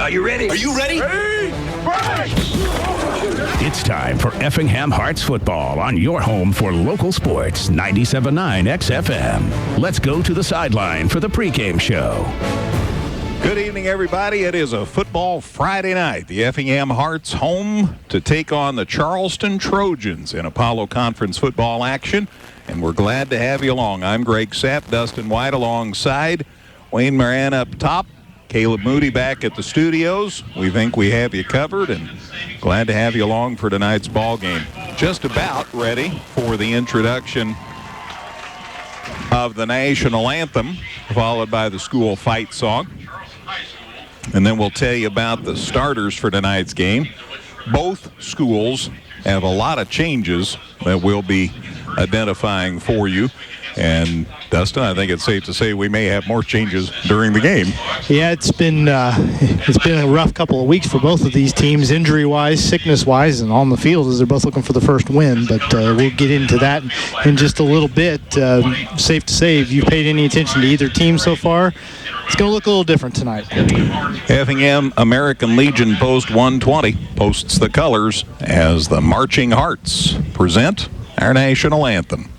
Are you ready? Are you ready? It's time for Effingham Hearts football on your home for local sports, 97.9 XFM. Let's go to the sideline for the pregame show. Good evening, everybody. It is a football Friday night. The Effingham Hearts home to take on the Charleston Trojans in Apollo Conference football action. And we're glad to have you along. I'm Greg Sapp, Dustin White alongside, Wayne Moran up top, Caleb Moody back at the studios. We think we have you covered and glad to have you along for tonight's ball game. Just about ready for the introduction of the national anthem, followed by the school fight song. And then we'll tell you about the starters for tonight's game. Both schools have a lot of changes that we'll be identifying for you. And Dustin, I think it's safe to say we may have more changes during the game. Yeah, it's been a rough couple of weeks for both of these teams, injury-wise, sickness-wise, and on the field as they're both looking for the first win. But we'll get into that in just a little bit. Safe to say, if you've paid any attention to either team so far, it's going to look a little different tonight. Effingham American Legion Post 120 posts the colors as the Marching Hearts present our national anthem.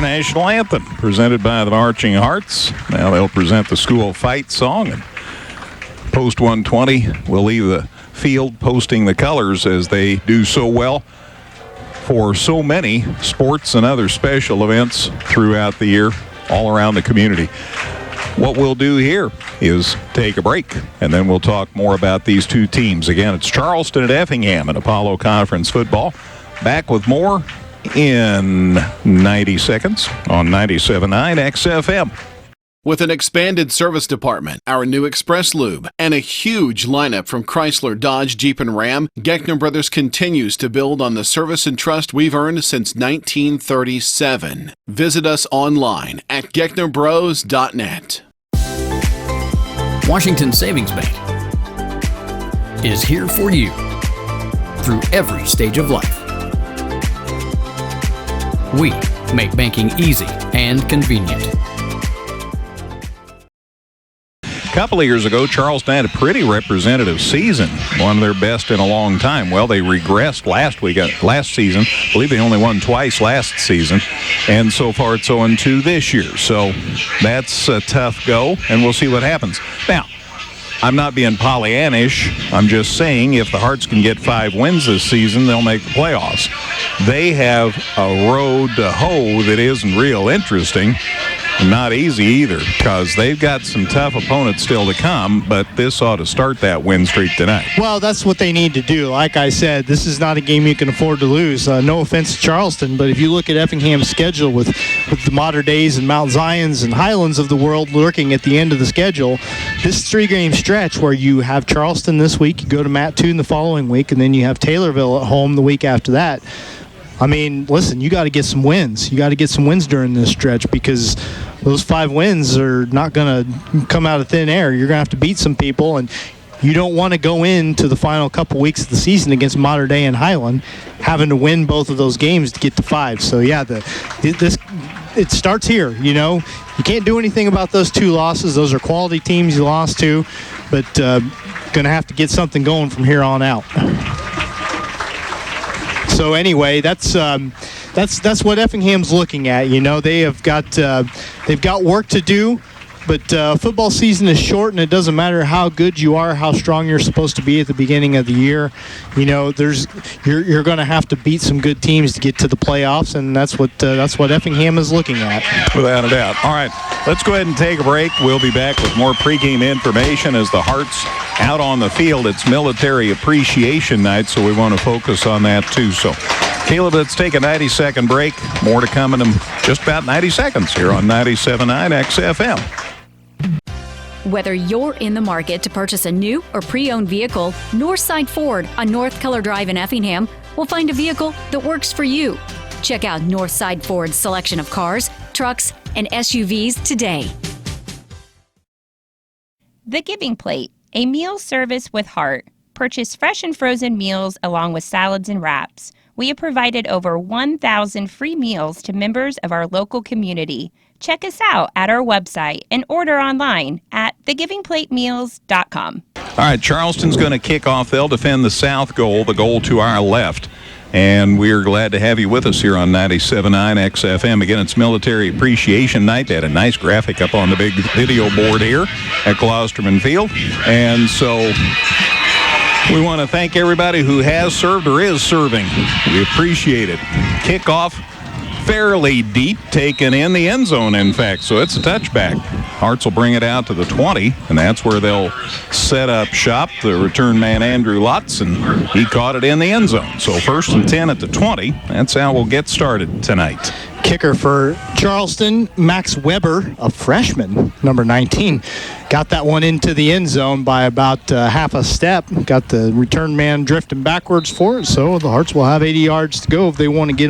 National anthem presented by the Marching Hearts. Now they'll present the school fight song, and Post 120 will leave the field posting the colors as they do so well for so many sports and other special events throughout the year all around the community. What we'll do here is take a break, and then we'll talk more about these two teams. Again, it's Charleston at Effingham in Apollo Conference football. Back with more in 90 seconds on 97.9 XFM. With an expanded service department, our new Express Lube, and a huge lineup from Chrysler, Dodge, Jeep, and Ram, Geckner Brothers continues to build on the service and trust we've earned since 1937. Visit us online at gecknerbros.net. Washington Savings Bank is here for you through every stage of life. We make banking easy and convenient. A couple of years ago, Charleston had a pretty representative season, one of their best in a long time. Well, they regressed last season. I believe they only won twice last season, and so far it's 0-2 this year. So that's a tough go, and we'll see what happens. Now, I'm not being Pollyannish. I'm just saying if the Hearts can get 5 wins this season, they'll make the playoffs. They have a road to hoe that isn't real interesting. Not easy either, because they've got some tough opponents still to come, but this ought to start that win streak tonight. Well, that's what they need to do. Like I said, this is not a game you can afford to lose. No offense to Charleston, but if you look at Effingham's schedule with the Mater Days and Mount Zions and Highlands of the world lurking at the end of the schedule, this 3-game stretch where you have Charleston this week, you go to Mattoon the following week, and then you have Taylorville at home the week after that. I mean, listen, you got to get some wins. You got to get some wins during this stretch, because those 5 wins are not going to come out of thin air. You're going to have to beat some people, and you don't want to go into the final couple weeks of the season against Mater Dei and Highland having to win both of those games to get to 5. So, yeah, this it starts here. You know, you can't do anything about those 2 losses. Those are quality teams you lost to, but going to have to get something going from here on out. So anyway, that's what Effingham's looking at. You know, they've got work to do. But football season is short, and it doesn't matter how good you are, how strong you're supposed to be at the beginning of the year. You know, you're going to have to beat some good teams to get to the playoffs, and that's what Effingham is looking at. Without a doubt. All right, let's go ahead and take a break. We'll be back with more pregame information as the Hearts out on the field. It's Military Appreciation Night, so we want to focus on that too. So, Caleb, let's take a 90-second break. More to come in just about 90 seconds here on 97.9 XFM. Whether you're in the market to purchase a new or pre-owned vehicle, Northside Ford on North Keller Drive in Effingham will find a vehicle that works for you. Check out Northside Ford's selection of cars, trucks, and SUVs today. The Giving Plate, a meal service with heart. Purchase fresh and frozen meals along with salads and wraps. We have provided over 1,000 free meals to members of our local community. Check us out at our website and order online at thegivingplatemeals.com. All right, Charleston's going to kick off. They'll defend the south goal, the goal to our left. And we're glad to have you with us here on 97.9 XFM. Again, it's Military Appreciation Night. They had a nice graphic up on the big video board here at Klosterman Field. And so we want to thank everybody who has served or is serving. We appreciate it. Kickoff fairly deep, taken in the end zone, in fact, so it's a touchback. Hearts will bring it out to the 20, and that's where they'll set up shop. The return man, Andrew Lotz, and he caught it in the end zone. So 1st and 10 at the 20. That's how we'll get started tonight. Kicker for Charleston, Max Weber, a freshman, number 19, got that one into the end zone by about half a step. Got the return man drifting backwards for it, so the Hearts will have 80 yards to go if they want to get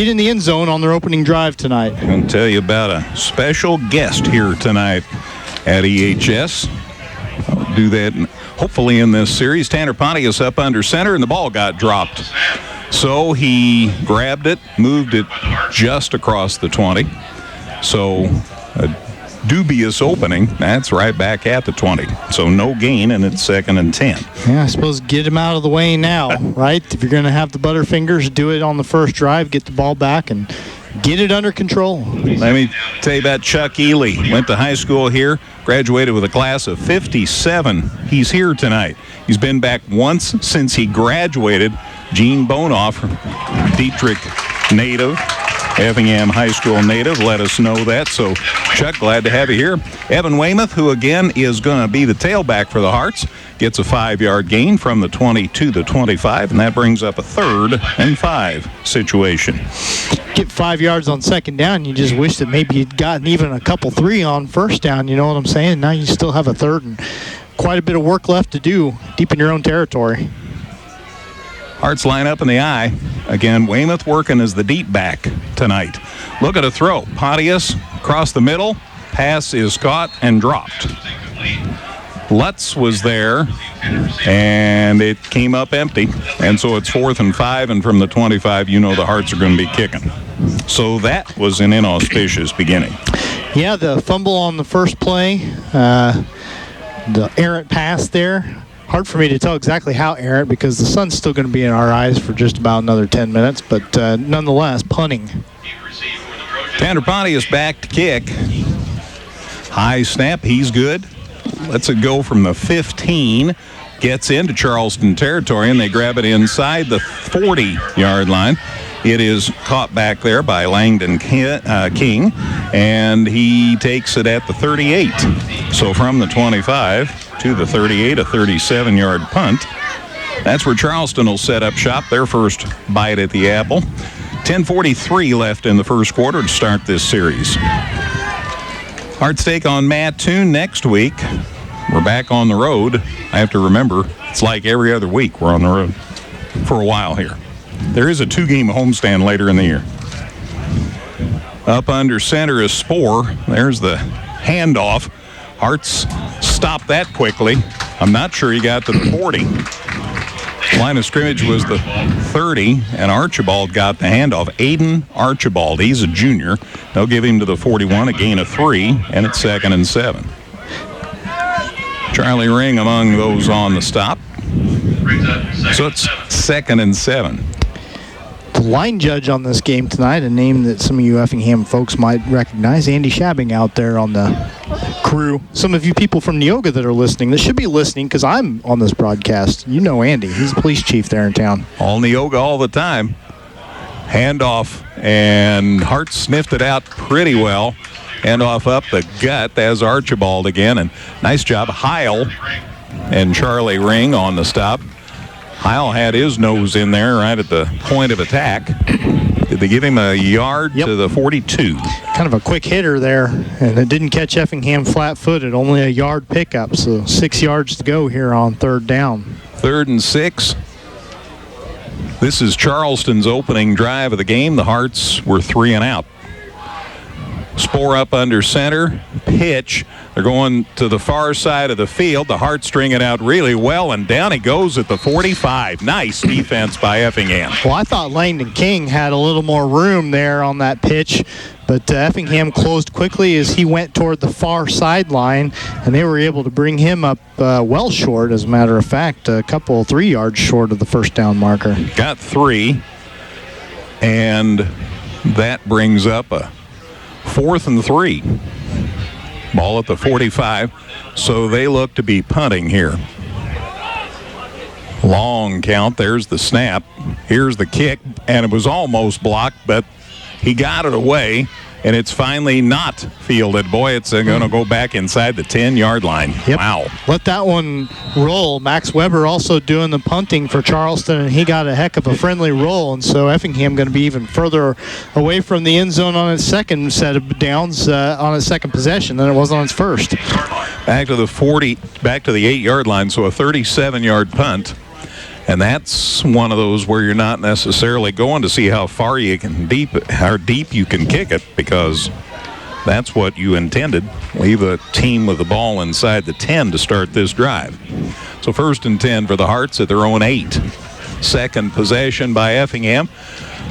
in the end zone on their opening drive tonight. I'm going to tell you about a special guest here tonight at EHS. I'll do that hopefully in this series. Tanner Pontius up under center, and the ball got dropped. So he grabbed it, moved it just across the 20. So a dubious opening. That's right back at the 20. So no gain, and it's 2nd and 10. Yeah, I suppose get him out of the way now, right? If you're going to have the Butterfingers, do it on the first drive, get the ball back, and get it under control. Let me tell you about Chuck Ely. Went to high school here, graduated with a class of 57. He's here tonight. He's been back once since he graduated. Gene Bonoff, Dietrich native, Effingham High School native, let us know that. So, Chuck, glad to have you here. Evan Weymouth, who again is going to be the tailback for the Hearts, gets a 5-yard gain from the 20 to the 25, and that brings up a 3rd and 5 situation. Get 5 yards on 2nd down. You just wish that maybe you'd gotten even a couple 3 on 1st down. You know what I'm saying? Now you still have a 3rd and quite a bit of work left to do deep in your own territory. Hearts line up in the I. Again, Weymouth working as the deep back tonight. Look at a throw. Pontius across the middle. Pass is caught and dropped. Lutz was there, and it came up empty. And so it's 4th and 5, and from the 25, you know the Hearts are going to be kicking. So that was an inauspicious beginning. Yeah, the fumble on the first play, the errant pass there. Hard for me to tell exactly how errant because the sun's still going to be in our eyes for just about another 10 minutes, but nonetheless, punting. Tanner Pontius back to kick. High snap, he's good. Lets it go from the 15. Gets into Charleston territory, and they grab it inside the 40-yard line. It is caught back there by Langdon King, and he takes it at the 38. So from the 25 to the 38, a 37-yard punt. That's where Charleston will set up shop, their first bite at the apple. 10:43 left in the first quarter to start this series. Hearts take on Mattoon next week. We're back on the road. I have to remember, it's like every other week we're on the road for a while here. There is a 2-game homestand later in the year. Up under center is Spoor. There's the handoff. Hearts stopped that quickly. I'm not sure he got to the 40. Line of scrimmage was the 30, and Archibald got the handoff. Aiden Archibald, he's a junior. They'll give him to the 41, a gain of 3, and it's 2nd and 7. Charlie Ring among those on the stop. So it's 2nd and 7. The line judge on this game tonight, a name that some of you Effingham folks might recognize, Andy Shabbing out there on the crew. Some of you people from Neoga that are listening, that should be listening because I'm on this broadcast. You know Andy. He's the police chief there in town. All Neoga all the time. Handoff, and Hart sniffed it out pretty well. Handoff up the gut. There's Archibald again, and nice job. Heil and Charlie Ring on the stop. Heil had his nose in there right at the point of attack. Did they give him a yard to the 42? Kind of a quick hitter there, and it didn't catch Effingham flat-footed, only a yard pickup, so 6 yards to go here on 3rd down. 3rd and 6. This is Charleston's opening drive of the game. The Hearts were 3 and out. Spore up under center, pitch. They're going to the far side of the field. The Hearts string it out really well, and down he goes at the 45. Nice defense by Effingham. Well, I thought Langdon King had a little more room there on that pitch, but Effingham closed quickly as he went toward the far sideline, and they were able to bring him up well short, as a matter of fact, a couple 3 yards short of the first down marker. Got 3, and that brings up a 4th and 3. Ball at the 45, so they look to be punting here. Long count. There's the snap. Here's the kick, and it was almost blocked, but he got it away, and it's finally not fielded. Boy, it's going to go back inside the 10-yard line. Yep. Wow. Let that one roll. Max Weber also doing the punting for Charleston, and he got a heck of a friendly roll, and so Effingham going to be even further away from the end zone on its second set of downs on its second possession than it was on its first. Back to the 40, back to the 8-yard line, so a 37-yard punt. And that's one of those where you're not necessarily going to see how far you can how deep you can kick it, because that's what you intended. Leave a team with the ball inside the 10 to start this drive. So 1st and 10 for the Hearts at their own 8. 2nd possession by Effingham.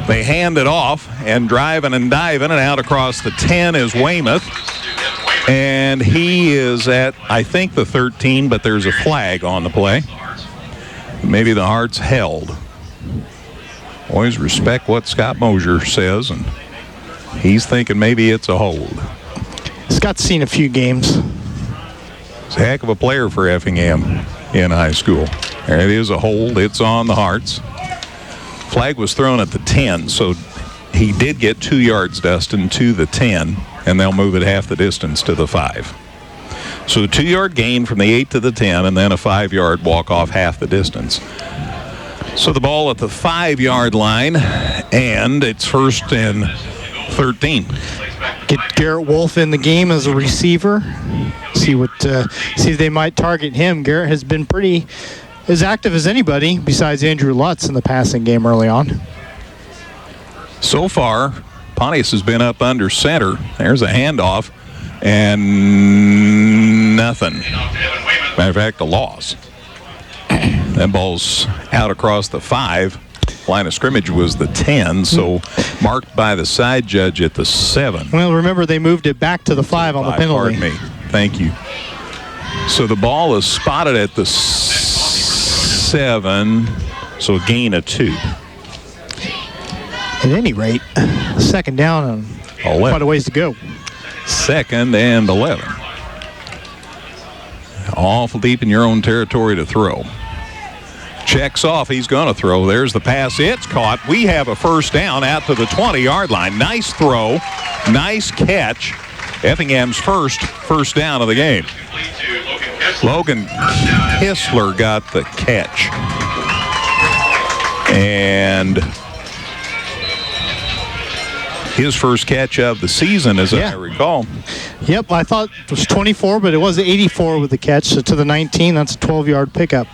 They hand it off, and driving and diving, and out across the 10 is Weymouth. And he is at, I think, the 13, but there's a flag on the play. Maybe the Hearts held. Always respect what Scott Mosier says, and he's thinking maybe it's a hold. Scott's seen a few games. He's a heck of a player for Effingham in high school. There it is, a hold. It's on the Hearts. Flag was thrown at the 10, so he did get 2 yards, Dustin, to the 10, and they'll move it half the distance to the 5. So a 2-yard gain from the 8 to the 10, and then a 5-yard walk off half the distance. So the ball at the 5-yard line, and it's 1st and 13. Get Garrett Wolf in the game as a receiver. See if they might target him. Garrett has been pretty as active as anybody besides Andrew Lutz in the passing game early on. So far, Pontius has been up under center. There's a handoff. And nothing. Matter of fact, a loss. That ball's out across the 5. Line of scrimmage was the 10, so marked by the side judge at the 7. Well, remember, they moved it back to the 5 on the penalty. Pardon me. Thank you. So the ball is spotted at the 7, so a gain of 2. At any rate, 2nd down and quite a ways to go. 2nd and 11. Awful deep in your own territory to throw. Checks off. He's going to throw. There's the pass. It's caught. We have a 1st down out to the 20-yard line. Nice throw. Nice catch. Effingham's first down of the game. Logan Kistler got the catch. And his first catch of the season, as I recall. Yep, I thought it was 24, but it was 84 with the catch. So to the 19, that's a 12-yard pickup.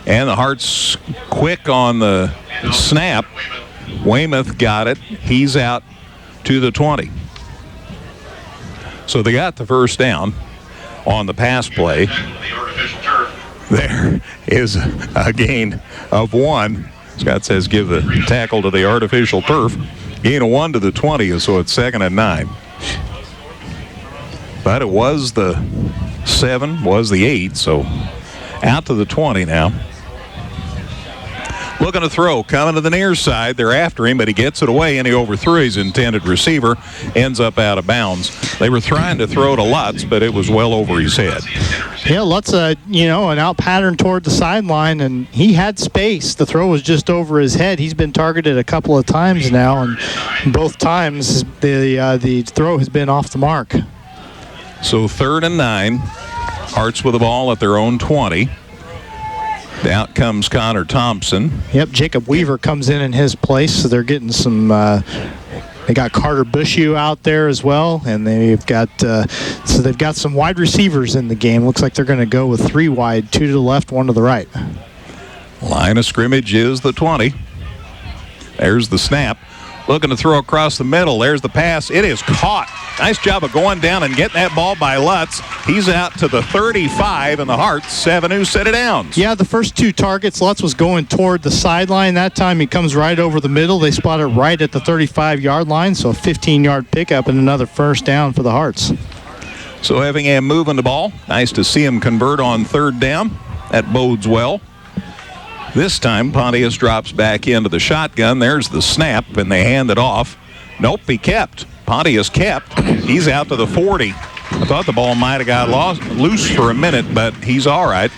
And the Hearts quick on the snap. Weymouth got it. He's out to the 20. So they got the 1st down on the pass play. There is a gain of 1. Scott says give the tackle to the artificial turf. Gain of 1 to the 20, so it's 2nd and 9. But it was the 7, was the 8, so out to the 20 now. Looking to throw, coming to the near side. They're after him, but he gets it away, and he overthrew his intended receiver. Ends up out of bounds. They were trying to throw to Lutz, but it was well over his head. Yeah, Lutz, an out pattern toward the sideline, and he had space. The throw was just over his head. He's been targeted a couple of times now, and both times the throw has been off the mark. So 3rd and 9. Hearts with the ball at their own 20. Out comes Connor Thompson. Yep, Jacob Weaver comes in his place, so they're getting some. They got Carter Bushew out there as well, and they've got some wide receivers in the game. Looks like they're going to go with 3 wide, 2 to the left, 1 to the right. Line of scrimmage is the 20. There's the snap. Looking to throw across the middle. There's the pass. It is caught. Nice job of going down and getting that ball by Lutz. He's out to the 35, and the Hearts 7 who set it down. Yeah, the first 2 targets, Lutz was going toward the sideline. That time he comes right over the middle. They spot it right at the 35-yard line, so a 15-yard pickup and another first down for the Hearts. So Effingham moving the ball. Nice to see him convert on 3rd down. That bodes well. This time, Pontius drops back into the shotgun. There's the snap, and they hand it off. Nope, he kept. Pontius kept. He's out to the 40. I thought the ball might have got loose for a minute, but he's all right.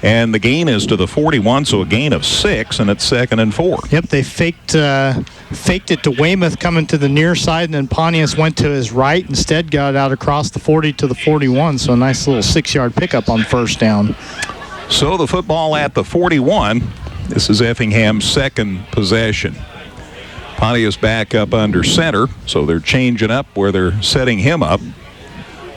And the gain is to the 41, so a gain of 6, and it's 2nd and 4. Yep, they faked it to Weymouth coming to the near side, and then Pontius went to his right. Instead, got out across the 40 to the 41, so a nice little 6-yard pickup on first down. So the football at the 41. This is Effingham's 2nd possession. Pontius back up under center, so they're changing up where they're setting him up.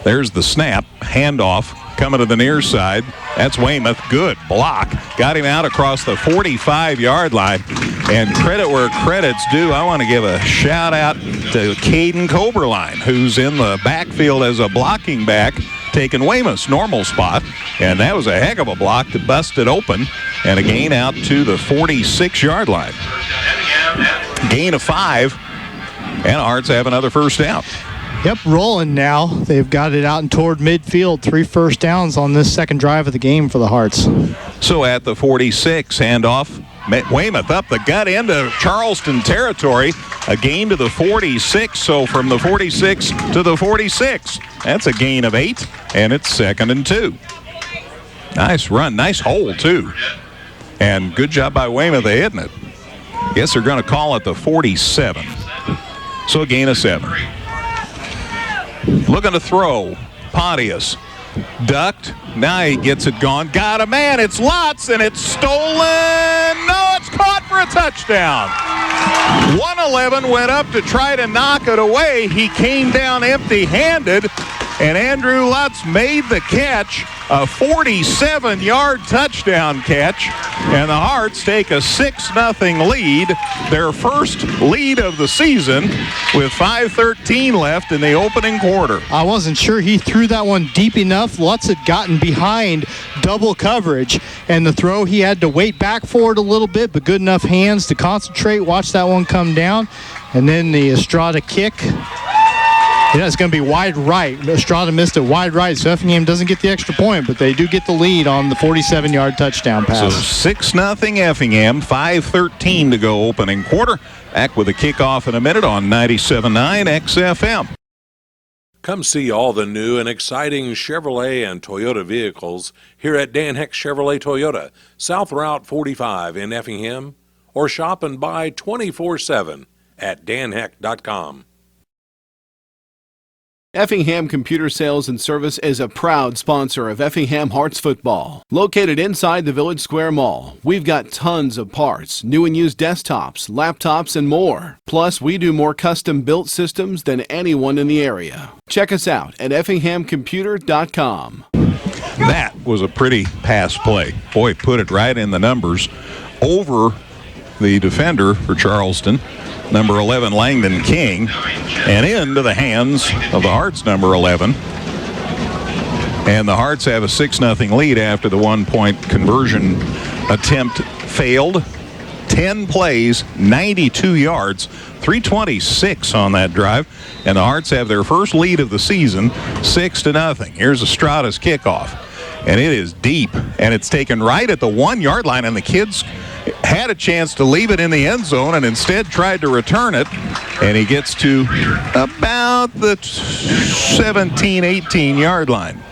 There's the snap, handoff, coming to the near side. That's Weymouth. Good block. Got him out across the 45-yard line. And credit where credit's due. I want to give a shout out to Caden Coberline, who's in the backfield as a blocking back, taking Weymouth's normal spot. And that was a heck of a block to bust it open. And a gain out to the 46-yard line. Gain of 5. And Hearts have another first down. Yep, rolling now. They've got it out and toward midfield. 3 first downs on this second drive of the game for the Hearts. So at the 46, handoff. Weymouth up the gut into Charleston territory. A gain to the 46. So from the 46 to the 46. That's a gain of 8. And it's 2nd and 2. Nice run. Nice hole, too. And good job by Weymouth of hitting it. Guess they're going to call it the 47. So a gain of 7. Looking to throw. Pontius. Ducked. Now he gets it gone. Got a man. It's Lutz, and it's stolen. No, it's caught for a touchdown. 111 went up to try to knock it away. He came down empty-handed, and Andrew Lutz made the catch. A 47-yard touchdown catch, and the Hearts take a 6-0 lead, their first lead of the season, with 5:13 left in the opening quarter. I wasn't sure he threw that one deep enough. Lutz had gotten behind double coverage, and the throw he had to wait back for it a little bit, but good enough hands to concentrate, watch that one come down, and then the Estrada kick. Yeah, it's going to be wide right. Estrada missed it wide right, so Effingham doesn't get the extra point, but they do get the lead on the 47-yard touchdown pass. So 6-0 Effingham, 5:13 to go opening quarter. Back with a kickoff in a minute on 97.9 XFM. Come see all the new and exciting Chevrolet and Toyota vehicles here at Dan Heck Chevrolet Toyota, South Route 45 in Effingham, or shop and buy 24/7 at danheck.com. Effingham Computer Sales and Service is a proud sponsor of Effingham Hearts football. Located inside the Village Square Mall, we've got tons of parts, new and used desktops, laptops, and more. Plus, we do more custom-built systems than anyone in the area. Check us out at effinghamcomputer.com. That was a pretty pass play. Boy, put it right in the numbers. Over the defender for Charleston, number 11, Langdon King, and into the hands of the Hearts, number 11. And the Hearts have a 6-0 lead after the 1-point conversion attempt failed. 10 plays, 92 yards, 326 on that drive, and the Hearts have their first lead of the season, 6-0. Here's Estrada's kickoff, and it is deep, and it's taken right at the 1 yard line, and the kids had a chance to leave it in the end zone and instead tried to return it, and he gets to about the 17, 18 yard line.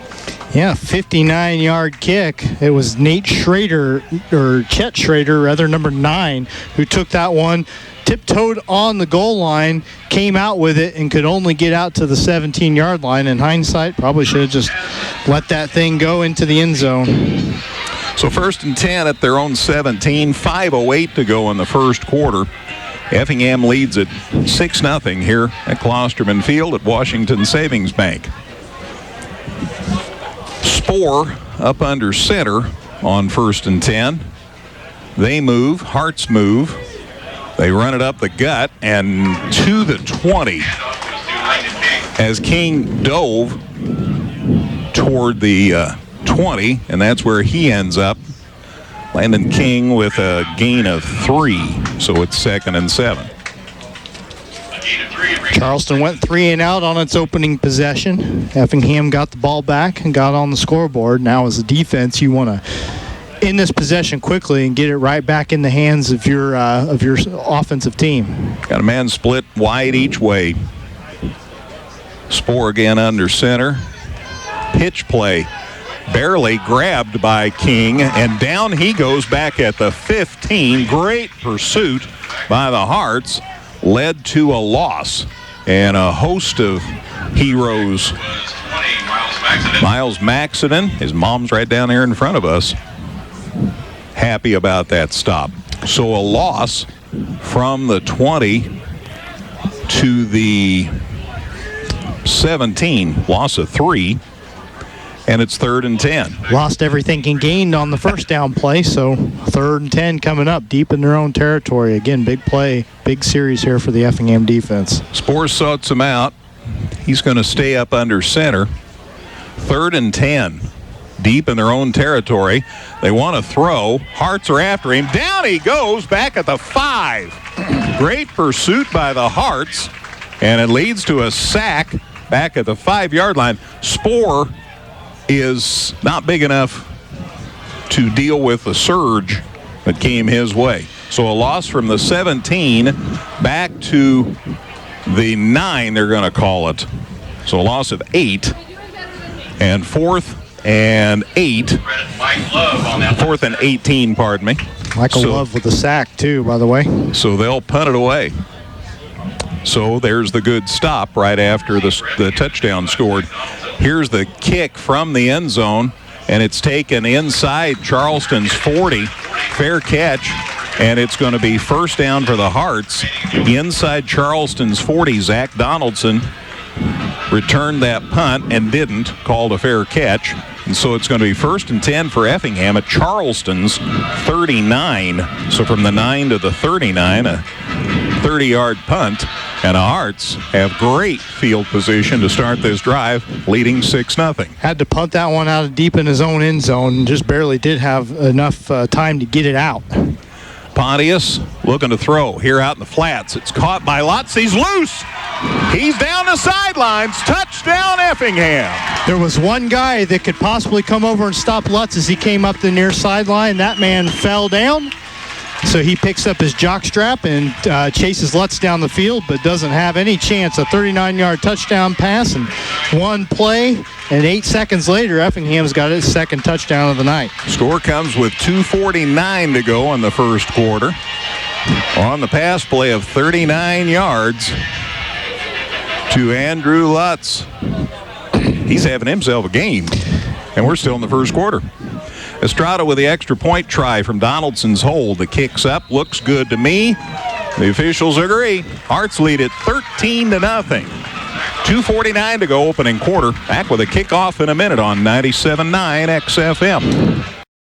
Yeah, 59-yard kick. It was Nate Schrader, or Chet Schrader, rather, number 9, who took that one, tiptoed on the goal line, came out with it, and could only get out to the 17-yard line. In hindsight, probably should have just let that thing go into the end zone. So 1st and 10 at their own 17, 5:08 to go in the first quarter. Effingham leads at 6-0 here at Klosterman Field at Washington Savings Bank. Spohr up under center on 1st and 10. They move, Hearts move. They run it up the gut and to the 20 as King dove toward the 20, and that's where he ends up. Landon King with a gain of 3, so it's 2nd and 7. Charleston went 3 and out on its opening possession. Effingham got the ball back and got on the scoreboard. Now as a defense, you want to end this possession quickly and get it right back in the hands of your offensive team. Got a man split wide each way. Spohr again under center. Pitch play. Barely grabbed by King, and down he goes back at the 15. Great pursuit by the Hearts. Led to a loss, and a host of heroes. Miles Maxinen, his mom's right down there in front of us, happy about that stop. So a loss from the 20 to the 17, loss of 3, and it's 3rd and 10. Lost everything and gained on the first down play, so 3rd and 10 coming up deep in their own territory. Again, big play, big series here for the Effingham defense. Spohr sorts him out. He's going to stay up under center. 3rd and 10, deep in their own territory. They want to throw. Hearts are after him. Down he goes back at the 5. Great pursuit by the Hearts, and it leads to a sack back at the 5-yard line. Spohr is not big enough to deal with the surge that came his way. So a loss from the 17 back to the 9, they're going to call it. So a loss of 8, and 4th and 8. 4th and 18, pardon me. Michael Love with the sack, too, by the way. So they'll punt it away. So there's the good stop right after the touchdown scored. Here's the kick from the end zone, and it's taken inside Charleston's 40. Fair catch, and it's going to be first down for the Hearts. Inside Charleston's 40, Zach Donaldson returned that punt and didn't, called a fair catch. And so it's going to be 1st and 10 for Effingham at Charleston's 39. So from the 9 to the 39, a 30-yard punt. And the Hearts have great field position to start this drive, leading 6-0. Had to punt that one out deep in his own end zone, and just barely did have enough time to get it out. Pontius looking to throw here out in the flats. It's caught by Lutz. He's loose. He's down the sidelines. Touchdown, Effingham. There was one guy that could possibly come over and stop Lutz as he came up the near sideline. That man fell down. So he picks up his jockstrap and chases Lutz down the field, but doesn't have any chance. A 39-yard touchdown pass and one play, and 8 seconds later, Effingham's got his second touchdown of the night. Score comes with 2:49 to go in the first quarter. On the pass play of 39 yards to Andrew Lutz. He's having himself a game, and we're still in the first quarter. Estrada with the extra point try from Donaldson's hold. The kick's up, looks good to me. The officials agree. Hearts lead it 13-0. 2:49 to go, opening quarter. Back with a kickoff in a minute on 97.9 XFM.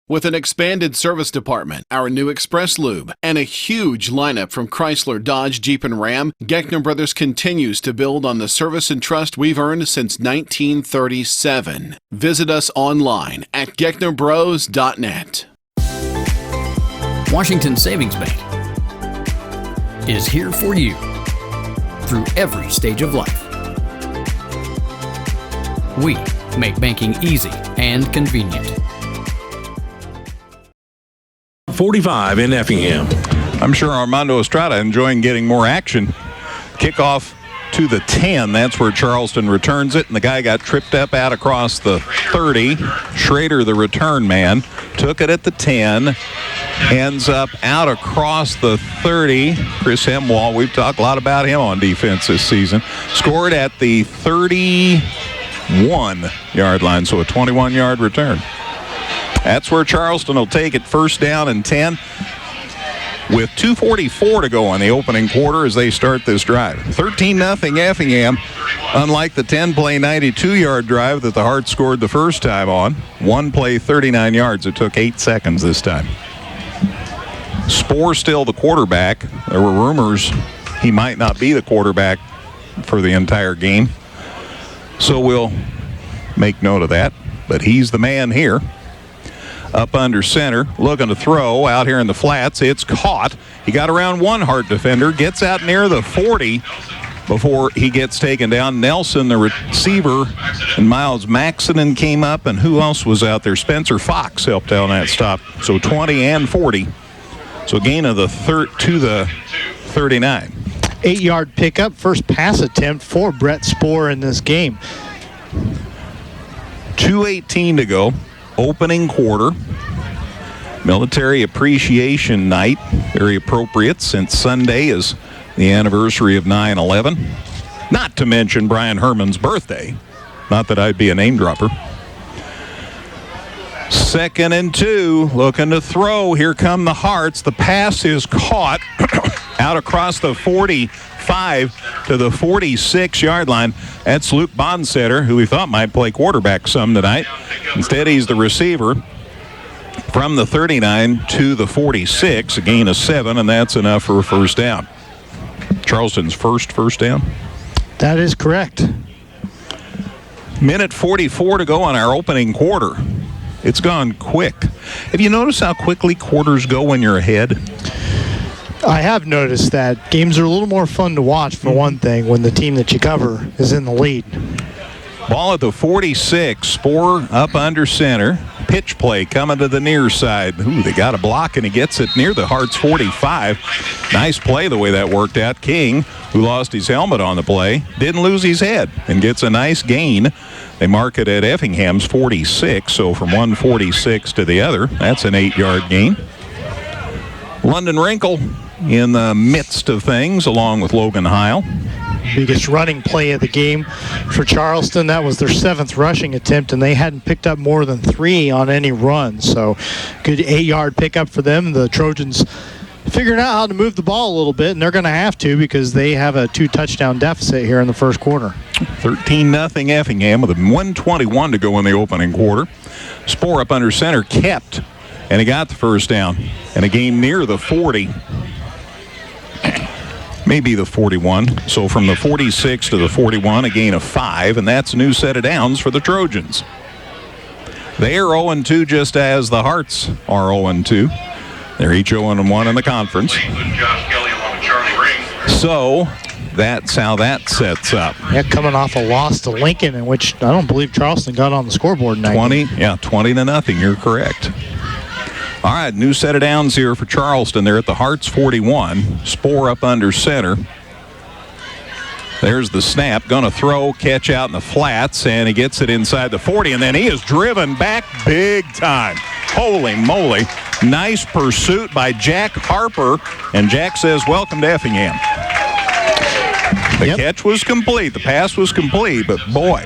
With an expanded service department, our new Express Lube, and a huge lineup from Chrysler, Dodge, Jeep, and Ram, Geckner Brothers continues to build on the service and trust we've earned since 1937. Visit us online at gecknerbros.net. Washington Savings Bank is here for you through every stage of life. We make banking easy and convenient. 45 in Effingham. I'm sure Armando Estrada enjoying getting more action. Kickoff to the 10. That's where Charleston returns it, and the guy got tripped up out across the 30. Schrader, the return man, took it at the 10. Ends up out across the 30. Chris Hemwall, we've talked a lot about him on defense this season. Scored at the 31-yard line, so a 21-yard return. That's where Charleston will take it, first down and 10. With 2:44 to go in the opening quarter as they start this drive. 13-0 Effingham, unlike the 10-play 92-yard drive that the Hearts scored the first time on. One play, 39 yards. It took 8 seconds this time. Spohr still the quarterback. There were rumors he might not be the quarterback for the entire game. So we'll make note of that. But he's the man here. Up under center, looking to throw out here in the flats. It's caught. He got around one Hart defender, gets out near the 40 before he gets taken down. Nelson, the receiver, and Miles Maxinen came up, and who else was out there? Spencer Fox helped out on that stop. So 20 and 40. So gain of the to the 39. 8-yard pickup, first pass attempt for Brett Spohr in this game. 2:18 to go. Opening quarter. Military Appreciation Night. Very appropriate since Sunday is the anniversary of 9/11. Not to mention Brian Herman's birthday. Not that I'd be a name dropper. 2nd and 2. Looking to throw. Here come the Hearts. The pass is caught out across the 45 to the 46-yard line. That's Luke Bonsetter, who we thought might play quarterback some tonight. Instead, he's the receiver from the 39 to the 46, a gain of 7, and that's enough for a first down. Charleston's first down. That is correct. Minute 44 to go on our opening quarter. It's gone quick. Have you noticed how quickly quarters go when you're ahead? I have noticed that. Games are a little more fun to watch, for one thing, when the team that you cover is in the lead. Ball at the 46. Spohr up under center. Pitch play coming to the near side. Ooh, they got a block, and he gets it near the Hearts 45. Nice play the way that worked out. King, who lost his helmet on the play, didn't lose his head and gets a nice gain. They mark it at Effingham's 46, so from one 46 to the other, that's an 8-yard gain. London Wrinkle in the midst of things, along with Logan Heil. Biggest running play of the game for Charleston. That was their 7th rushing attempt, and they hadn't picked up more than 3 on any run. So good 8-yard pickup for them. The Trojans figured out how to move the ball a little bit, and they're going to have to because they have a 2-touchdown deficit here in the first quarter. 13-0 Effingham with a 1:21 to go in the opening quarter. Spohr up under center, kept, and he got the first down. And a gain near the 40. Maybe the 41. So from the 46 to the 41, a gain of 5, and that's a new set of downs for the Trojans. They are 0-2 just as the Hearts are 0-2. They're each 0-1 in the conference. So that's how that sets up. Yeah, coming off a loss to Lincoln, in which I don't believe Charleston got on the scoreboard tonight. 20-0. You're correct. All right, new set of downs here for Charleston. They're at the Hearts 41. Spohr up under center. There's the snap. Going to throw, catch out in the flats, and he gets it inside the 40, and then he is driven back big time. Holy moly. Nice pursuit by Jack Harper, and Jack says, welcome to Effingham. The catch was complete. The pass was complete, but boy,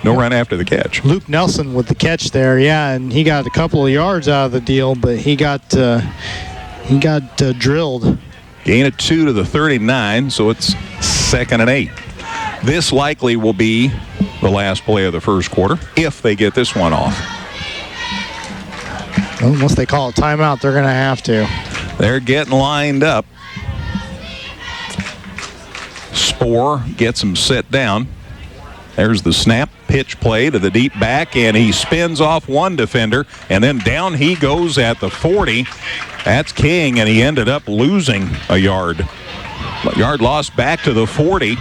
no run after the catch. Luke Nelson with the catch there, yeah, and he got a couple of yards out of the deal, but he got drilled. Gain of 2 to the 39, so it's 2nd and 8. This likely will be the last play of the first quarter if they get this one off. Well, once they call a timeout, they're going to have to. They're getting lined up. Spohr gets him set down. There's the snap pitch play to the deep back, and he spins off one defender, and then down he goes at the 40. That's King, and he ended up losing a yard. Yard lost back to the 40.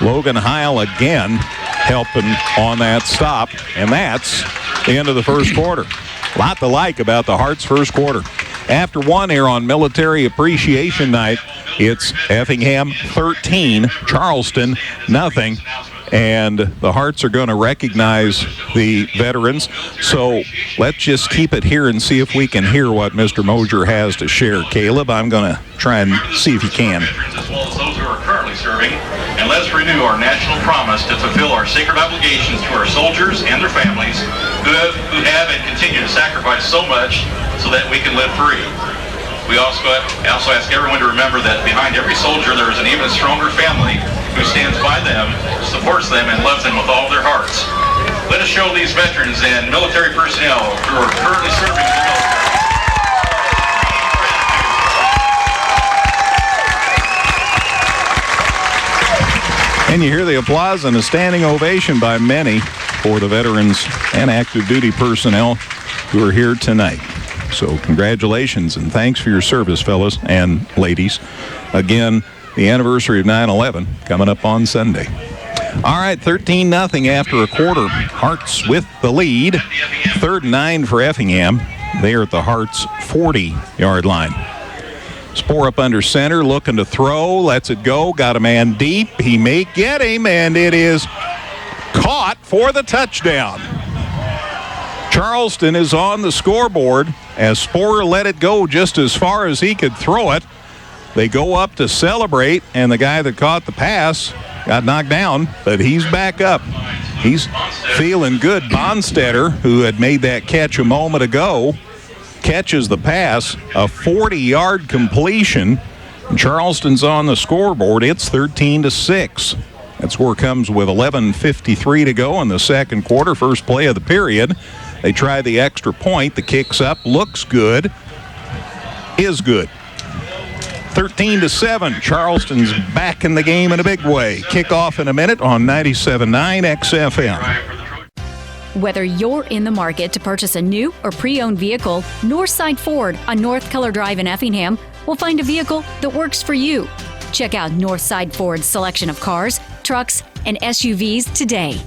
Logan Heil again helping on that stop, and that's the end of the first quarter. A lot to like about the Hearts' first quarter. After one here on Military Appreciation Night, it's Effingham 13, Charleston nothing. And the Hearts are going to recognize the veterans. So let's just keep it here and see if we can hear what Mr. Mosier has to share. Caleb, I'm going to try and see if you can. As well as those who are currently serving. And let's renew our national promise to fulfill our sacred obligations to our soldiers and their families who have and continue to sacrifice so much so that we can live free. We also ask everyone to remember that behind every soldier there is an even stronger family who stands by them, supports them, and loves them with all their hearts. Let us show these veterans and military personnel who are currently serving in the military. And you hear the applause and a standing ovation by many for the veterans and active duty personnel who are here tonight. So congratulations and thanks for your service, fellas and ladies. Again, the anniversary of 9/11 coming up on Sunday. All right, 13-0 after a quarter. Hearts with the lead. 3rd and 9 for Effingham. They are at the Hearts' 40-yard line. Spore up under center, looking to throw, lets it go, got a man deep. He may get him, and it is caught for the touchdown. Charleston is on the scoreboard as Spore let it go just as far as he could throw it. They go up to celebrate, and the guy that caught the pass got knocked down, but he's back up. He's feeling good. Bonstetter, who had made that catch a moment ago, catches the pass, a 40-yard completion. Charleston's on the scoreboard. It's 13-6. That score comes with 11:53 to go in the second quarter, first play of the period. They try the extra point. The kick's up, looks good, is good. 13-7. Charleston's back in the game in a big way. Kickoff in a minute on 97.9 XFM. Whether you're in the market to purchase a new or pre-owned vehicle, Northside Ford on North Keller Drive in Effingham will find a vehicle that works for you. Check out Northside Ford's selection of cars, trucks, and SUVs today.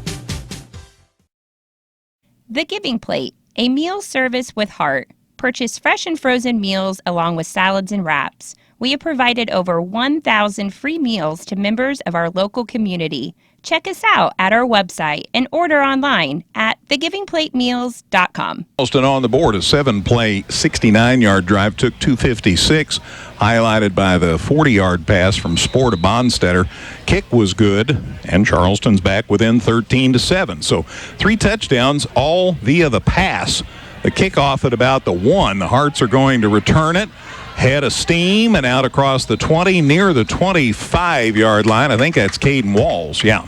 The Giving Plate, a meal service with heart. Purchase fresh and frozen meals along with salads and wraps. We have provided over 1,000 free meals to members of our local community. Check us out at our website and order online at thegivingplatemeals.com. Charleston on the board, a 7-play, 69-yard drive, took 2:56, highlighted by the 40-yard pass from Spore to Bonstetter. Kick was good, and Charleston's back within 13-7. So 3 touchdowns, all via the pass. The kickoff at about the 1. The Hearts are going to return it. Head of steam and out across the 20, near the 25-yard line. I think that's Caden Walls, yeah.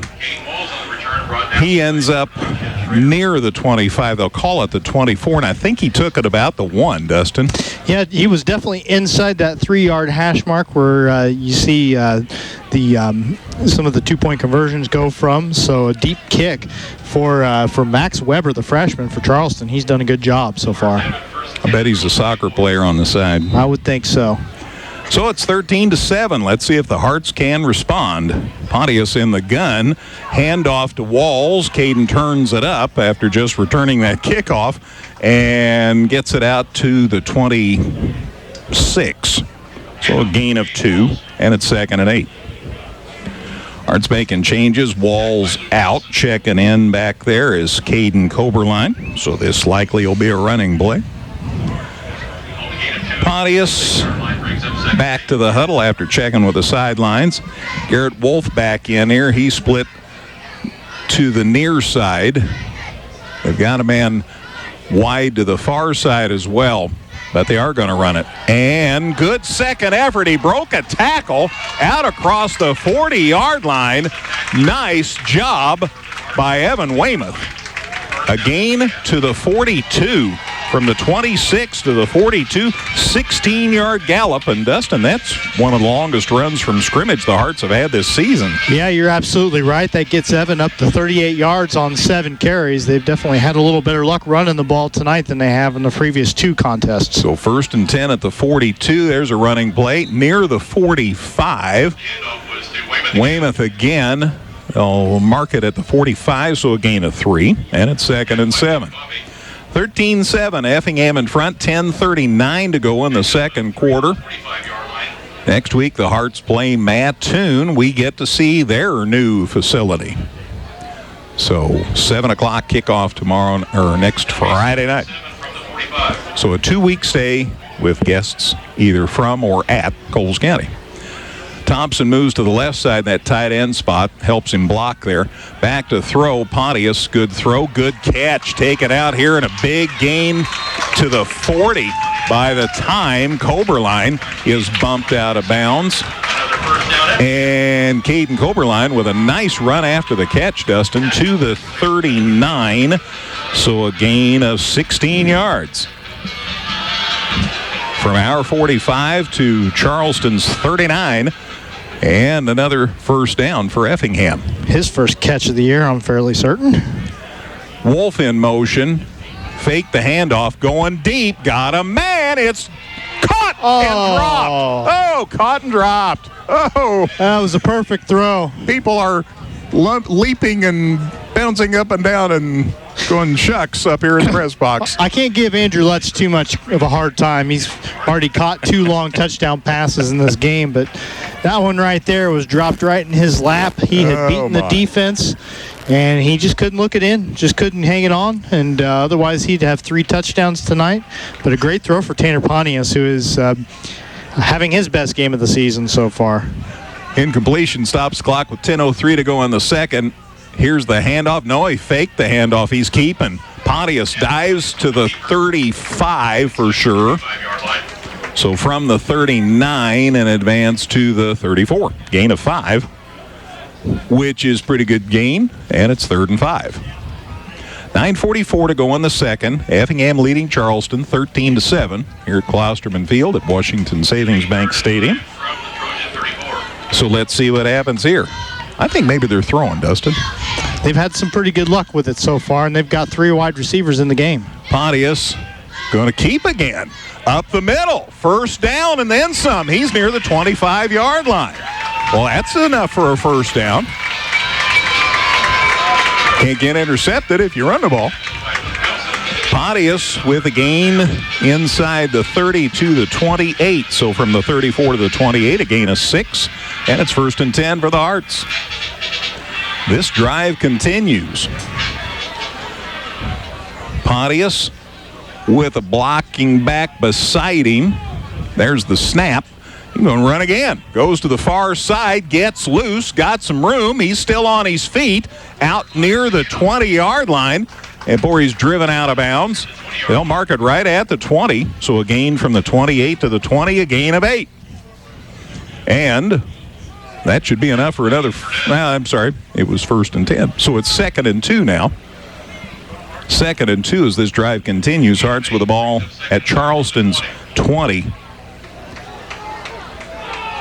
He ends up near the 25. They'll call it the 24, and I think he took it about the 1, Dustin. Yeah, he was definitely inside that 3-yard hash mark where you see some of the 2-point conversions go from. So a deep kick for Max Weber, the freshman for Charleston. He's done a good job so far. I bet he's a soccer player on the side. I would think so. So it's 13-7. Let's see if the Hearts can respond. Pontius in the gun. Handoff to Walls. Caden turns it up after just returning that kickoff and gets it out to the 26. So a gain of 2, and it's 2nd and 8. Hearts making changes. Walls out. Checking in back there is Caden Coberline. So this likely will be a running play. Pontius back to the huddle after checking with the sidelines. Garrett Wolf back in here. He split to the near side. They've got a man wide to the far side as well, but they are going to run it. And good second effort. He broke a tackle out across the 40-yard line. Nice job by Evan Weymouth. A gain to the 42 from the 26 to the 42, 16-yard gallop. And, Dustin, that's one of the longest runs from scrimmage the Hearts have had this season. Yeah, you're absolutely right. That gets Evan up to 38 yards on 7 carries. They've definitely had a little better luck running the ball tonight than they have in the previous 2 contests. So 1st and 10 at the 42. There's a running play near the 45. Weymouth again. They'll mark it at the 45, so a gain of 3. And it's 2nd and 7. 13-7, Effingham in front, 10:39 to go in the second quarter. Next week, the Hearts play Mattoon. We get to see their new facility. So 7 o'clock kickoff tomorrow, or next Friday night. So a 2-week stay with guests either from or at Coles County. Thompson moves to the left side, that tight end spot, helps him block there. Back to throw, Pontius, good throw, good catch, taken out here, and a big gain to the 40 by the time Coberline is bumped out of bounds. And Caden Coberline with a nice run after the catch, Dustin, to the 39, so a gain of 16 yards. From our 45 to Charleston's 39. And another first down for Effingham. His first catch of the year, I'm fairly certain. Wolf in motion. Fake the handoff. Going deep. Got a man. It's caught and dropped. Oh, caught and dropped. Oh. That was a perfect throw. People are leaping and bouncing up and down and going shucks up here in the press box. I can't give Andrew Lutz too much of a hard time. He's already caught 2 long touchdown passes in this game, but that one right there was dropped right in his lap. He had beaten the defense, and he just couldn't look it in, just couldn't hang it on, and otherwise he'd have 3 touchdowns tonight. But a great throw for Tanner Pontius, who is having his best game of the season so far. Incompletion stops clock with 10:03 to go in the second. Here's the handoff. No, he faked the handoff. He's keeping. Pontius dives to the 35 for sure. So from the 39 and advance to the 34. Gain of 5, which is pretty good gain, and it's 3rd and 5. 9:44 to go in the second. Effingham leading Charleston 13-7 here at Klosterman Field at Washington Savings Bank Stadium. So let's see what happens here. I think maybe they're throwing, Dustin. They've had some pretty good luck with it so far, and they've got 3 wide receivers in the game. Pontius going to keep again. Up the middle. First down and then some. He's near the 25-yard line. Well, that's enough for a first down. Can't get intercepted if you run the ball. Pontius with a gain inside the 30 to the 28. So from the 34 to the 28, a gain of 6. And it's 1st and 10 for the Hearts. This drive continues. Pontius with a blocking back beside him. There's the snap. He's going to run again. Goes to the far side, gets loose, got some room. He's still on his feet, out near the 20-yard line. And before he's driven out of bounds, they'll mark it right at the 20. So a gain from the 28 to the 20, a gain of 8. And that should be enough for another. I'm sorry, it was 1st and 10. So it's 2nd and 2 now. 2nd and 2 as this drive continues. Hearts with the ball at Charleston's 20.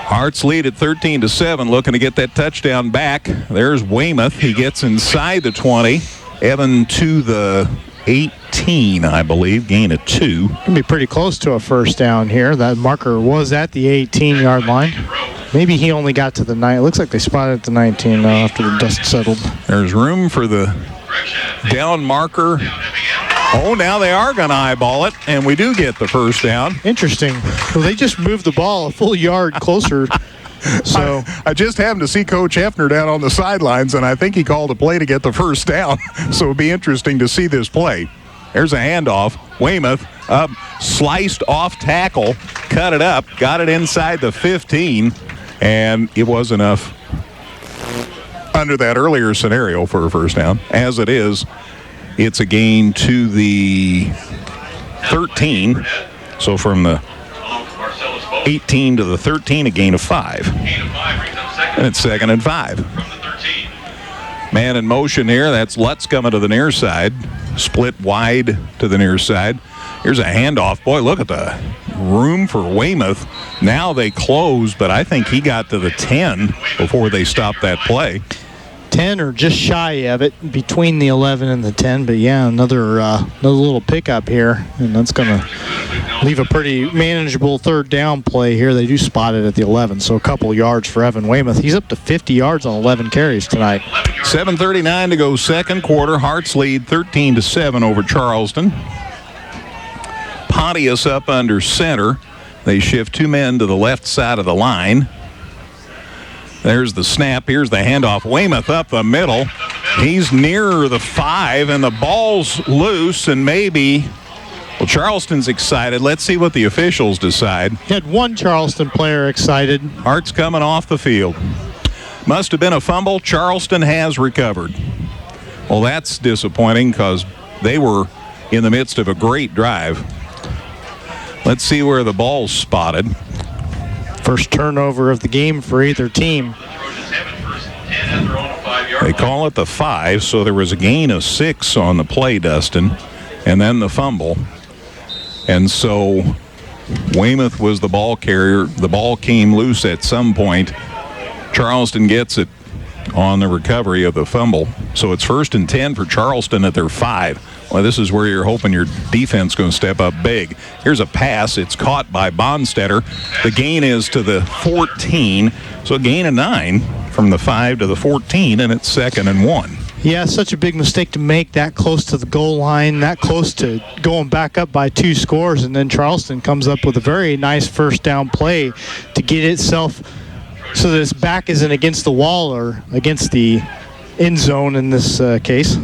Hearts lead at 13-7, looking to get that touchdown back. There's Weymouth. He gets inside the 20. Evan to the 18, I believe, gain of 2. Can be pretty close to a first down here. That marker was at the 18-yard line. Maybe he only got to the 9. It looks like they spotted the 19 now after the dust settled. There's room for the down marker. Oh, now they are going to eyeball it, and we do get the first down. Interesting. Well, they just moved the ball a full yard closer. So I just happened to see Coach Hefner down on the sidelines, and I think he called a play to get the first down. So it'll be interesting to see this play. There's a handoff. Weymouth up, sliced off tackle, cut it up, got it inside the 15, and it was enough under that earlier scenario for a first down. As it is, it's a gain to the 13. So from the 18 to the 13, a gain of 5. And it's 2nd and 5. Man in motion here. That's Lutz coming to the near side. Split wide to the near side. Here's a handoff. Boy, look at the room for Weymouth. Now they close, but I think he got to the 10 before they stopped that play. 10 or just shy of it, between the 11 and the 10. But yeah, another little pickup here, and that's going to leave a pretty manageable third down play here. They do spot it at the 11, so a couple yards for Evan Weymouth. He's up to 50 yards on 11 carries tonight. 7:39 to go second quarter. Hearts lead 13-7 over Charleston. Pontius up under center. They shift 2 men to the left side of the line. There's the snap. Here's the handoff. Weymouth up the middle. He's nearer the 5, and the ball's loose, and maybe, well, Charleston's excited. Let's see what the officials decide. Had one Charleston player excited. Hart's coming off the field. Must have been a fumble. Charleston has recovered. Well, that's disappointing because they were in the midst of a great drive. Let's see where the ball's spotted. First turnover of the game for either team. They call it the 5, so there was a gain of 6 on the play, Dustin, and then the fumble. And so Weymouth was the ball carrier. The ball came loose at some point. Charleston gets it on the recovery of the fumble. So it's 1st and 10 for Charleston at their 5. Well, this is where you're hoping your defense going to step up big. Here's a pass. It's caught by Bonstetter. The gain is to the 14. So a gain of 9 from the 5 to the 14, and it's 2nd and 1. Yeah, such a big mistake to make that close to the goal line, that close to going back up by 2 scores, and then Charleston comes up with a very nice first down play to get itself so that its back isn't against the wall or against the end zone in this case.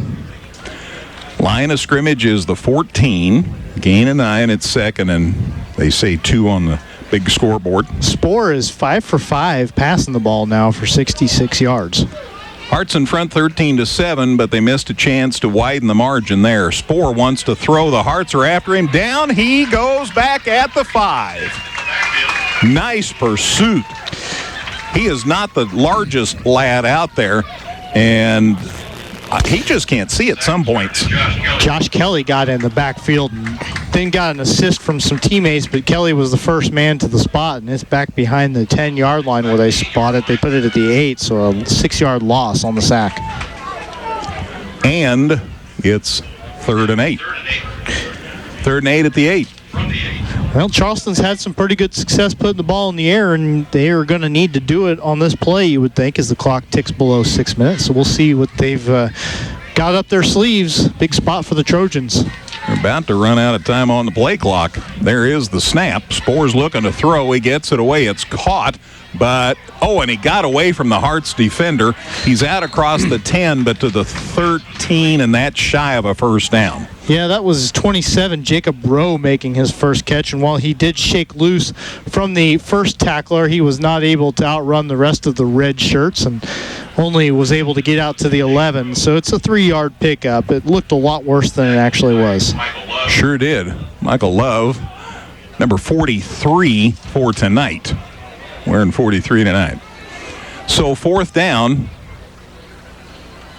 Line of scrimmage is the 14. Gain of 9 at 2nd, and they say 2 on the big scoreboard. Spohr is 5 for 5 passing the ball now for 66 yards. Hearts in front 13-7, but they missed a chance to widen the margin there. Spohr wants to throw. The Hearts are after him. Down he goes back at the 5. Nice pursuit. He is not the largest lad out there, and he just can't see at some points. Josh Kelly got in the backfield and then got an assist from some teammates, but Kelly was the first man to the spot, and it's back behind the 10-yard line where they spot it. They put it at the 8, so a 6-yard loss on the sack. And it's 3rd and 8. 3rd and 8 at the 8. Well, Charleston's had some pretty good success putting the ball in the air, and they are going to need to do it on this play, you would think, as the clock ticks below 6 minutes. So we'll see what they've got up their sleeves. Big spot for the Trojans. They're about to run out of time on the play clock. There is the snap. Spohr's looking to throw. He gets it away. It's caught, but, and he got away from the Hearts defender. He's out across the 10, but to the 13, and that's shy of a first down. Yeah, that was 27, Jacob Rowe, making his first catch. And while he did shake loose from the first tackler, he was not able to outrun the rest of the red shirts and only was able to get out to the 11. So it's a 3-yard pickup. It looked a lot worse than it actually was. Sure did. Michael Love, number 43 for tonight. Wearing 43 tonight. So 4th down.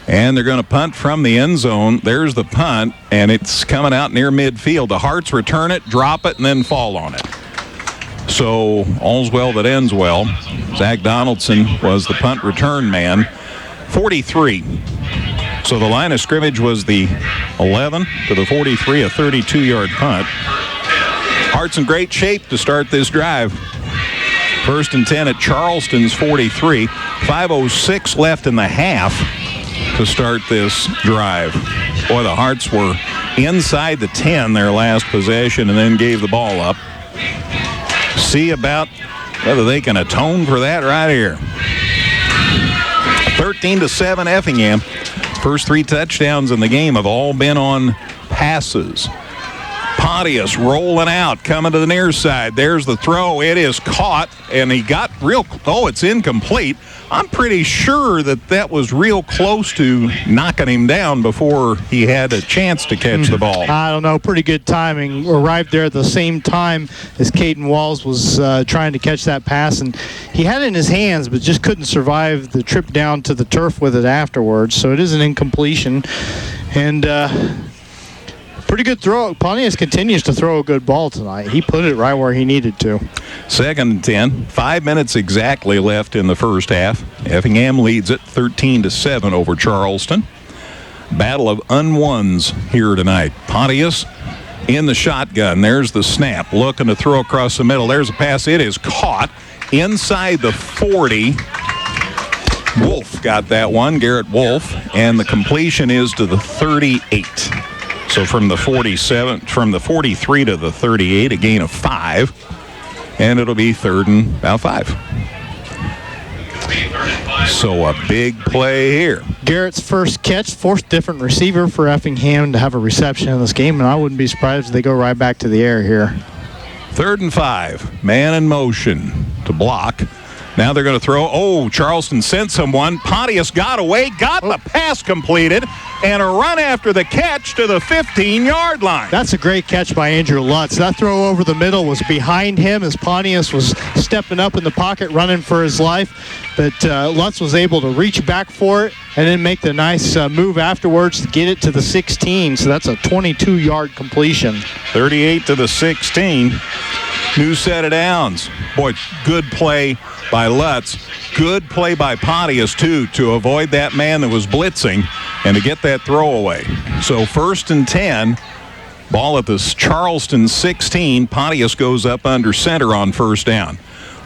And they're going to punt from the end zone. There's the punt, and it's coming out near midfield. The Hearts return it, drop it, and then fall on it. So all's well that ends well. Zach Donaldson was the punt return man. 43. So the line of scrimmage was the 11 to the 43, a 32-yard punt. Hearts in great shape to start this drive. 1st and 10 at Charleston's 43. 5:06 left in the half to start this drive. Boy, the Hearts were inside the 10 their last possession and then gave the ball up. See about whether they can atone for that right here. 13-7 Effingham. First 3 touchdowns in the game have all been on passes. Pontius rolling out, coming to the near side. There's the throw. It is caught, and he got it's incomplete. I'm pretty sure that was real close to knocking him down before he had a chance to catch the ball. I don't know. Pretty good timing. Arrived there at the same time as Caden Walls was trying to catch that pass, and he had it in his hands but just couldn't survive the trip down to the turf with it afterwards. So it is an incompletion. And Pretty good throw. Pontius continues to throw a good ball tonight. He put it right where he needed to. 2nd and 10. 5 minutes exactly left in the first half. Effingham leads it 13-7 over Charleston. Battle of unones here tonight. Pontius in the shotgun. There's the snap. Looking to throw across the middle. There's a pass. It is caught inside the 40. Wolf got that one, Garrett Wolf, and the completion is to the 38. So from the 43 to the 38, a gain of 5, and it'll be 3rd and about 5. So a big play here. Garrett's first catch, 4th different receiver for Effingham to have a reception in this game, and I wouldn't be surprised if they go right back to the air here. 3rd and 5, man in motion to block. Now they're going to throw. Oh, Charleston sent someone. Pontius got away, got the pass completed, and a run after the catch to the 15-yard line. That's a great catch by Andrew Lutz. That throw over the middle was behind him as Pontius was stepping up in the pocket, running for his life. But Lutz was able to reach back for it and then make the nice move afterwards to get it to the 16. So that's a 22-yard completion. 38 to the 16. New set of downs. Boy, good play by Lutz. Good play by Pontius, too, to avoid that man that was blitzing and to get that throwaway. So 1st and 10, ball at the Charleston 16. Pontius goes up under center on 1st down.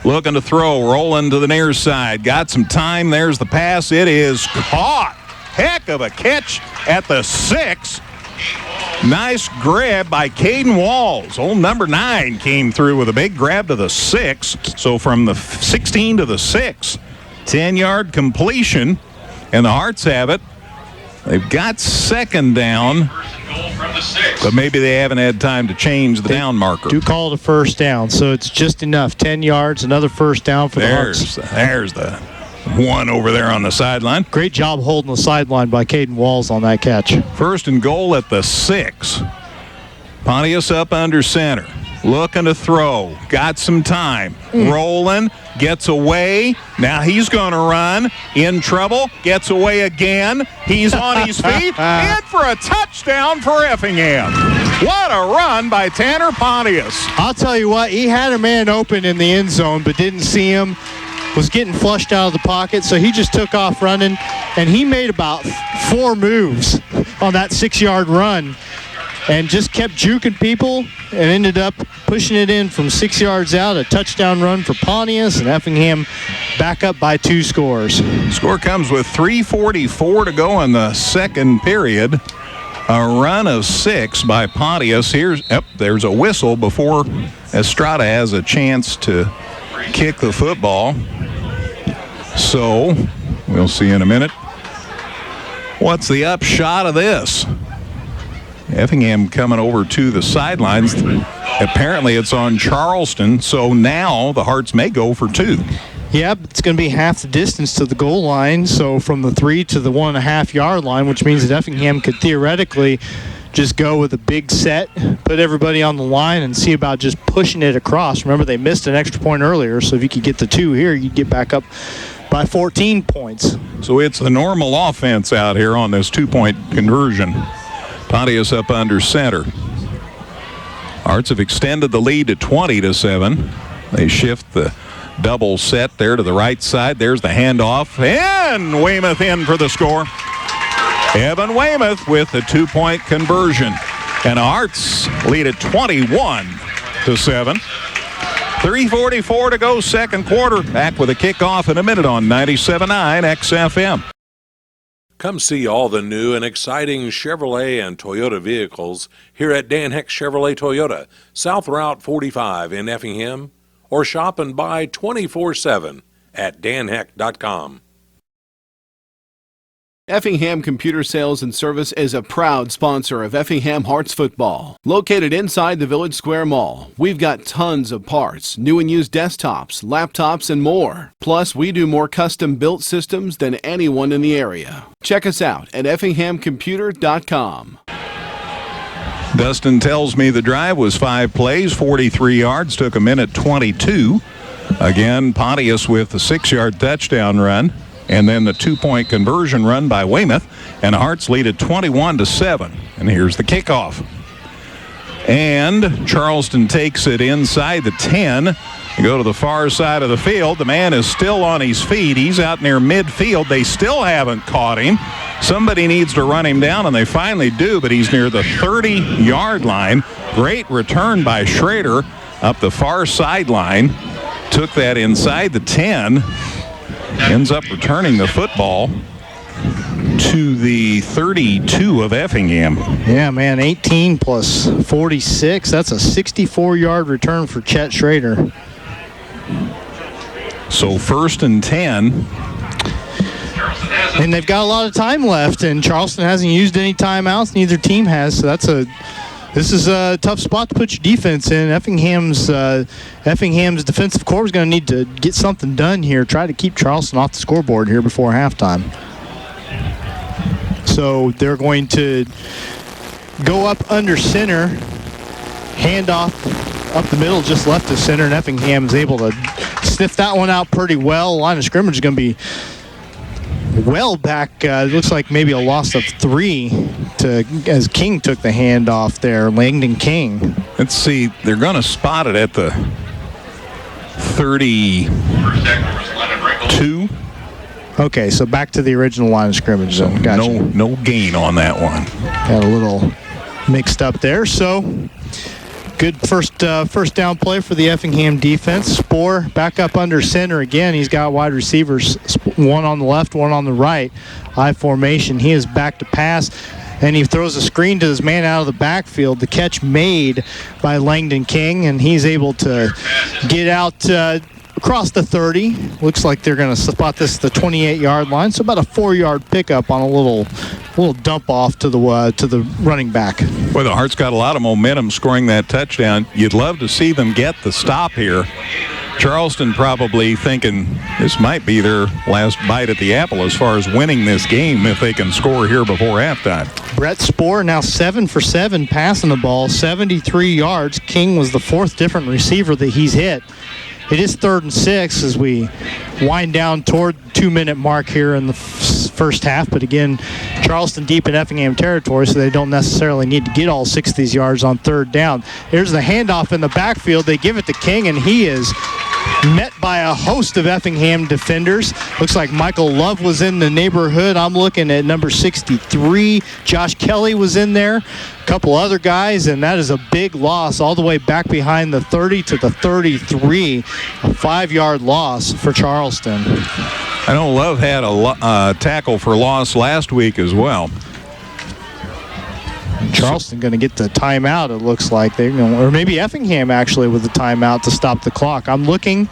Looking to throw, rolling to the near side. Got some time. There's the pass. It is caught. Heck of a catch at the 6. Nice grab by Caden Walls. Old number 9 came through with a big grab to the 6. So from the 16 to the 6, 10-yard completion, and the Hearts have it. They've got 2nd down, but maybe they haven't had time to change the down marker. Do call it a 1st down, so it's just enough. 10 yards, another 1st down for the Hearts. There's the one over there on the sideline. Great job holding the sideline by Caden Walls on that catch. 1st and goal at the 6. Pontius up under center. Looking to throw. Got some time. Rolling. Gets away. Now he's going to run. In trouble. Gets away again. He's on his feet. And for a touchdown for Effingham. What a run by Tanner Pontius. I'll tell you what, he had a man open in the end zone but didn't see him. Was getting flushed out of the pocket, so he just took off running, and he made about 4 moves on that 6-yard run and just kept juking people and ended up pushing it in from 6 yards out. A touchdown run for Pontius, and Effingham back up by 2 scores. Score comes with 3:44 to go in the 2nd period. A run of 6 by Pontius. There's a whistle before Estrada has a chance to kick the football. So we'll see in a minute. What's the upshot of this? Effingham coming over to the sidelines. Apparently it's on Charleston, so now the Hearts may go for 2. Yeah, it's going to be half the distance to the goal line, so from the 3 to the 1.5-yard line, which means that Effingham could theoretically just go with a big set, put everybody on the line, and see about just pushing it across. Remember, they missed an extra point earlier, so if you could get the 2 here, you'd get back up by 14 points. So it's the normal offense out here on this 2-point conversion. Pontius up under center. Hearts have extended the lead to 20-7. They shift the double set there to the right side. There's the handoff, and Weymouth in for the score. Evan Weymouth with the 2-point conversion. And Hearts lead at 21-7. 3:44 to go, 2nd quarter. Back with a kickoff in a minute on 97.9 XFM. Come see all the new and exciting Chevrolet and Toyota vehicles here at Dan Heck Chevrolet Toyota, South Route 45 in Effingham, or shop and buy 24/7 at danheck.com. Effingham Computer Sales and Service is a proud sponsor of Effingham Hearts football. Located inside the Village Square Mall, we've got tons of parts, new and used desktops, laptops, and more. Plus, we do more custom-built systems than anyone in the area. Check us out at effinghamcomputer.com. Dustin tells me the drive was 5 plays, 43 yards, took a minute 22. Again, Pontius with the 6-yard touchdown run. And then the 2-point conversion run by Weymouth, and the Hearts lead at 21-7. And here's the kickoff. And Charleston takes it inside the 10. You go to the far side of the field. The man is still on his feet. He's out near midfield. They still haven't caught him. Somebody needs to run him down, and they finally do, but he's near the 30-yard line. Great return by Schrader up the far sideline. Took that inside the 10. Ends up returning the football to the 32 of Effingham. Yeah, man, 18 plus 46. That's a 64-yard return for Chet Schrader. So 1st and 10. And they've got a lot of time left, and Charleston hasn't used any timeouts. Neither team has, so this is a tough spot to put your defense in. Effingham's defensive corps is going to need to get something done here, try to keep Charleston off the scoreboard here before halftime. So they're going to go up under center, handoff up the middle, just left of center, and Effingham is able to sniff that one out pretty well. Line of scrimmage is going to be well back. It looks like maybe a loss of 3 as King took the handoff there, Langdon King. Let's see, they're going to spot it at the 32. Okay, so back to the original line of scrimmage zone. Gotcha. No gain on that one. Got a little mixed up there. So good first down play for the Effingham defense. Spoor back up under center again. He's got wide receivers, one on the left, one on the right. I formation. He is back to pass, and he throws a screen to his man out of the backfield. The catch made by Langdon King, and he's able to get out across the 30. Looks like they're going to spot this at the 28-yard line. So about a 4-yard pickup on a little dump off to the running back. Boy, the Hearts got a lot of momentum scoring that touchdown. You'd love to see them get the stop here. Charleston probably thinking this might be their last bite at the apple as far as winning this game if they can score here before halftime. Brett Spoor now 7 for 7 passing the ball, 73 yards. King was the 4th different receiver that he's hit. It is 3rd and 6 as we wind down toward the 2-minute mark here in the first half. But again, Charleston deep in Effingham territory, so they don't necessarily need to get all 6 of these yards on 3rd down. Here's the handoff in the backfield. They give it to King, and he is met by a host of Effingham defenders. Looks like Michael Love was in the neighborhood. I'm looking at number 63. Josh Kelly was in there. A couple other guys, and that is a big loss all the way back behind the 30 to the 33. A 5-yard loss for Charleston. I know Love had a tackle for loss last week as well. Charleston going to get the timeout, it looks like. Or maybe Effingham actually with the timeout to stop the clock. I'm looking,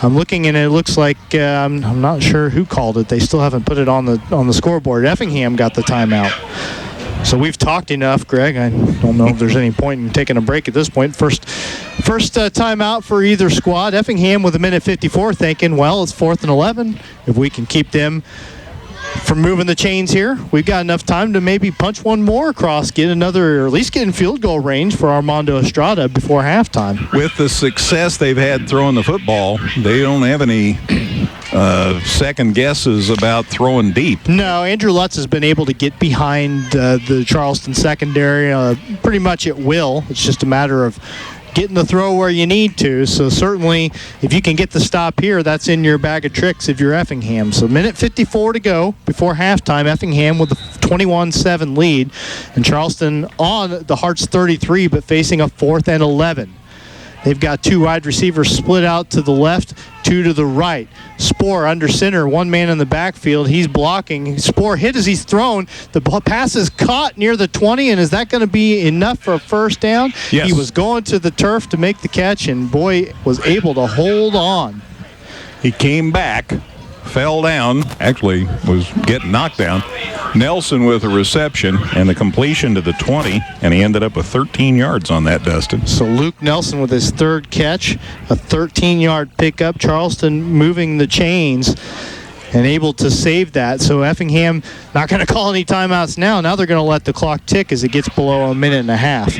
and it looks like I'm not sure who called it. They still haven't put it on the scoreboard. Effingham got the timeout. So we've talked enough, Greg. I don't know if there's any point in taking a break at this point. First timeout for either squad. Effingham with 1:54 thinking, well, it's 4th and 11. If we can keep them from moving the chains here, we've got enough time to maybe punch one more across, get another, or at least get in field goal range for Armando Estrada before halftime. With the success they've had throwing the football, they don't have any second guesses about throwing deep. No, Andrew Lutz has been able to get behind the Charleston secondary pretty much at will. It's just a matter of getting the throw where you need to. So certainly, if you can get the stop here, that's in your bag of tricks if you're Effingham. So 1:54 to go before halftime. Effingham with a 21-7 lead, and Charleston on the Hearts 33, but facing a 4th and 11. They've got 2 wide receivers split out to the left, 2 to the right. Spoor under center, 1 man in the backfield. He's blocking. Spoor hit as he's thrown. The pass is caught near the 20, and is that going to be enough for a first down? Yes. He was going to the turf to make the catch, and boy, was able to hold on. He came back, fell down, actually was getting knocked down. Nelson with a reception and the completion to the 20, and he ended up with 13 yards on that, Dustin. So Luke Nelson with his 3rd catch, a 13-yard pickup. Charleston moving the chains and able to save that. So Effingham not going to call any timeouts now. Now they're going to let the clock tick as it gets below a minute and a half.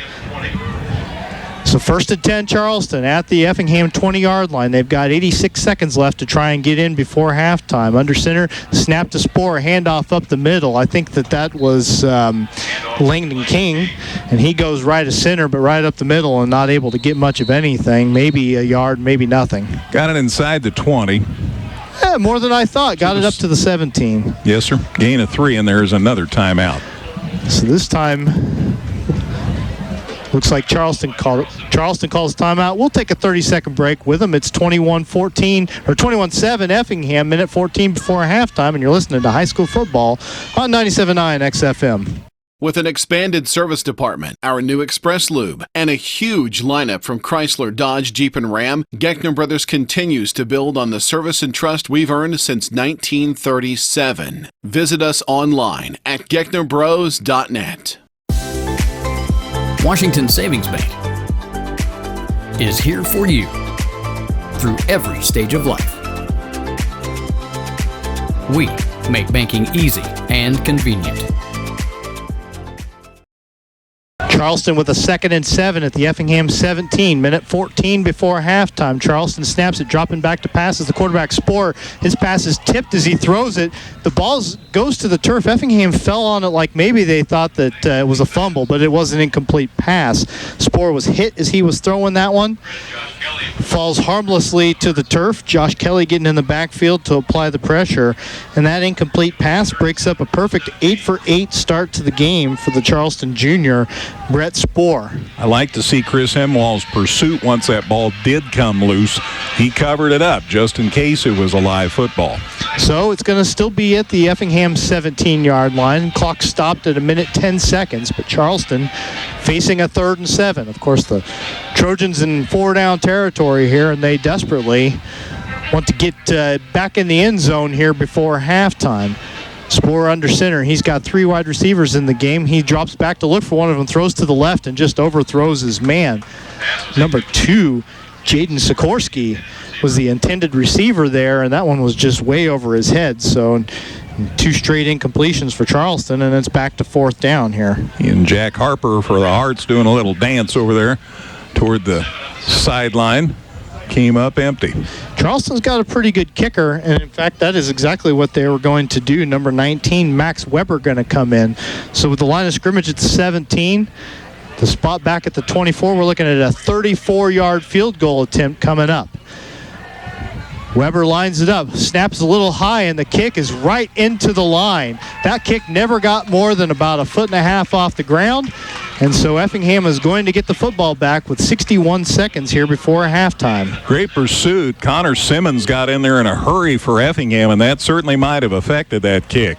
So 1st and 10 Charleston at the Effingham 20-yard line. They've got 86 seconds left to try and get in before halftime. Under center, snap to Spohr, handoff up the middle. I think that was Langdon King, and he goes right to center, but right up the middle and not able to get much of anything. Maybe a yard, maybe nothing. Got it inside the 20. Yeah, more than I thought. Got it up to the 17. Yes, sir. Gain of 3, and there's another timeout. So this time, looks like Charleston calls timeout. We'll take a 30-second break with them. It's 21-14 or 21-7 Effingham, minute 14 before halftime, and you're listening to high school football on 97.9 XFM. With an expanded service department, our new Express Lube, and a huge lineup from Chrysler, Dodge, Jeep, and Ram, Geckner Brothers continues to build on the service and trust we've earned since 1937. Visit us online at gecknerbros.net. Washington Savings Bank is here for you through every stage of life. We make banking easy and convenient. Charleston with a 2nd and 7 at the Effingham 17, minute 14 before halftime. Charleston snaps it, dropping back to pass as the quarterback Spohr. His pass is tipped as he throws it. The ball goes to the turf. Effingham fell on it like maybe they thought that it was a fumble, but it was an incomplete pass. Spohr was hit as he was throwing that one. Falls harmlessly to the turf. Josh Kelly getting in the backfield to apply the pressure. And that incomplete pass breaks up a perfect 8-for-8 start to the game for the Charleston junior, Brett Spohr. I like to see Chris Hemwall's pursuit once that ball did come loose. He covered it up just in case it was a live football. So it's going to still be at the Effingham 17-yard line. Clock stopped at a minute 10 seconds, but Charleston facing a 3rd and 7. Of course, the Trojans in 4-down territory here, and they desperately want to get back in the end zone here before halftime. Spohr under center. He's got 3 wide receivers in the game. He drops back to look for one of them, throws to the left, and just overthrows his man. Number 2, Jaden Sikorsky, was the intended receiver there, and that one was just way over his head. So 2 straight incompletions for Charleston, and it's back to 4th down here. And Jack Harper for the Hearts doing a little dance over there toward the sideline. Came up empty. Charleston's got a pretty good kicker, and in fact, that is exactly what they were going to do. Number 19, Max Weber, going to come in. So with the line of scrimmage at 17, the spot back at the 24, we're looking at a 34-yard field goal attempt coming up. Weber lines it up, snaps a little high, and the kick is right into the line. That kick never got more than about 1.5 feet off the ground, and so Effingham is going to get the football back with 61 seconds here before halftime. Great pursuit. Connor Simmons got in there in a hurry for Effingham, and that certainly might have affected that kick.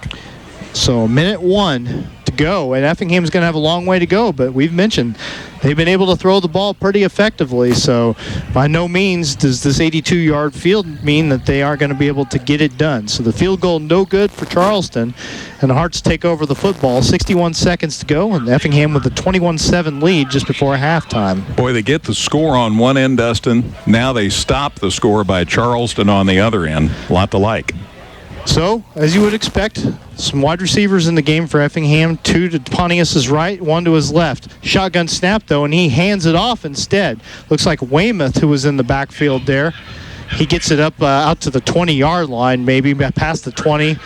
So minute 1 to go, and Effingham's going to have a long way to go, but we've mentioned they've been able to throw the ball pretty effectively, so by no means does this 82-yard field mean that they are going to be able to get it done. So the field goal no good for Charleston, and the Hearts take over the football. 61 seconds to go, and Effingham with a 21-7 lead just before halftime. Boy, they get the score on one end, Dustin. Now they stop the score by Charleston on the other end. A lot to like. So, as you would expect, some wide receivers in the game for Effingham. 2 to Pontius's right, 1 to his left. Shotgun snap, though, and he hands it off instead. Looks like Weymouth, who was in the backfield there. He gets it up out to the 20-yard line, maybe past the 20,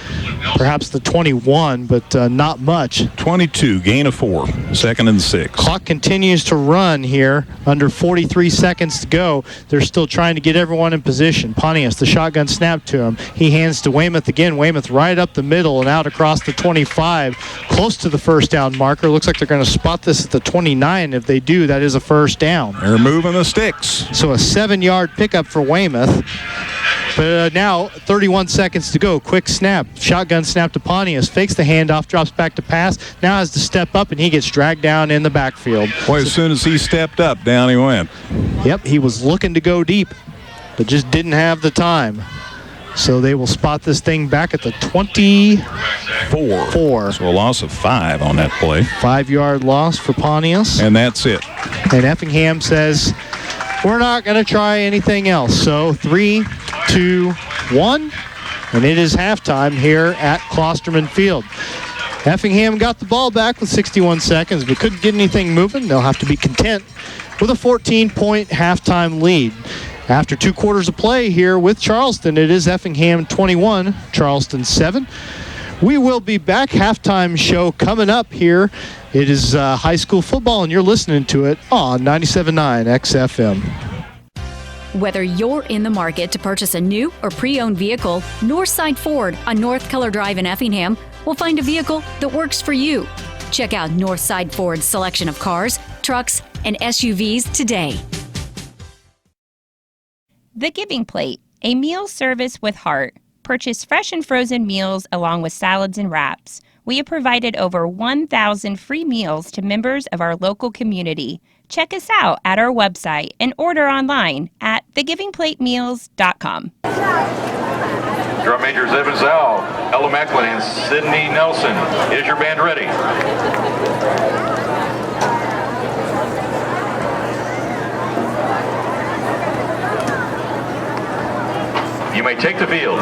perhaps the 21, but not much. 22, gain of 4, 2nd and 6. Clock continues to run here, under 43 seconds to go. They're still trying to get everyone in position. Pontius, the shotgun snap to him. He hands to Weymouth again. Weymouth right up the middle and out across the 25, close to the first down marker. Looks like they're going to spot this at the 29. If they do, that is a first down. They're moving the sticks. So a 7-yard pickup for Weymouth. But now 31 seconds to go. Quick snap. Shotgun snap to Pontius. Fakes the handoff. Drops back to pass. Now has to step up, and he gets dragged down in the backfield. Boy, as soon as he stepped up, down he went. Yep, he was looking to go deep, but just didn't have the time. So they will spot this thing back at the 24. So a loss of 5 on that play. 5-yard loss for Pontius. And that's it. And Effingham says, we're not going to try anything else. So 3, 2, 1, and it is halftime here at Klosterman Field. Effingham got the ball back with 61 seconds, but couldn't get anything moving. They'll have to be content with a 14-point halftime lead. After 2 quarters of play here with Charleston, it is Effingham 21, Charleston 7. We will be back. Halftime show coming up here. It is high school football, and you're listening to it on 97.9 XFM. Whether you're in the market to purchase a new or pre-owned vehicle, Northside Ford on North Color Drive in Effingham will find a vehicle that works for you. Check out Northside Ford's selection of cars, trucks, and SUVs today. The Giving Plate, a meal service with heart. Purchase fresh and frozen meals along with salads and wraps. We have provided over 1,000 free meals to members of our local community. Check us out at our website and order online at thegivingplatemeals.com. Drum majors Evan Zell, Ella Macklin, and Sydney Nelson. Is your band ready? You may take the field.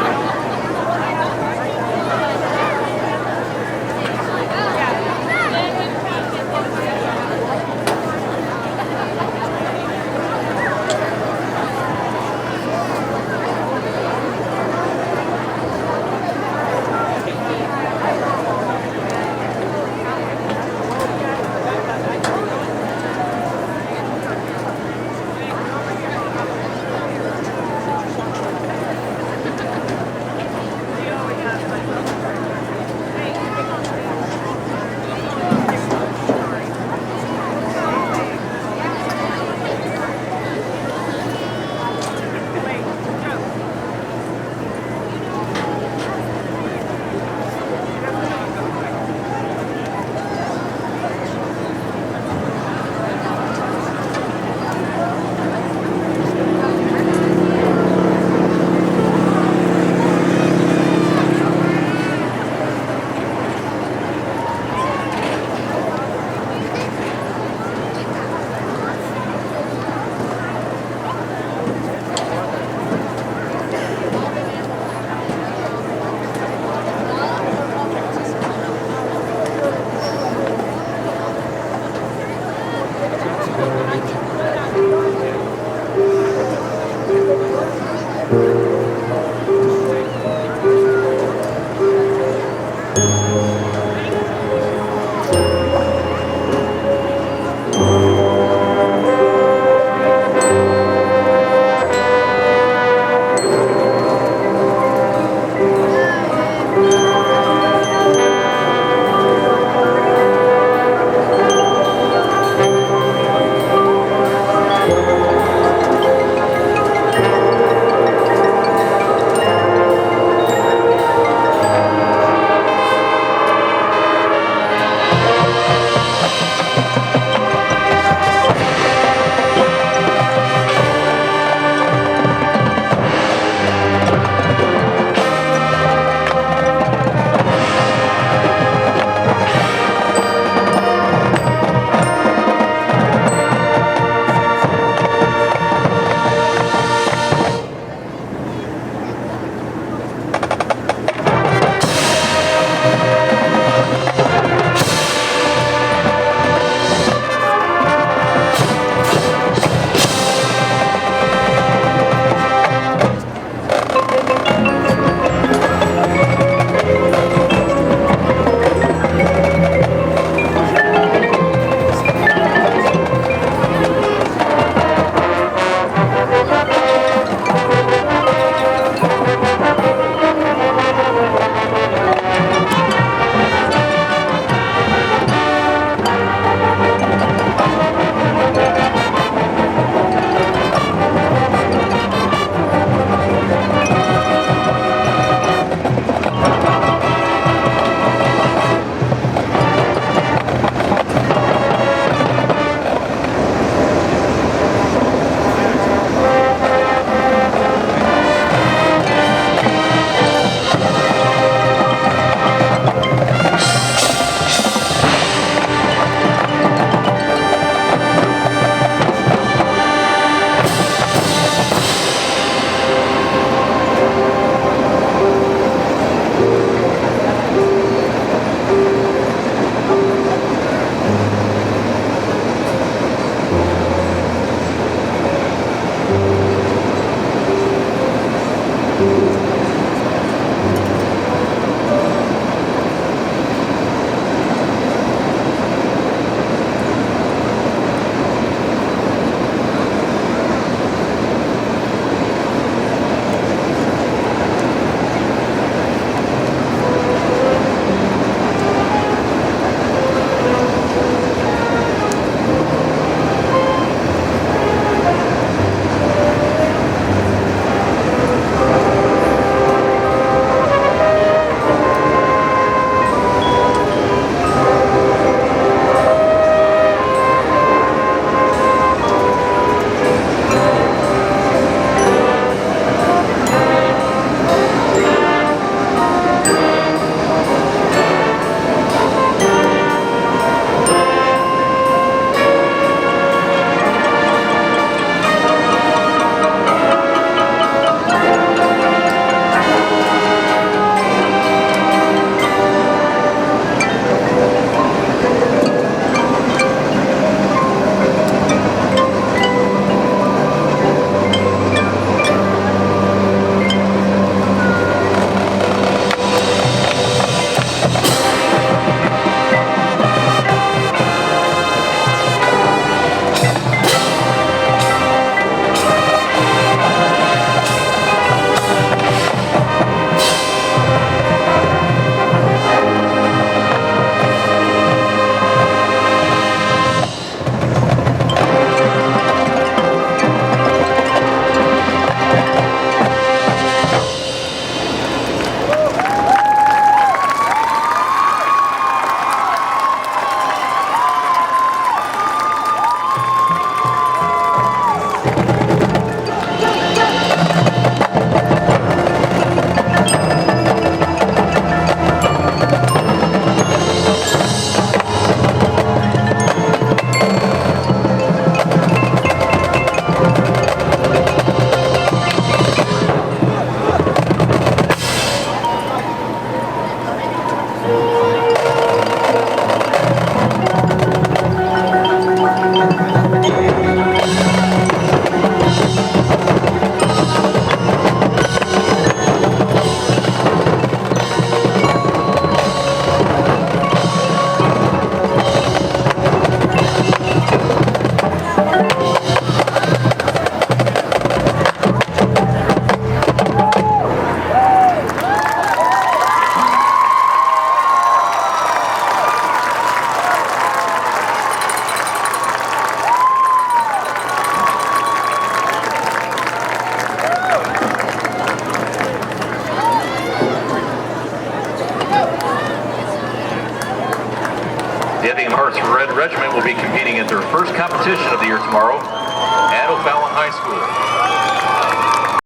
The Effingham Hearts Red Regiment will be competing at their first competition of the year tomorrow at O'Fallon High School.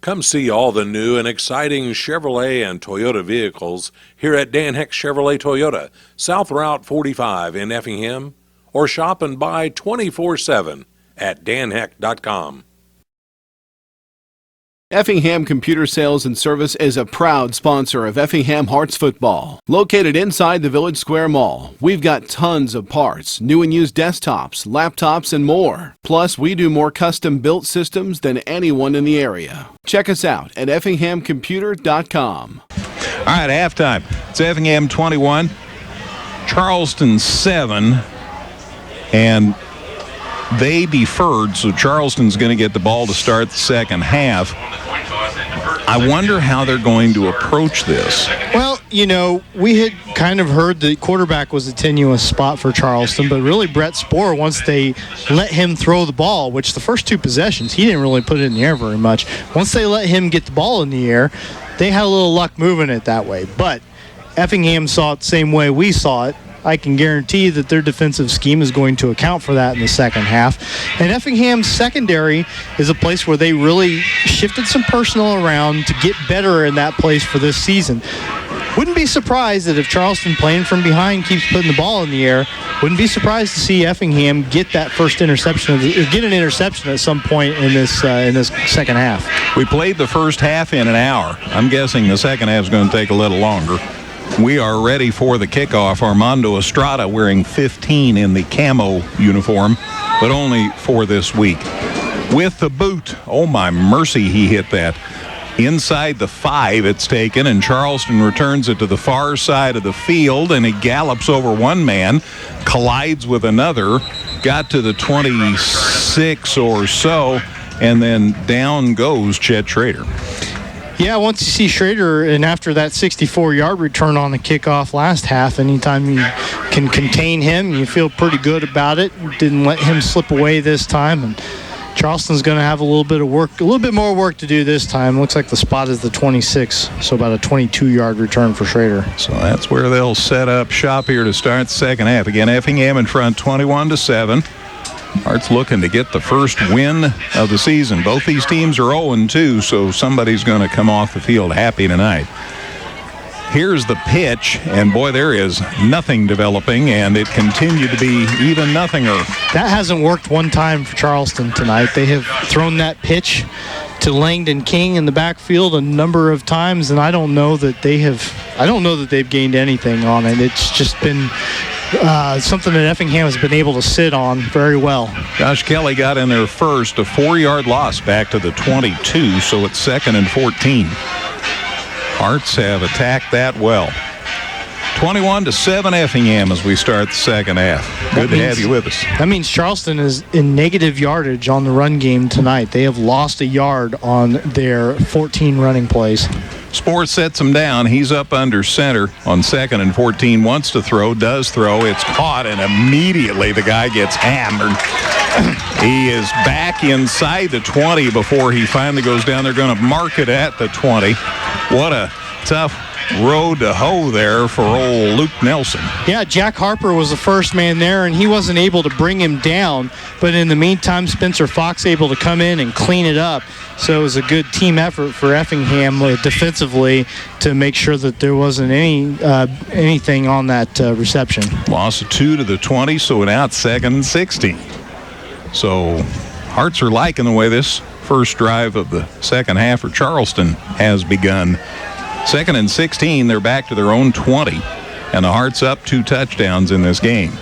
Come see all the new and exciting Chevrolet and Toyota vehicles here at Dan Heck Chevrolet Toyota, South Route 45 in Effingham, or shop and buy 24/7 at danheck.com. Effingham Computer Sales and Service is a proud sponsor of Effingham Hearts football. Located inside the Village Square Mall, we've got tons of parts, new and used desktops, laptops, and more. Plus, we do more custom-built systems than anyone in the area. Check us out at effinghamcomputer.com. All right, halftime. It's Effingham 21, Charleston 7, and they deferred, so Charleston's going to get the ball to start the second half. I wonder how they're going to approach this. Well, you know, we had kind of heard the quarterback was a tenuous spot for Charleston, but really Brett Spohr, once they let him throw the ball, which the first two possessions, he didn't really put it in the air very much. Once they let him get the ball in the air, they had a little luck moving it that way. But Effingham saw it the same way we saw it. I can guarantee that their defensive scheme is going to account for that in the second half. And Effingham's secondary is a place where they really shifted some personnel around to get better in that place for this season. Wouldn't be surprised that if Charleston playing from behind keeps putting the ball in the air, wouldn't be surprised to see Effingham get that first interception, get an interception at some point in this second half. We played the first half in an hour. I'm guessing the second half is going to take a little longer. We are ready for the kickoff. Armando Estrada wearing 15 in the camo uniform, but only for this week. With the boot, oh my mercy, he hit that. Inside the 5 it's taken, and Charleston returns it to the far side of the field, and he gallops over one man, collides with another, got to the 26 or so, and then down goes Chet Schrader. Yeah, once you see Schrader, and after that 64-yard return on the kickoff last half, anytime you can contain him, you feel pretty good about it. Didn't let him slip away this time, and Charleston's going to have a little bit more work to do this time. Looks like the spot is the 26, so about a 22-yard return for Schrader. So that's where they'll set up shop here to start the second half. Again, Effingham in front, 21-7. Hearts looking to get the first win of the season. Both these teams are 0-2, so somebody's going to come off the field happy tonight. Here's the pitch, and boy, there is nothing developing, and it continued to be even nothinger. That hasn't worked one time for Charleston tonight. They have thrown that pitch to Langdon King in the backfield a number of times, and I don't know that they've gained anything on it. It's just been something that Effingham has been able to sit on very well. Josh Kelly got in there first, a 4-yard loss back to the 22, so it's 2nd and 14. Hearts have attacked that well. 21-7 Effingham as we start the second half. Good to have you with us. That means Charleston is in negative yardage on the run game tonight. They have lost a yard on their 14 running plays. Spore sets him down. He's up under center on 2nd and 14. Wants to throw, does throw. It's caught, and immediately the guy gets hammered. He is back inside the 20 before he finally goes down. They're going to mark it at the 20. What a tough road to hoe there for old Luke Nelson. Yeah, Jack Harper was the first man there, and he wasn't able to bring him down. But in the meantime, Spencer Fox able to come in and clean it up. So it was a good team effort for Effingham defensively to make sure that there wasn't anything on that reception. Loss of 2 to the 20, so now it's 2nd and 16. So Hearts are liking the way this first drive of the second half for Charleston has begun. 2nd and 16, they're back to their own 20, and the Hearts up 2 touchdowns in this game.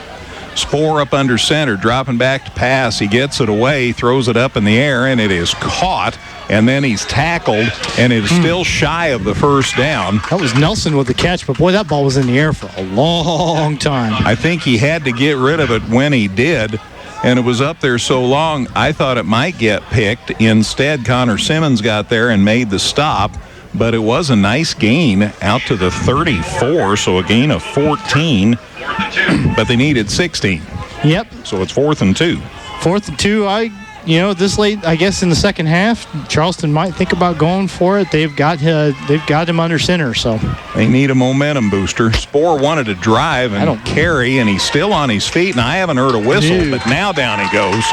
Spore up under center, dropping back to pass. He gets it away, throws it up in the air, and it is caught, and then he's tackled, and it is still shy of the first down. That was Nelson with the catch, but boy, that ball was in the air for a long time. I think he had to get rid of it when he did, and it was up there so long, I thought it might get picked. Instead, Connor Simmons got there and made the stop. But it was a nice gain out to the 34, so a gain of 14. But they needed 16. Yep. So it's 4th and 2. 4th and 2. This late, I guess in the second half, Charleston might think about going for it. They've got him under center, so they need a momentum booster. Spore wanted to drive and carry, and he's still on his feet. And I haven't heard a whistle, but now down he goes.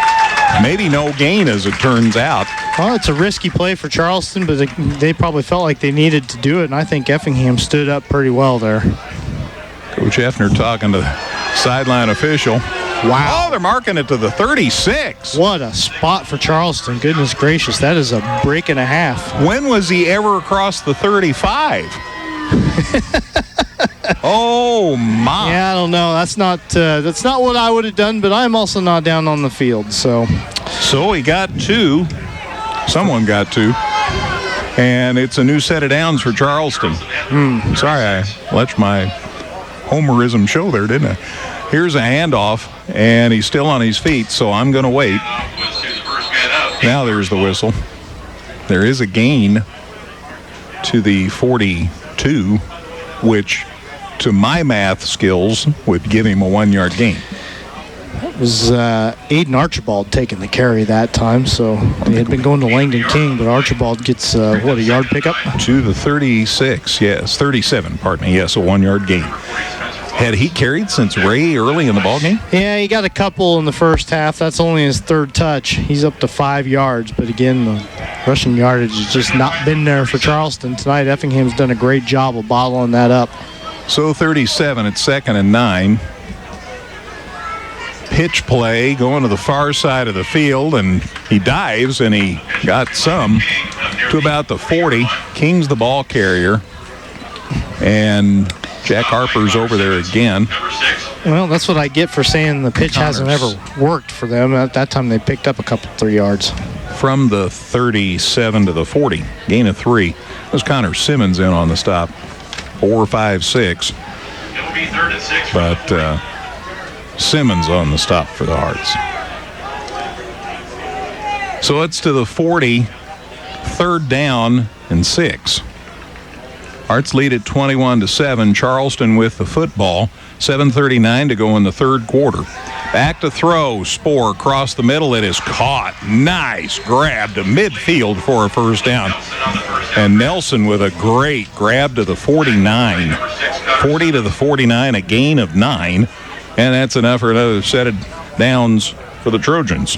Maybe no gain, as it turns out. Well, it's a risky play for Charleston, but they probably felt like they needed to do it, and I think Effingham stood up pretty well there. Coach Effner talking to the sideline official. Wow. Oh, they're marking it to the 36. What a spot for Charleston. Goodness gracious, that is a break and a half. When was he ever across the 35? Oh, my. Yeah, I don't know. That's not what I would have done, but I'm also not down on the field. So he got 2. Someone got 2. And it's a new set of downs for Charleston. Sorry, I let my homerism show there, didn't I? Here's a handoff, and he's still on his feet, so I'm going to wait. Now there's the whistle. There is a gain to the 42, which, to my math skills, would give him a 1-yard gain. It was Aiden Archibald taking the carry that time, so they had been going to Langdon King, but Archibald gets, a yard pickup? To the 36, yes, 37, pardon me, yes, a 1-yard gain. Had he carried since Ray early in the ballgame? Yeah, he got a couple in the first half. That's only his 3rd touch. He's up to 5 yards, but again, the rushing yardage has just not been there for Charleston. Tonight, Effingham's done a great job of bottling that up. So 37 at 2nd and 9. Pitch play going to the far side of the field, and he dives, and he got some to about the 40. King's the ball carrier, and Jack Harper's over there again. Well, that's what I get for saying the pitch hasn't ever worked for them. At that time, they picked up a couple 3 yards. From the 37 to the 40, gain of 3. There's Connor Simmons in on the stop. 4, 5, 6. But Simmons on the stop for the Hearts. So it's to the 40, 3rd down and 6. Hearts lead at 21-7. Charleston with the football. 7:39 to go in the 3rd quarter. Back to throw. Spore across the middle. It is caught. Nice grab to midfield for a first down. And Nelson with a great grab to the 49. 40 to the 49, a gain of 9. And that's enough for another set of downs for the Trojans.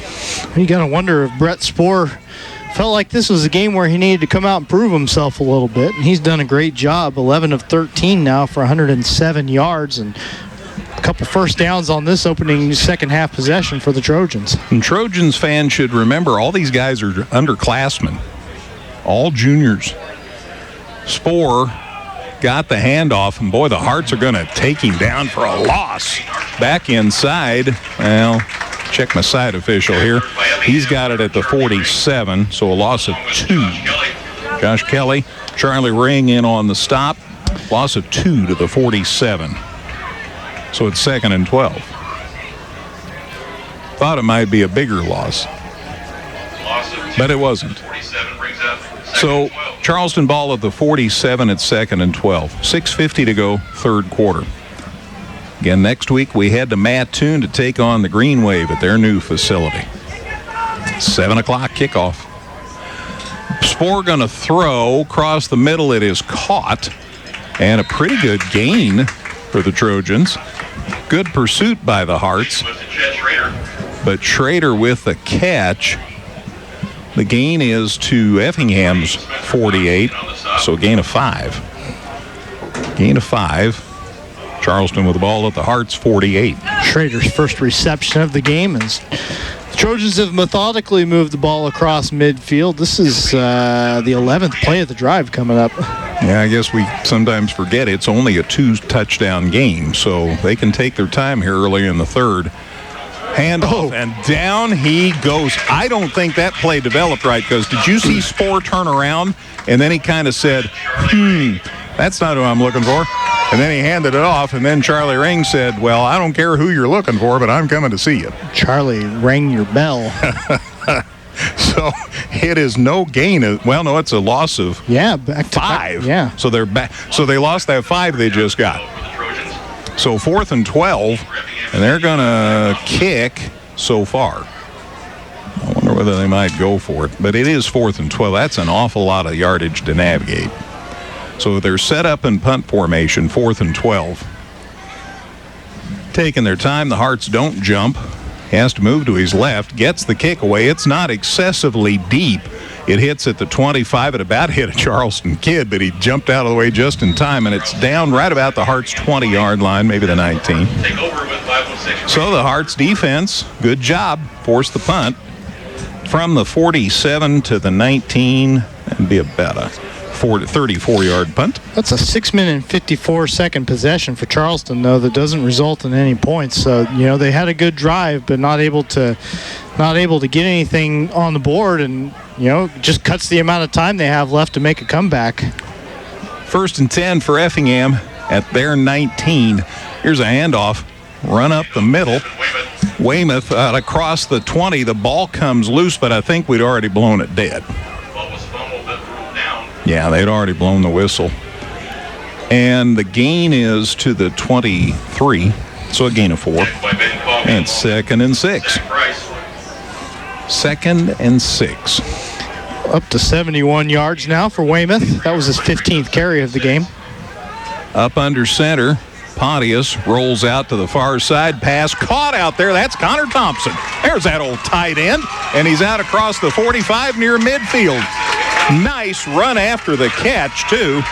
You got to wonder if Brett Spore felt like this was a game where he needed to come out and prove himself a little bit. And he's done a great job. 11 of 13 now for 107 yards and a couple first downs on this opening second half possession for the Trojans. And Trojans fans should remember all these guys are underclassmen, all juniors. Spore got the handoff, and boy, the Hearts are going to take him down for a loss. Back inside, well, check my side official here. He's got it at the 47, so a loss of 2. Josh Kelly, Charlie Ring in on the stop. Loss of 2 to the 47. So it's 2nd and 12. Thought it might be a bigger loss, but it wasn't. So Charleston ball at the 47 at 2nd and 12. 6:50 to go, third quarter. Again, next week we head to Mattoon to take on the Green Wave at their new facility. 7 o'clock kickoff. Spoor going to throw across the middle. It is caught, and a pretty good gain for the Trojans. Good pursuit by the Hearts, but Schrader with the catch. The gain is to Effingham's 48, so a gain of 5. Gain of 5. Charleston with the ball at the Hearts 48. Schrader's first reception of the game is the Trojans have methodically moved the ball across midfield. This is the 11th play of the drive coming up. Yeah, I guess we sometimes forget it's only a 2-touchdown game, so they can take their time here early in the third. Handoff, and down he goes. I don't think that play developed right, because did you see Spoor turn around? And then he kind of said, that's not who I'm looking for. And then he handed it off, and then Charlie Ring said, well, I don't care who you're looking for, but I'm coming to see you. Charlie rang your bell. So it is no gain. Well, no, it's a loss of back to 5. Yeah. So they're back. So they lost that 5 they just got. So 4th and 12, and they're going to kick so far. I wonder whether they might go for it. But it is 4th and 12. That's an awful lot of yardage to navigate. So they're set up in punt formation, 4th and 12. Taking their time. The Hearts don't jump. He has to move to his left. Gets the kick away. It's not excessively deep. It hits at the 25. It about hit a Charleston kid, but he jumped out of the way just in time, and it's down right about the Hearts' 20-yard line, maybe the 19. So the Hearts defense, good job, forced the punt from the 47 to the 19, and be about a 34-yard punt. That's a 6-minute and 54-second possession for Charleston, though, that doesn't result in any points. So, they had a good drive, but not able to get anything on the board, and just cuts the amount of time they have left to make a comeback. 1st and 10 for Effingham at their 19. Here's a handoff. Run up the middle. Weymouth across the 20. The ball comes loose, but I think we'd already blown it dead. Yeah, they'd already blown the whistle. And the gain is to the 23, so a gain of 4. And 2nd and 6. 2nd and 6. Up to 71 yards now for Weymouth. That was his 15th carry of the game. Up under center. Pontius rolls out to the far side. Pass caught out there. That's Connor Thompson. There's that old tight end. And he's out across the 45 near midfield. Nice run after the catch, too.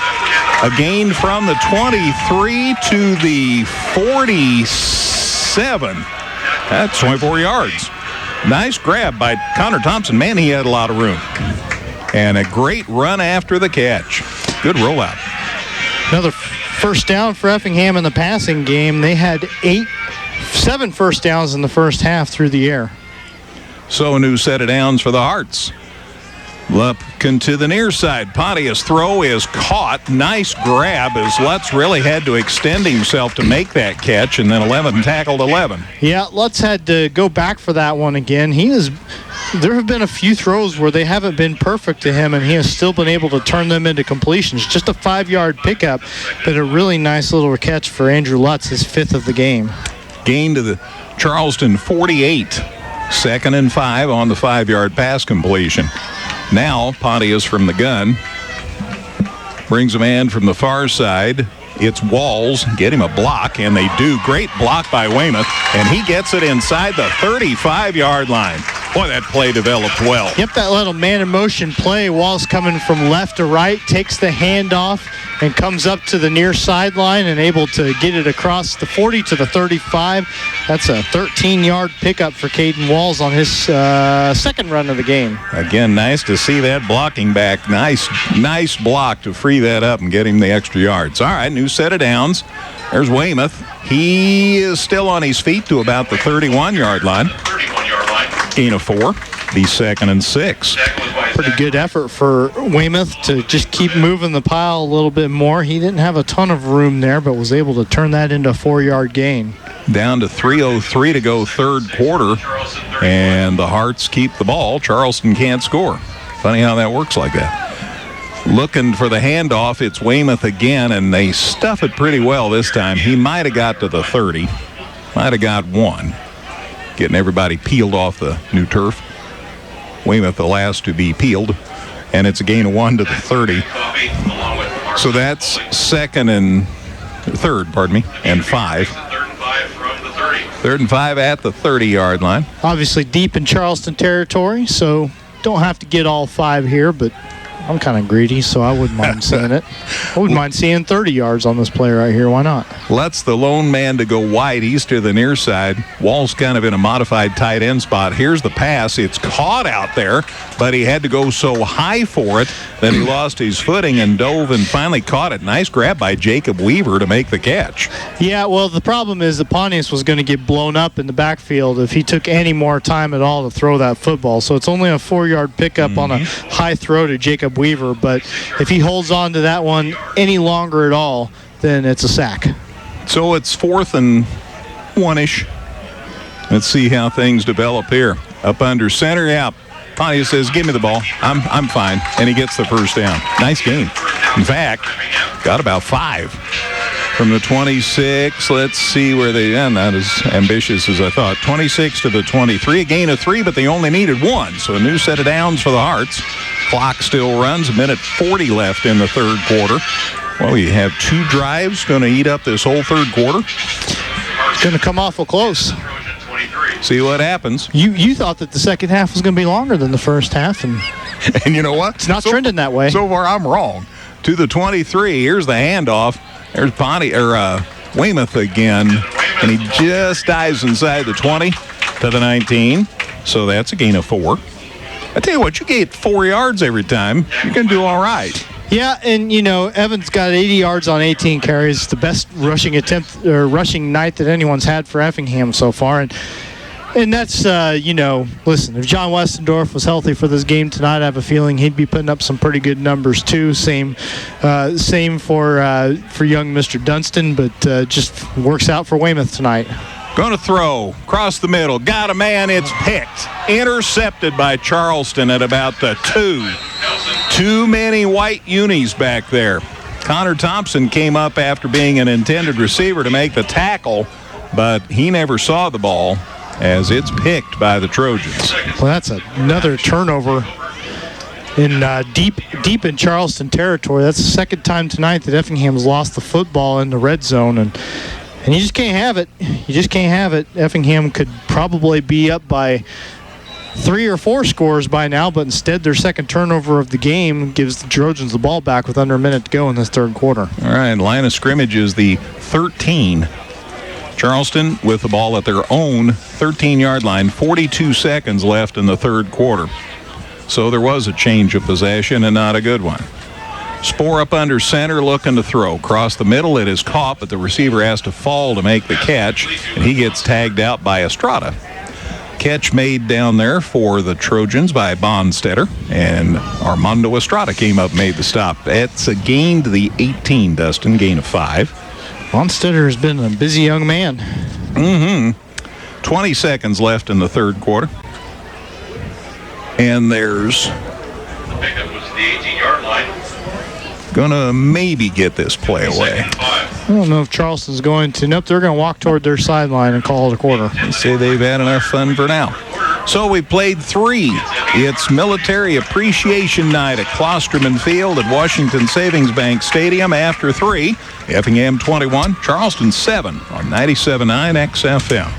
A gain from the 23 to the 47. That's 24 yards. Nice grab by Connor Thompson. Man, he had a lot of room. And a great run after the catch. Good rollout. Another first down for Effingham in the passing game. They had 7 first downs in the first half through the air. So a new set of downs for the Hearts. Lupkin to the near side. Pontius' throw is caught. Nice grab as Lutz really had to extend himself to make that catch, and then 11 tackled 11. Yeah, Lutz had to go back for that one again. There have been a few throws where they haven't been perfect to him, and he has still been able to turn them into completions. Just a 5-yard pickup, but a really nice little catch for Andrew Lutz, his 5th of the game. Gain to the Charleston 48. 2nd and 5 on the 5-yard pass completion. Now Pontius from the gun brings a man from the far side. It's Walls. Get him a block, and they do. Great block by Weymouth, and he gets it inside the 35-yard line. Boy, that play developed well. Yep, that little man-in-motion play. Walls coming from left to right, takes the handoff, and comes up to the near sideline and able to get it across the 40 to the 35. That's a 13-yard pickup for Caden Walls on his second run of the game. Again, nice to see that blocking back. Nice block to free that up and get him the extra yards. All right, new set of downs. There's Weymouth. He is still on his feet to about the 31-yard line. Gain of 4. The 2nd and 6. Pretty good effort for Weymouth to just keep moving the pile a little bit more. He didn't have a ton of room there, but was able to turn that into a 4-yard gain. Down to 3:03 to go third quarter, and the Hearts keep the ball. Charleston can't score. Funny how that works like that. Looking for the handoff. It's Weymouth again, and they stuff it pretty well this time. He might have got to the 30. Might have got one. Getting everybody peeled off the new turf. Weymouth the last to be peeled. And it's a gain of 1 to the 30. So that's third, and 5. Third and 5 at the 30-yard line. Obviously deep in Charleston territory, so don't have to get all 5 here, but I'm kind of greedy, so I wouldn't mind seeing it. I wouldn't mind seeing 30 yards on this play right here. Why not? Lets the lone man to go wide east to the near side. Wall's kind of in a modified tight end spot. Here's the pass. It's caught out there, but he had to go so high for it that he lost his footing and dove and finally caught it. Nice grab by Jacob Weaver to make the catch. Yeah, well, the problem is that Pontius was going to get blown up in the backfield if he took any more time at all to throw that football. So it's only a 4-yard pickup on a high throw to Jacob Weaver, but if he holds on to that one any longer at all, then it's a sack. So it's 4th and 1-ish. Let's see how things develop here. Up under center, yeah. Pontius says, give me the ball. I'm fine. And he gets the first down. Nice game. In fact, got about 5 from the 26. Let's see where they end. Not as ambitious as I thought. 26 to the 23. A gain of 3, but they only needed 1. So a new set of downs for the Hearts. Clock still runs. 1:40 left in the third quarter. Well, we have 2 drives going to eat up this whole third quarter. It's going to come awful close. See what happens. You thought that the second half was going to be longer than the first half, and you know what? It's not trending that way. So far, I'm wrong. To the 23. Here's the handoff. There's Weymouth again, and he just dives inside the 20 to the 19. So that's a gain of 4. I tell you what, you get 4 yards every time, you're going to do all right. Yeah, and Evans got 80 yards on 18 carries, the best rushing attempt or rushing night that anyone's had for Effingham so far, and that's listen, if John Westendorf was healthy for this game tonight, I have a feeling he'd be putting up some pretty good numbers too. Same for young Mr. Dunstan, but just works out for Weymouth tonight. Going to throw across the middle. Got a man. It's picked. Intercepted by Charleston at about the 2. Too many white unis back there. Connor Thompson came up after being an intended receiver to make the tackle, but he never saw the ball as it's picked by the Trojans. Well, that's another turnover in deep in Charleston territory. That's the second time tonight that Effingham's lost the football in the red zone, and you just can't have it. You just can't have it. Effingham could probably be up by 3 or 4 scores by now, but instead their second turnover of the game gives the Trojans the ball back with under a minute to go in this third quarter. All right, line of scrimmage is the 13. Charleston with the ball at their own 13-yard line, 42 seconds left in the third quarter. So there was a change of possession and not a good one. Spoor up under center looking to throw. Across the middle it is caught, but the receiver has to fall to make the catch, and he gets tagged out by Estrada. Catch made down there for the Trojans by Bonstetter, and Armando Estrada came up and made the stop. It's a gain to the 18, Dustin, gain of 5. Bonstetter has been a busy young man. 20 seconds left in the third quarter. And there's Pickup was the 18-yard line. gonna maybe get this play away. I don't know if Charleston's going to. Nope, they're going to walk toward their sideline and call it a quarter. They say they've had enough fun for now. So we played 3. It's Military Appreciation Night at Klosterman Field at Washington Savings Bank Stadium after 3. Effingham 21, Charleston 7 on 97.9 XFM.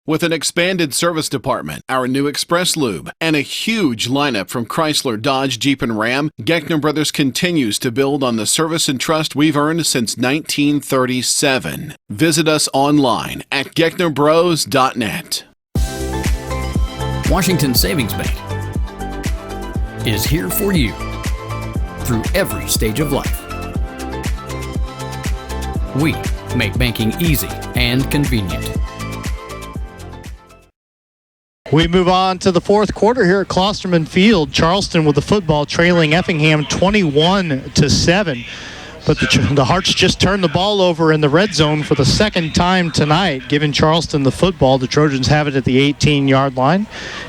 With an expanded service department, our new Express Lube, and a huge lineup from Chrysler, Dodge, Jeep, and Ram, Geckner Brothers continues to build on the service and trust we've earned since 1937. Visit us online at gecknerbros.net. Washington Savings Bank is here for you through every stage of life. We make banking easy and convenient. We move on to the fourth quarter here at Klosterman Field. Charleston with the football trailing Effingham 21-7. But the Hearts just turned the ball over in the red zone for the second time tonight, giving Charleston the football. The Trojans have it at the 18-yard line.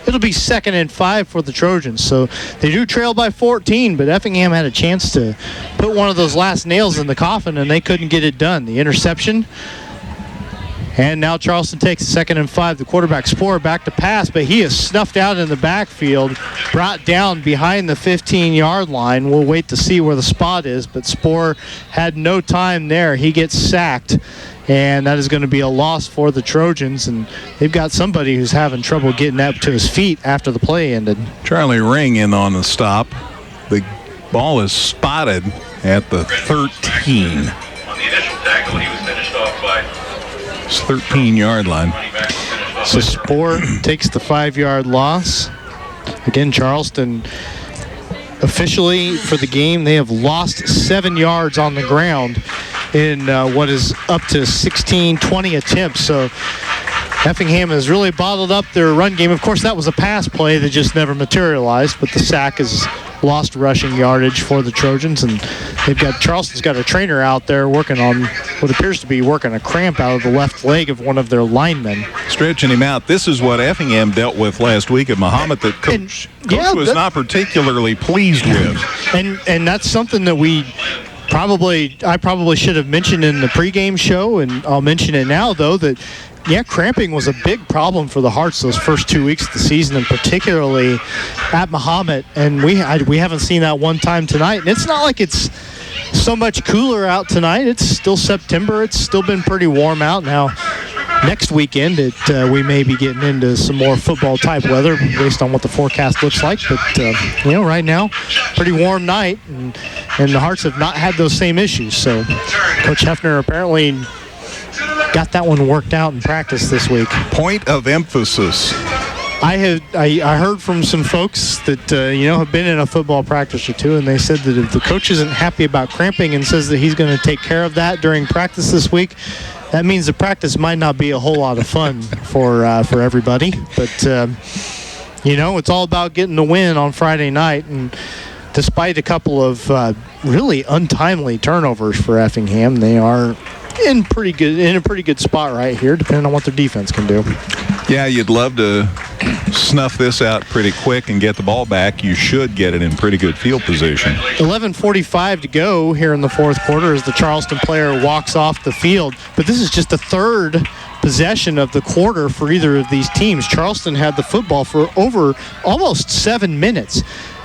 It'll be 2nd and 5 for the Trojans. So they do trail by 14, but Effingham had a chance to put one of those last nails in the coffin, and they couldn't get it done. The interception. And now Charleston takes 2nd and 5. The quarterback, Sporer, back to pass, but he is snuffed out in the backfield, brought down behind the 15-yard line. We'll wait to see where the spot is, but Sporer had no time there. He gets sacked, and that is going to be a loss for the Trojans, and they've got somebody who's having trouble getting up to his feet after the play ended. Charlie Ring in on the stop. The ball is spotted at the 13. On the initial tackle, he was finished off by 13-yard line. So Sporer takes the 5-yard loss. Again, Charleston officially for the game, they have lost 7 yards on the ground in what is up to 16-20 attempts. So Effingham has really bottled up their run game. Of course, that was a pass play that just never materialized, but the sack has lost rushing yardage for the Trojans, and Charleston's got a trainer out there working on what appears to be working a cramp out of the left leg of one of their linemen. Stretching him out. This is what Effingham dealt with last week at Muhammad that Coach was not particularly pleased with. And that's something that I probably should have mentioned in the pregame show, and I'll mention it now, though, that cramping was a big problem for the Hearts those first 2 weeks of the season, and particularly at Muhammad. And we haven't seen that one time tonight. And it's not like it's so much cooler out tonight. It's still September. It's still been pretty warm out. Now, next weekend, we may be getting into some more football-type weather based on what the forecast looks like. But, right now, pretty warm night, and the Hearts have not had those same issues. So Coach Hefner apparently got that one worked out in practice this week. Point of emphasis. I heard from some folks that have been in a football practice or two, and they said that if the coach isn't happy about cramping and says that he's going to take care of that during practice this week, that means the practice might not be a whole lot of fun for everybody. But it's all about getting the win on Friday night, and despite a couple of really untimely turnovers for Effingham, they are in a pretty good spot right here, depending on what their defense can do. Yeah, you'd love to snuff this out pretty quick and get the ball back. You should get it in pretty good field position. 11:45 to go here in the fourth quarter as the Charleston player walks off the field. But this is just the third possession of the quarter for either of these teams. Charleston had the football for over almost 7 minutes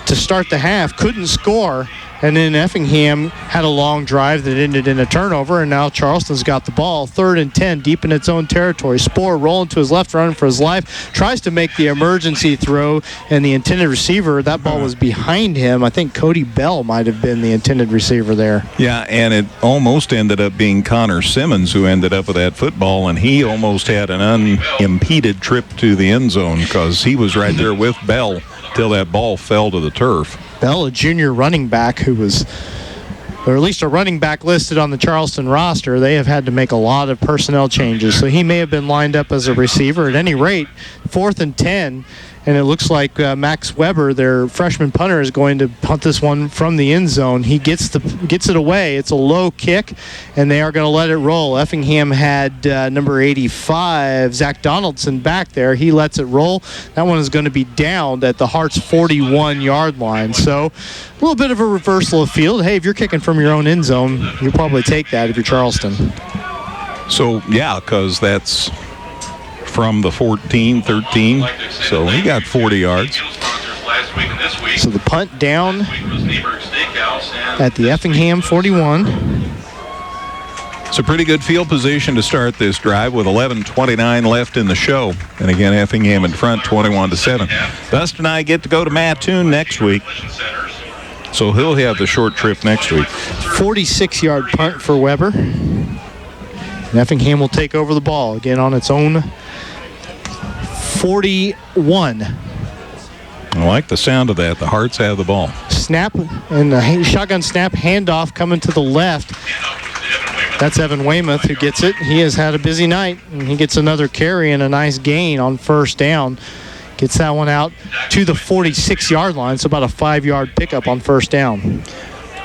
to start the half, couldn't score, and then Effingham had a long drive that ended in a turnover, and now Charleston's got the ball, 3rd and 10, deep in its own territory. Sporer rolling to his left, running for his life, tries to make the emergency throw, and the intended receiver, that ball was behind him. I think Cody Bell might have been the intended receiver there. Yeah, and it almost ended up being Connor Simmons who ended up with that football, and he almost had an unimpeded trip to the end zone because he was right there with Bell till that ball fell to the turf. Bell, a junior running back who was, or at least a running back listed on the Charleston roster, they have had to make a lot of personnel changes. So he may have been lined up as a receiver. At any rate, 4th and 10, and it looks like Max Weber, their freshman punter, is going to punt this one from the end zone. He gets it away. It's a low kick, and they are going to let it roll. Effingham had number 85, Zach Donaldson, back there. He lets it roll. That one is going to be downed at the Hearts' 41-yard line. So a little bit of a reversal of field. Hey, if you're kicking from your own end zone, you'll probably take that if you're Charleston. So, yeah, because that's from the 14, 13, so he got 40 yards. So the punt down at the Effingham 41. It's a pretty good field position to start this drive with 11:29 left in the show. And again, Effingham in front, 21-7. Dust and I get to go to Mattoon next week, so he'll have the short trip next week. 46-yard punt for Weber. And Effingham will take over the ball again on its own 41. I like the sound of that. The Hearts have the ball. Snap, and the shotgun snap handoff coming to the left. That's Evan Weymouth who gets it. He has had a busy night, and he gets another carry and a nice gain on first down. Gets that one out to the 46-yard line, so about a 5-yard pickup on first down.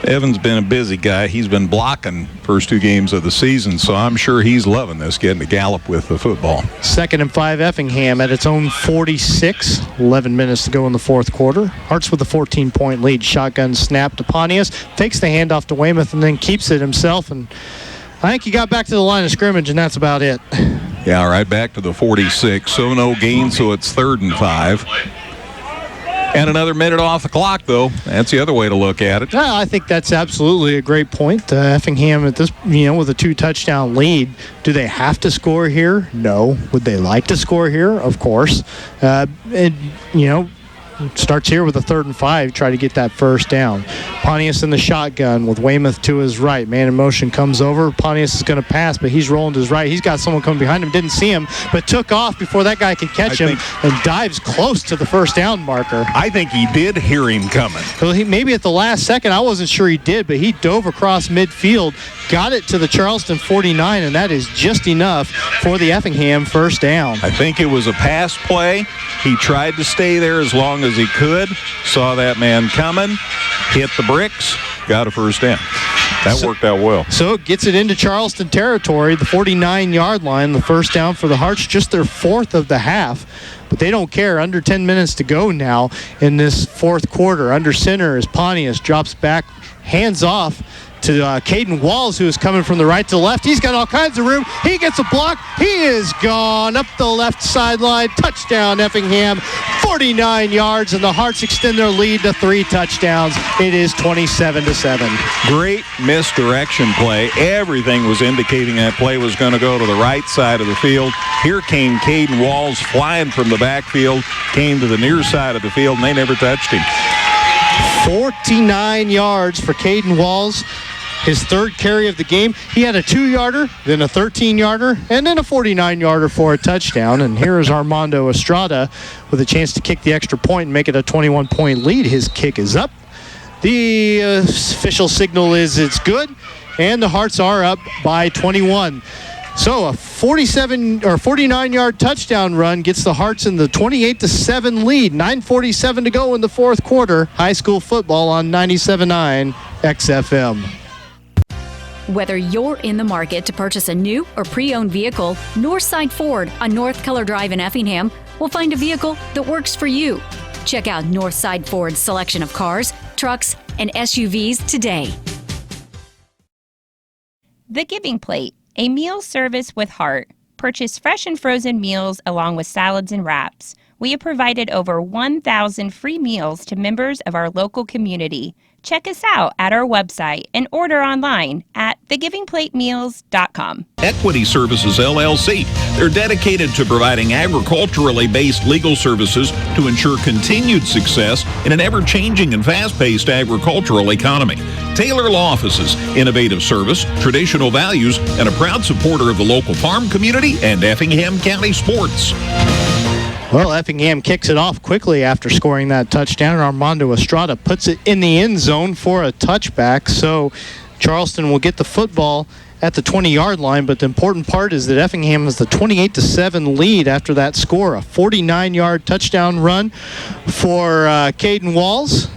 Evan's been a busy guy. He's been blocking first 2 games of the season, so I'm sure he's loving this, getting to gallop with the football. 2nd and 5 Effingham at its own 46. 11 minutes to go in the fourth quarter. Hearts with a 14-point lead. Shotgun snap to Pontius. Takes the handoff to Weymouth and then keeps it himself. And I think he got back to the line of scrimmage, and that's about it. Yeah, right back to the 46. So no gain, so it's 3rd and 5. And another minute off the clock, though. That's the other way to look at it. I think that's absolutely a great point. Effingham at this, with a 2-touchdown lead, do they have to score here? No. Would they like to score here? Of course. Starts here with a 3rd and 5, try to get that first down. Pontius in the shotgun with Weymouth to his right. Man in motion comes over. Pontius is going to pass, but he's rolling to his right. He's got someone coming behind him. Didn't see him, but took off before that guy could catch him and dives close to the first down marker. I think he did hear him coming. Well, maybe at the last second, I wasn't sure he did, but he dove across midfield, got it to the Charleston 49, and that is just enough for the Effingham first down. I think it was a pass play. He tried to stay there as long as he could, saw that man coming, hit the bricks, got a first down. That worked out well. So it gets it into Charleston territory, the 49-yard line, the first down for the Hearts, just their 4th of the half. But they don't care. Under 10 minutes to go now in this fourth quarter. Under center as Pontius drops back, hands off to Caden Walls, who is coming from the right to the left. He's got all kinds of room. He gets a block. He is gone up the left sideline. Touchdown, Effingham. 49 yards, and the Hearts extend their lead to 3 touchdowns. It is 27-7. Great misdirection play. Everything was indicating that play was going to go to the right side of the field. Here came Caden Walls flying from the backfield, came to the near side of the field, and they never touched him. 49 yards for Caden Walls. His 3rd carry of the game. He had a 2-yarder, then a 13-yarder, and then a 49-yarder for a touchdown. And here is Armando Estrada with a chance to kick the extra point and make it a 21-point lead. His kick is up. The official signal is it's good, and the Hearts are up by 21. So a 49-yard touchdown run gets the Hearts in the 28-7 lead. 9:47 to go in the fourth quarter. High school football on 97.9 XFM. Whether you're in the market to purchase a new or pre-owned vehicle, Northside Ford on North Color Drive in Effingham will find a vehicle that works for you. Check out Northside Ford's selection of cars, trucks, and SUVs today. The Giving Plate, a meal service with heart. Purchase fresh and frozen meals along with salads and wraps. We have provided over 1,000 free meals to members of our local community. Check us out at our website and order online at thegivingplatemeals.com. Equity Services, LLC. They're dedicated to providing agriculturally based legal services to ensure continued success in an ever-changing and fast-paced agricultural economy. Taylor Law Offices, innovative service, traditional values, and a proud supporter of the local farm community and Effingham County sports. Well, Effingham kicks it off quickly after scoring that touchdown, and Armando Estrada puts it in the end zone for a touchback. So Charleston will get the football at the 20-yard line, but the important part is that Effingham has the 28-7 lead after that score. A 49-yard touchdown run for Caden Walls.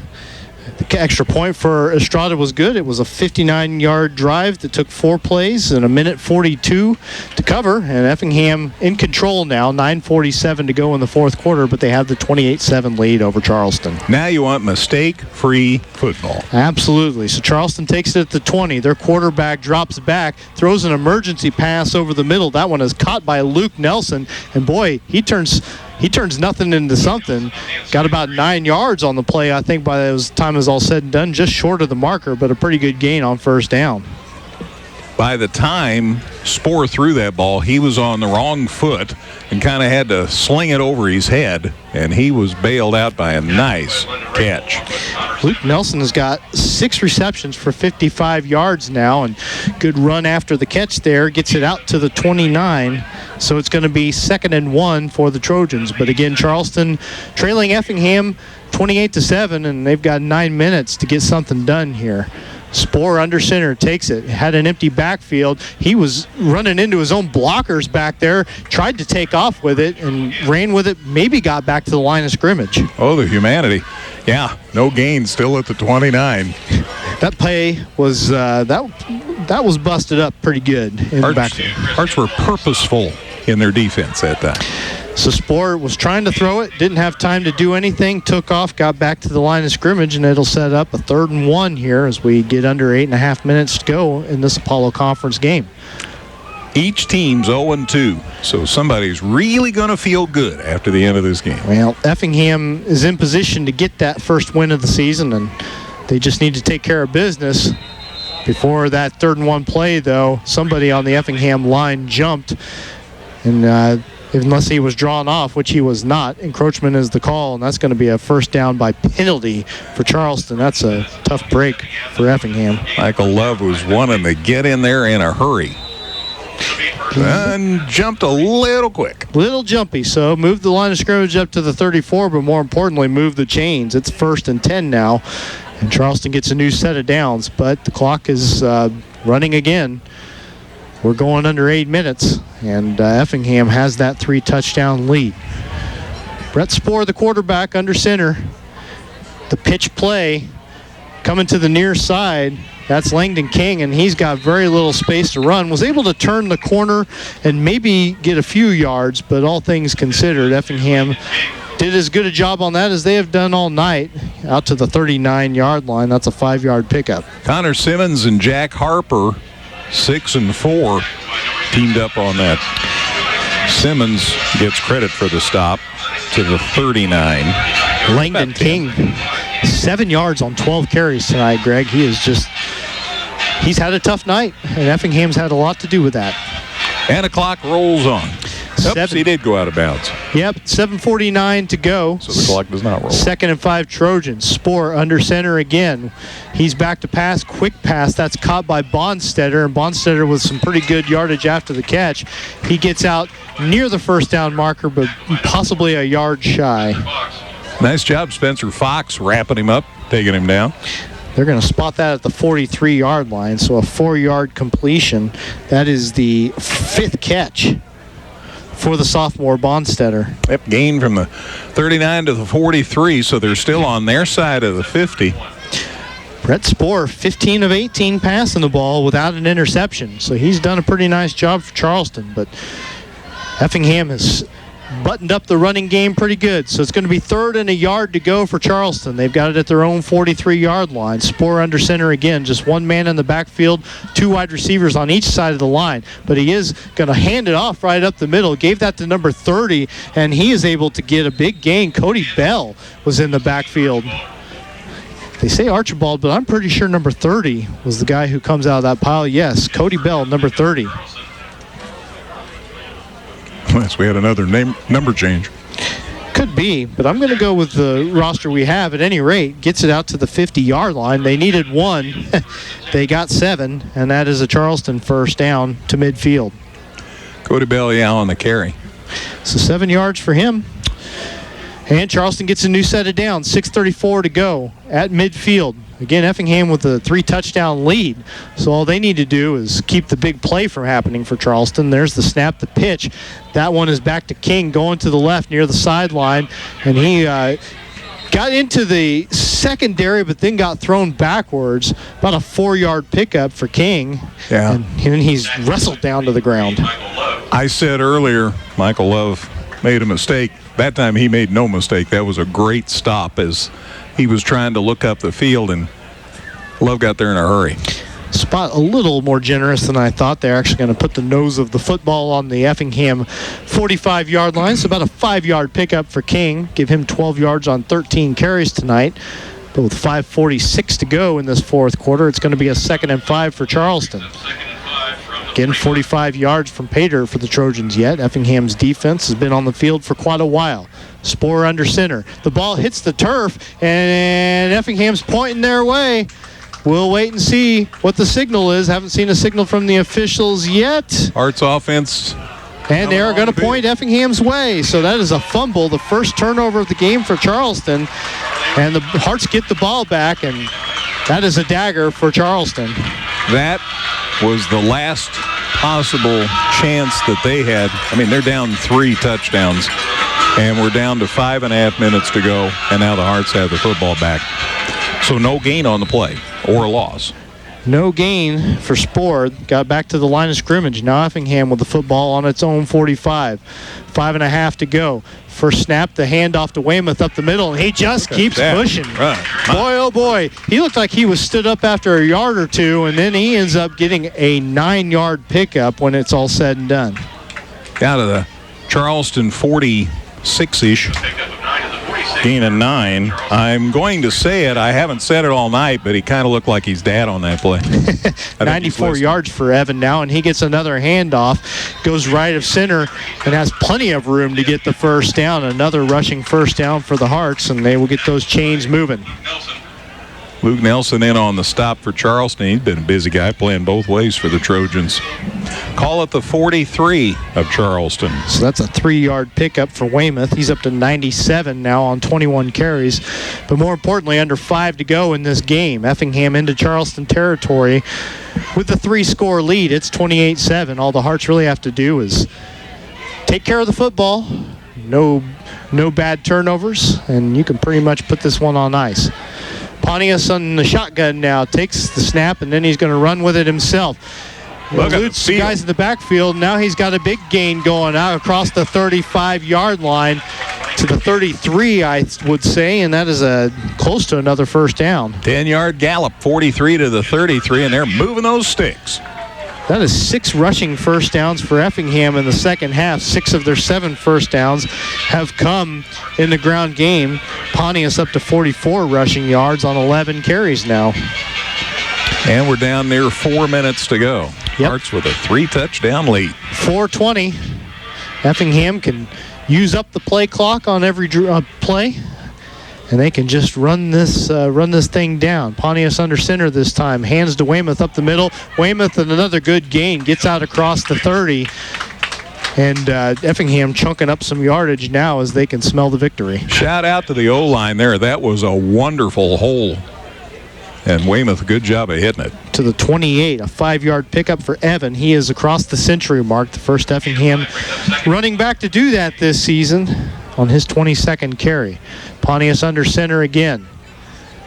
The extra point for Estrada was good. It was a 59-yard drive that took 4 plays and a minute 42 to cover. And Effingham in control now. 9:47 to go in the fourth quarter, but they have the 28-7 lead over Charleston. Now you want mistake-free football. Absolutely. So Charleston takes it at the 20. Their quarterback drops back, throws an emergency pass over the middle. That one is caught by Luke Nelson. And boy, he turns nothing into something. Got about 9 yards on the play, I think, by the time it was all said and done, just short of the marker, but a pretty good gain on first down. By the time Spohr threw that ball, he was on the wrong foot and kind of had to sling it over his head, and he was bailed out by a nice catch. Luke Nelson has got 6 receptions for 55 yards now, and good run after the catch there. Gets it out to the 29, so it's going to be 2nd and 1 for the Trojans. But again, Charleston trailing Effingham 28-7, and they've got 9 minutes to get something done here. Spohr under center takes it, had an empty backfield. He was running into his own blockers back there, tried to take off with it and ran with it, maybe got back to the line of scrimmage. Oh, the humanity. Yeah, no gain, still at the 29. That play was that was busted up pretty good in the backfield. Hearts were purposeful in their defense that time. So Spohr was trying to throw it, didn't have time to do anything, took off, got back to the line of scrimmage, and it'll set up a 3rd and 1 here as we get under 8.5 minutes to go in this Apollo Conference game. Each team's 0-2, so somebody's really going to feel good after the end of this game. Well, Effingham is in position to get that first win of the season, and they just need to take care of business. Before that 3rd and 1 play, though, somebody on the Effingham line jumped, and unless he was drawn off, which he was not, encroachment is the call, and that's going to be a first down by penalty for Charleston. That's a tough break for Effingham. Michael Love was wanting to get in there in a hurry. And jumped a little quick. Little jumpy, so moved the line of scrimmage up to the 34, but more importantly, moved the chains. It's 1st and 10 now, and Charleston gets a new set of downs, but the clock is running again. We're going under 8 minutes, and Effingham has that 3-touchdown lead. Brett Spohr, the quarterback, under center. The pitch play coming to the near side. That's Langdon King, and he's got very little space to run. Was able to turn the corner and maybe get a few yards, but all things considered, Effingham did as good a job on that as they have done all night, out to the 39-yard line. That's a 5-yard pickup. Connor Simmons and Jack Harper, 6 and 4, teamed up on that. Simmons gets credit for the stop to the 39. Langdon King, 7 yards on 12 carries tonight, Greg. He's had a tough night, and Effingham's had a lot to do with that. And the clock rolls on. Oops, he did go out of bounds. Yep, 7:49 to go. So the clock does not roll. 2nd and 5 Trojans. Spohr under center again. He's back to pass, quick pass. That's caught by Bonstetter, and Bonstetter with some pretty good yardage after the catch. He gets out near the first down marker, but possibly a yard shy. Nice job, Spencer Fox, wrapping him up, taking him down. They're going to spot that at the 43-yard line, so a 4-yard completion. That is the 5th catch for the sophomore Bonstetter. Yep, gain from the 39 to the 43, so they're still on their side of the 50. Brett Spohr, 15 of 18 passing the ball without an interception, so he's done a pretty nice job for Charleston, but Effingham has buttoned up the running game pretty good. So it's going to be 3rd and a yard to go for Charleston. They've got it at their own 43-yard line. Spohr under center again, just one man in the backfield, 2 wide receivers on each side of the line. But he is going to hand it off right up the middle. Gave that to number 30, and he is able to get a big gain. Cody Bell was in the backfield. They say Archibald, but I'm pretty sure number 30 was the guy who comes out of that pile. Yes, Cody Bell, number 30. Unless we had another number change. Could be, but I'm going to go with the roster we have. At any rate, gets it out to the 50-yard line. They needed 1. They got 7, and that is a Charleston first down to midfield. Cody Bell, on the carry. So 7 yards for him. And Charleston gets a new set of downs. 6:34 to go at midfield. Again, Effingham with a 3-touchdown lead. So all they need to do is keep the big play from happening for Charleston. There's the snap, the pitch. That one is back to King going to the left near the sideline. And he got into the secondary, but then got thrown backwards. About a 4-yard pickup for King. Yeah. And he's wrestled down to the ground. I said earlier, Michael Love made a mistake. That time he made no mistake. That was a great stop as he was trying to look up the field, and Love got there in a hurry. Spot a little more generous than I thought. They're actually going to put the nose of the football on the Effingham 45-yard line. So about a 5-yard pickup for King. Give him 12 yards on 13 carries tonight. But with 5:46 to go in this fourth quarter, it's going to be a 2nd and 5 for Charleston. Again, 45 yards from Pater for the Trojans yet. Effingham's defense has been on the field for quite a while. Spohr under center. The ball hits the turf, and Effingham's pointing their way. We'll wait and see what the signal is. Haven't seen a signal from the officials yet. Arts offense. And they are going to point Effingham's way. So that is a fumble, the first turnover of the game for Charleston. And the Hearts get the ball back, and that is a dagger for Charleston. That was the last possible chance that they had. I mean, they're down 3 touchdowns. And we're down to 5.5 minutes to go, and now the Hearts have the football back. So no gain on the play or a loss. No gain for Spore. Got back to the line of scrimmage. Now Effingham with the football on its own 45. 5.5 to go. First snap, the handoff to Weymouth up the middle, and he just keeps pushing. Right. Boy, oh boy. He looked like he was stood up after a yard or two, and then he ends up getting a 9-yard pickup when it's all said and done. Out of the Charleston 46-ish. Gain of 9. I'm going to say it. I haven't said it all night, but he kind of looked like his dad on that play. 94 yards for Evan now, and he gets another handoff. Goes right of center and has plenty of room to get the first down. Another rushing first down for the Hearts, and they will get those chains moving. Luke Nelson in on the stop for Charleston. He's been a busy guy playing both ways for the Trojans. Call it the 43 of Charleston. So that's a 3-yard pickup for Weymouth. He's up to 97 now on 21 carries. But more importantly, under 5 to go in this game. Effingham into Charleston territory with the 3-score lead. It's 28-7. All the Hearts really have to do is take care of the football. No bad turnovers, and you can pretty much put this one on ice. Pontius on the shotgun now, takes the snap, and then he's going to run with it himself. Eludes the guys in the backfield. Now he's got a big gain going out across the 35-yard line to the 33, I would say, and that is close to another first down. 10-yard gallop, 43 to the 33, and they're moving those sticks. That is 6 rushing first downs for Effingham in the second half. 6 of their 7 first downs have come in the ground game. Pontius up to 44 rushing yards on 11 carries now. And we're down near 4 minutes to go. Yep. Hearts with a 3-touchdown lead. 4:20. Effingham can use up the play clock on every play, and they can just run this thing down. Pontius under center this time. Hands to Weymouth up the middle. Weymouth and another good gain. Gets out across the 30. And Effingham chunking up some yardage now as they can smell the victory. Shout out to the O-line there. That was a wonderful hole. And Weymouth, a good job of hitting it. To the 28, a 5-yard pickup for Evan. He is across the century mark, the first Effingham running back to do that this season on his 22nd carry. Pontius under center again.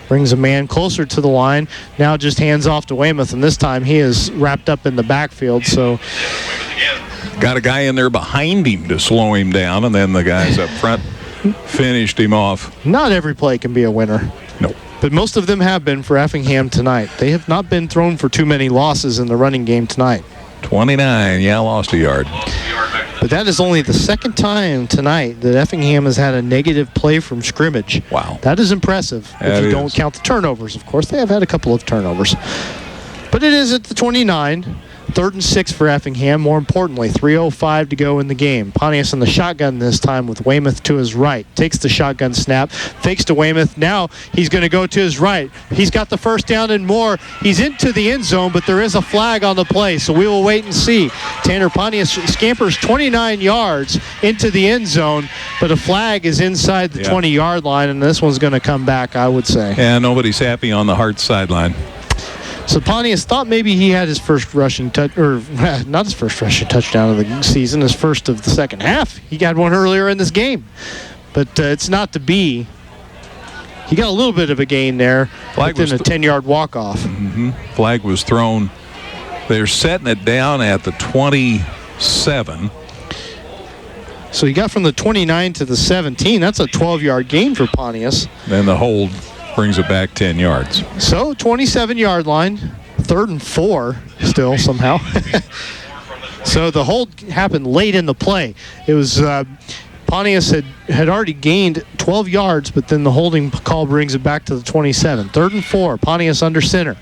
Brings a man closer to the line. Now just hands off to Weymouth, and this time he is wrapped up in the backfield. So got a guy in there behind him to slow him down, and then the guys up front finished him off. Not every play can be a winner. No. But most of them have been for Effingham tonight. They have not been thrown for too many losses in the running game tonight. 29, lost a yard. But that is only the second time tonight that Effingham has had a negative play from scrimmage. Wow. That is impressive if you don't count the turnovers, of course. They have had a couple of turnovers. But it is at the 29. 3rd and 6 for Effingham. More importantly, 3:05 to go in the game. Pontius in the shotgun this time with Weymouth to his right. Takes the shotgun snap. Fakes to Weymouth. Now he's going to go to his right. He's got the first down and more. He's into the end zone, but there is a flag on the play, so we will wait and see. Tanner Pontius scampers 29 yards into the end zone, but a flag is inside the 20-yard line, and this one's going to come back, I would say. And nobody's happy on the Hearts sideline. So Pontius thought maybe he had his first rushing touch, or not his first rushing touchdown of the season, his first of the second half. He got one earlier in this game, but it's not to be. He got a little bit of a gain there, within a 10-yard walk-off. Flag was thrown. They're setting it down at the 27. So he got from the 29 to the 17. That's a 12-yard gain for Pontius. Then the hold brings it back 10 yards. So 27-yard line, 3rd and 4 still somehow. So the hold happened late in the play. It was Pontius had already gained 12 yards, but then the holding call brings it back to the 27. 3rd and 4, Pontius under center.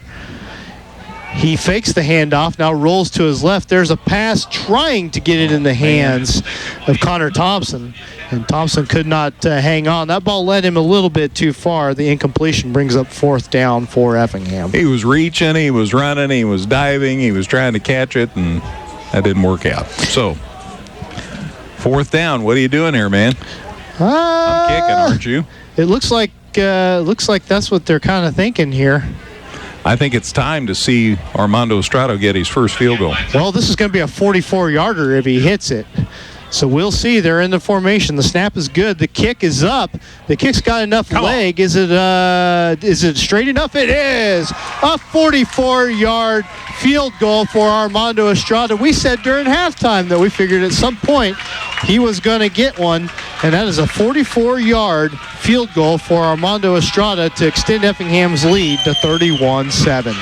He fakes the handoff, now rolls to his left. There's a pass trying to get it in the hands of Connor Thompson, and Thompson could not hang on. That ball led him a little bit too far. The incompletion brings up 4th down for Effingham. He was reaching, he was running, he was diving, he was trying to catch it, and that didn't work out. So, 4th down. What are you doing here, man? I'm kicking, aren't you? It looks like that's what they're kind of thinking here. I think it's time to see Armando Estrada get his first field goal. Well, this is going to be a 44-yarder if he hits it. So we'll see. They're in the formation. The snap is good. The kick is up. The kick's got enough leg. Is it straight enough? It is. A 44-yard field goal for Armando Estrada. We said during halftime that we figured at some point he was going to get one, and that is a 44-yard field goal for Armando Estrada to extend Effingham's lead to 31-7.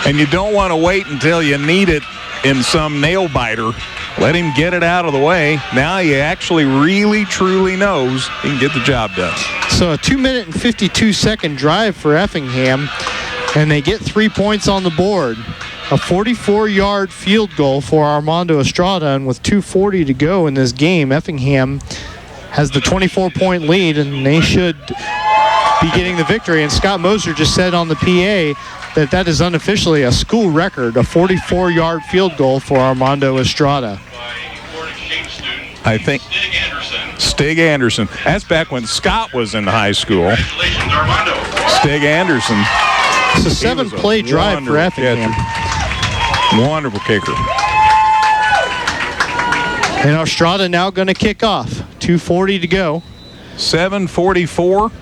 And you don't want to wait until you need it in some nail biter. Let him get it out of the way. Now he actually really, truly knows he can get the job done. So a 2-minute and 52-second drive for Effingham, and they get 3 points on the board. A 44-yard field goal for Armando Estrada, and with 2:40 to go in this game, Effingham has the 24-point lead, and they should be getting the victory. And Scott Moser just said on the PA that is unofficially a school record, a 44-yard field goal for Armando Estrada. I think Stig Anderson. That's back when Scott was in high school. Stig Anderson. It's a 7-play drive for Effingham. Wonderful kicker. And Estrada now going to kick off. 2:40 to go. 7:44.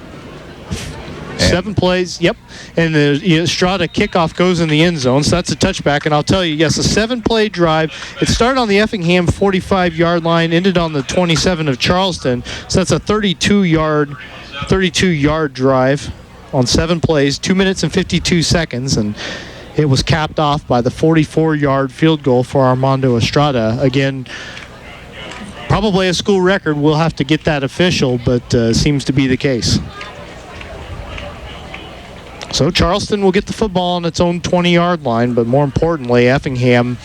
7 plays, yep. And the Estrada kickoff goes in the end zone, so that's a touchback. And I'll tell you, yes, a 7-play drive. It started on the Effingham 45-yard line, ended on the 27 of Charleston. So that's a 32-yard drive on 7 plays, 2 minutes and 52 seconds. And it was capped off by the 44-yard field goal for Armando Estrada. Again, probably a school record. We'll have to get that official, but seems to be the case. So Charleston will get the football on its own 20-yard line, but more importantly, Effingham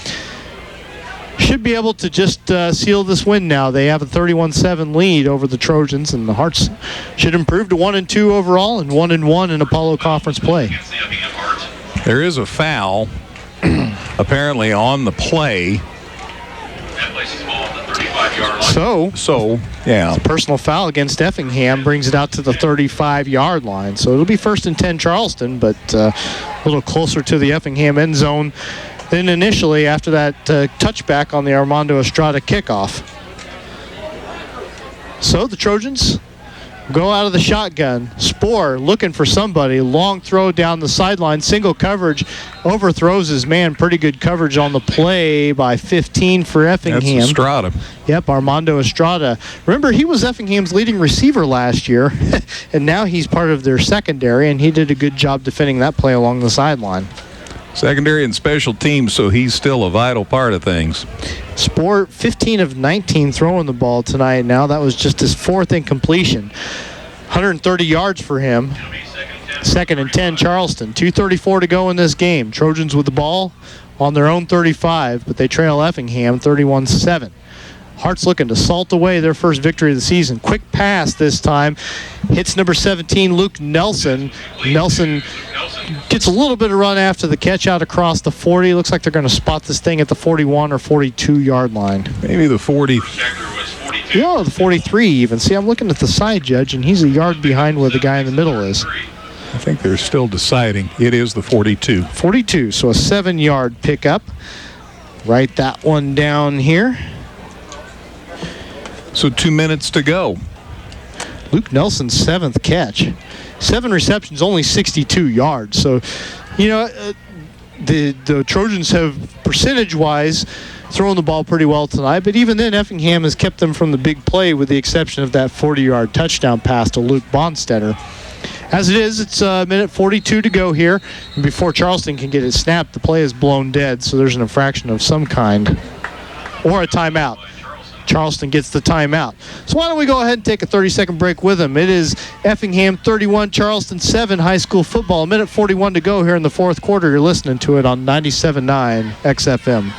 should be able to just seal this win now. They have a 31-7 lead over the Trojans, and the Hearts should improve to 1-2 overall and 1-1 in Apollo Conference play. There is a foul apparently on the play. So, yeah. Personal foul against Effingham brings it out to the 35-yard line. So it'll be 1st and 10 Charleston, but a little closer to the Effingham end zone than initially after that touchback on the Armando Estrada kickoff. So the Trojans go out of the shotgun. Spohr looking for somebody. Long throw down the sideline. Single coverage. Overthrows his man. Pretty good coverage on the play by 15 for Effingham. That's Estrada. Yep, Armando Estrada. Remember, he was Effingham's leading receiver last year, and now he's part of their secondary, and he did a good job defending that play along the sideline. Secondary and special teams, so he's still a vital part of things. Spohr, 15 of 19 throwing the ball tonight now. That was just his 4th incompletion. 130 yards for him. 2nd and 10 Charleston. 2:34 to go in this game. Trojans with the ball on their own 35, but they trail Effingham 31-7. Hearts looking to salt away their first victory of the season. Quick pass this time. Hits number 17, Luke Nelson. Nelson gets a little bit of run after the catch out across the 40. Looks like they're going to spot this thing at the 41 or 42-yard line. Maybe the 40. Yeah, the 43 even. See, I'm looking at the side judge, and he's a yard behind where the guy in the middle is. I think they're still deciding. It is the 42. 42, so a 7-yard pickup. Write that one down here. So 2 minutes to go. Luke Nelson's 7th catch. 7 receptions, only 62 yards. So, you know, the Trojans have, percentage-wise, thrown the ball pretty well tonight. But even then, Effingham has kept them from the big play with the exception of that 40-yard touchdown pass to Luke Bonstetter. As it is, it's a minute 42 to go here. And before Charleston can get it snapped, the play is blown dead. So there's an infraction of some kind or a timeout. Charleston gets the timeout. So why don't we go ahead and take a 30-second break with them. It is Effingham 31, Charleston 7, high school football. A minute 41 to go here in the 4th quarter. You're listening to it on 97.9 XFM.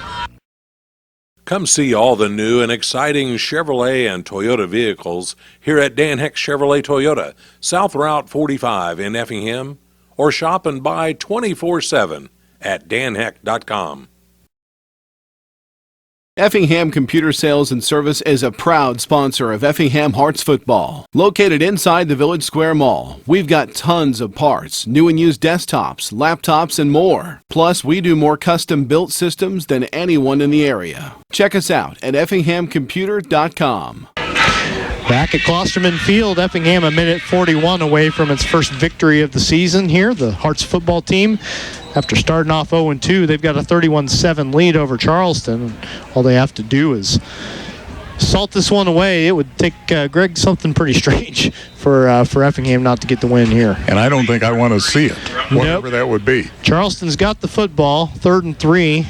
Come see all the new and exciting Chevrolet and Toyota vehicles here at Dan Heck Chevrolet Toyota, South Route 45 in Effingham, or shop and buy 24/7 at danheck.com. Effingham Computer Sales and Service is a proud sponsor of Effingham Hearts football. Located inside the Village Square Mall, we've got tons of parts, new and used desktops, laptops, and more. Plus, we do more custom-built systems than anyone in the area. Check us out at effinghamcomputer.com. Back at Klosterman Field, Effingham a minute 41 away from its first victory of the season here. The Hearts football team, after starting off 0-2, they've got a 31-7 lead over Charleston. All they have to do is salt this one away. It would take Greg something pretty strange for Effingham not to get the win here. And I don't think I want to see it, whatever that would be. Charleston's got the football, 3rd and 3.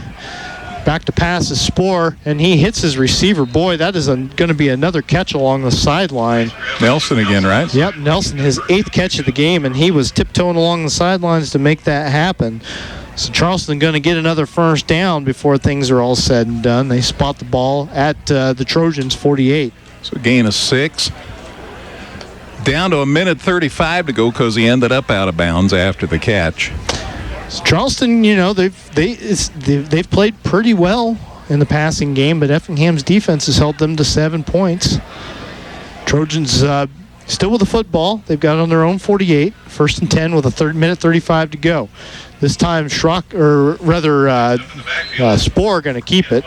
Back to pass is Spoor, and he hits his receiver. Boy, that is going to be another catch along the sideline. Nelson again, right? Yep, Nelson, his 8th catch of the game, and he was tiptoeing along the sidelines to make that happen. So Charleston going to get another first down before things are all said and done. They spot the ball at the Trojans' 48. So gain of 6. Down to a minute 35 to go because he ended up out of bounds after the catch. So Charleston, they've played pretty well in the passing game, but Effingham's defense has held them to 7 points. Trojans still with the football. They've got it on their own 48. 1st and 10 with a minute 35 to go. This time, Spoor going to keep it.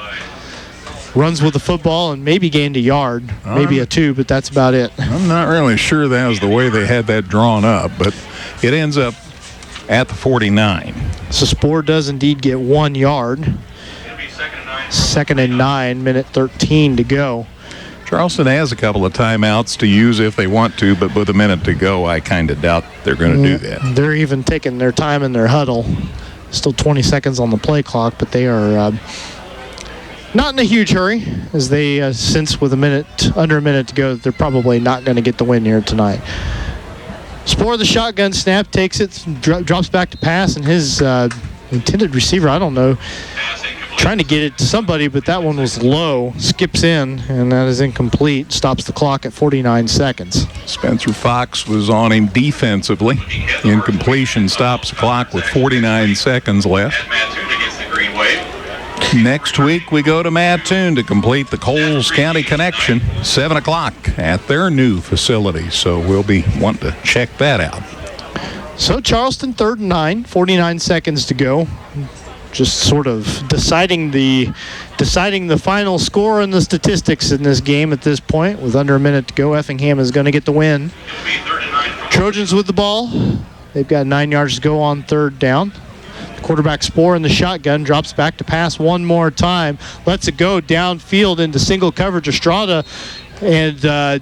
Runs with the football and maybe gained a yard, maybe a 2, but that's about it. I'm not really sure that was the way they had that drawn up, but it ends up at the 49. So Spoor does indeed get 1 yard. 2nd and 9, minute 13 to go. Charleston has a couple of timeouts to use if they want to, but with a minute to go, I kind of doubt they're going to do that. They're even taking their time in their huddle. Still 20 seconds on the play clock, but they are not in a huge hurry, as they sense with under a minute to go that they're probably not going to get the win here tonight. Spoor, the shotgun snap, takes it, drops back to pass, and his intended receiver, I don't know, trying to get it to somebody, but that one was low, skips in, and that is incomplete. Stops the clock at 49 seconds. Spencer Fox was on him defensively. Incompletion stops the clock with 49 seconds left. Next week, we go to Mattoon to complete the Coles County connection, 7 o'clock at their new facility. So we'll be wanting to check that out. So Charleston 3rd and 9, 49 seconds to go. Just sort of deciding the final score and the statistics in this game at this point. With under a minute to go, Effingham is going to get the win. Trojans with the ball. They've got 9 yards to go on 3rd down. Quarterback Spoor in the shotgun, drops back to pass one more time, lets it go downfield into single coverage. Estrada on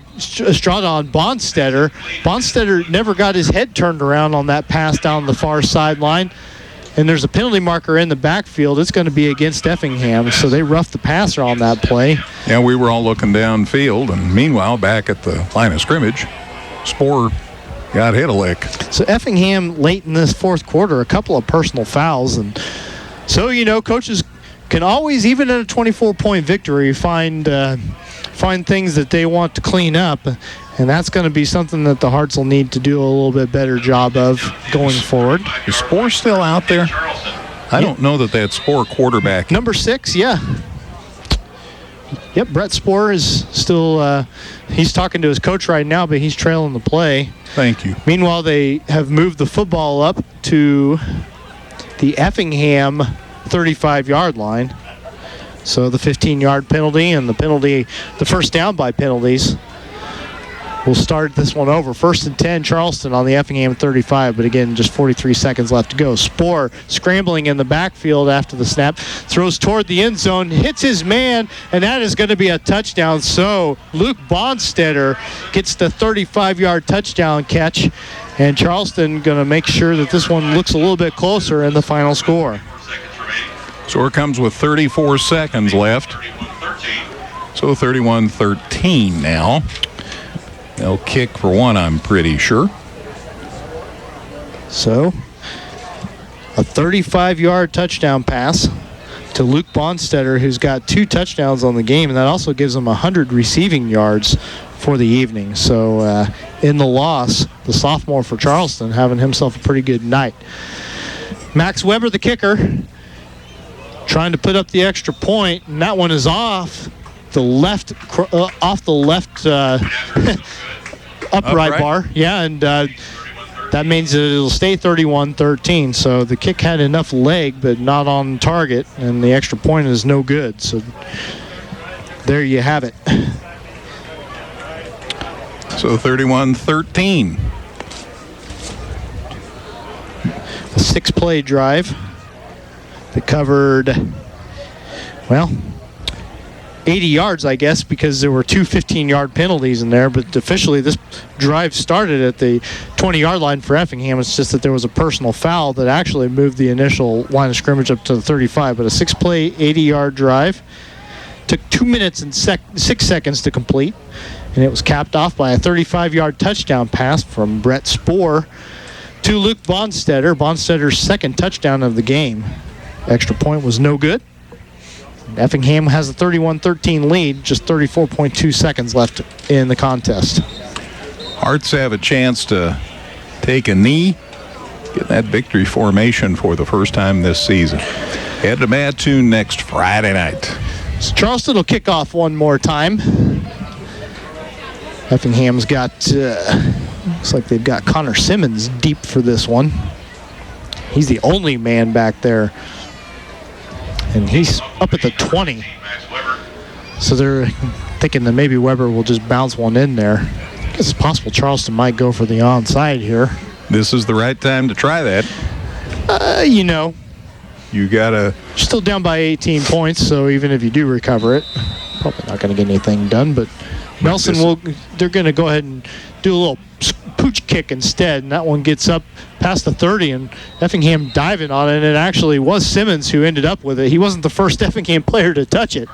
Bonstetter. Bonstetter never got his head turned around on that pass down the far sideline. And there's a penalty marker in the backfield. It's going to be against Effingham, so they roughed the passer on that play. Yeah, we were all looking downfield, and meanwhile, back at the line of scrimmage, Spoor got hit a lick. So Effingham late in this 4th quarter, a couple of personal fouls. And so, coaches can always, even in a 24-point victory, find things that they want to clean up. And that's going to be something that the Hearts will need to do a little bit better job of going forward. Is Spoor still out there? I don't know that Spoor quarterback. Number 6, yeah. Yep, Brett Spoor is still, he's talking to his coach right now, but he's trailing the play. Thank you. Meanwhile, they have moved the football up to the Effingham 35-yard line. So the 15-yard penalty and the first down by penalties will start this one over. 1st and 10, Charleston on the Effingham 35, but again, just 43 seconds left to go. Spoor scrambling in the backfield after the snap, throws toward the end zone, hits his man, and that is going to be a touchdown. So Luke Bonstetter gets the 35-yard touchdown catch, and Charleston going to make sure that this one looks a little bit closer in the final score. Score comes with 34 seconds left. So 31-13 now. They'll kick for one, I'm pretty sure. So, a 35-yard touchdown pass to Luke Bonstetter, who's got 2 touchdowns on the game, and that also gives him 100 receiving yards for the evening. So, in the loss, the sophomore for Charleston having himself a pretty good night. Max Weber, the kicker. trying to put up the extra point, and that one is off the left upright bar. Yeah, and that means that it'll stay 31-13. So the kick had enough leg, but not on target, and the extra point is no good. So there you have it. So 31-13. A 6-play drive that covered, 80 yards, I guess, because there were 2 15-yard penalties in there. But officially, this drive started at the 20-yard line for Effingham. It's just that there was a personal foul that actually moved the initial line of scrimmage up to the 35. But a 6-play, 80-yard drive took 2 minutes and 6 seconds to complete, and it was capped off by a 35-yard touchdown pass from Brett Spohr to Luke Bonstetter. Bonstetter's second touchdown of the game. Extra point was no good. Effingham has a 31-13 lead, just 34.2 seconds left in the contest. Hearts have a chance to take a knee, get that victory formation for the first time this season. Head to Mattoon next Friday night. So Charleston will kick off one more time. Effingham's got, looks like they've got Connor Simmons deep for this one. He's the only man back there. And he's up at the 20. So they're thinking that maybe Weber will just bounce one in there. I guess it's possible Charleston might go for the onside here. This is the right time to try that. You got to... Still down by 18 points, so even if you do recover it, probably not going to get anything done. But Nelson they're going to go ahead and do a little pooch kick instead, and that one gets up past the 30, and Effingham diving on it, and it actually was Simmons who ended up with it. He wasn't the first Effingham player to touch it,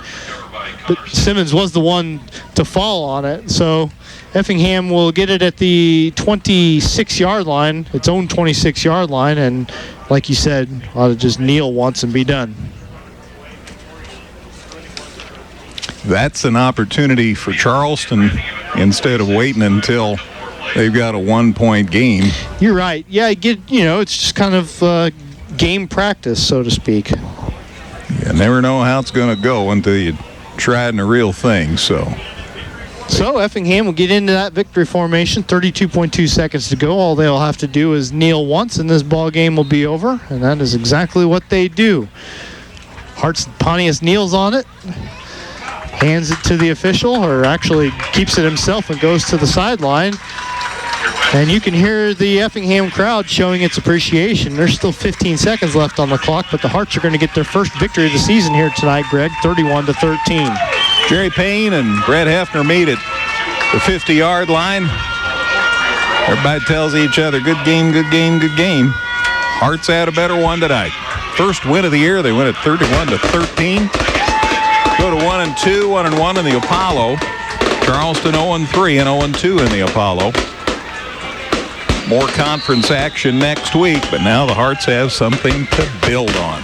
but Simmons was the one to fall on it. So Effingham will get it at the 26-yard line, its own 26-yard line, and like you said, ought to just kneel once and be done. That's an opportunity for Charleston instead of waiting until they've got a 1-point game. You're right. Yeah, it's just kind of game practice, so to speak. You never know how it's going to go until you try it in a real thing, So Effingham will get into that victory formation. 32.2 seconds to go. All they'll have to do is kneel once, and this ball game will be over. And that is exactly what they do. Hart's Pontius kneels on it, hands it to the official, or actually keeps it himself and goes to the sideline. And you can hear the Effingham crowd showing its appreciation. There's still 15 seconds left on the clock, but the Hearts are going to get their first victory of the season here tonight, Greg, 31-13. Jerry Payne and Brett Hefner meet at the 50-yard line. Everybody tells each other, good game, good game, good game. Hearts had a better one tonight. First win of the year, they win at 31-13. Go to 1-2, 1-1 in the Apollo. Charleston 0-3 and 0-2 in the Apollo. More conference action next week, but now the Hearts have something to build on.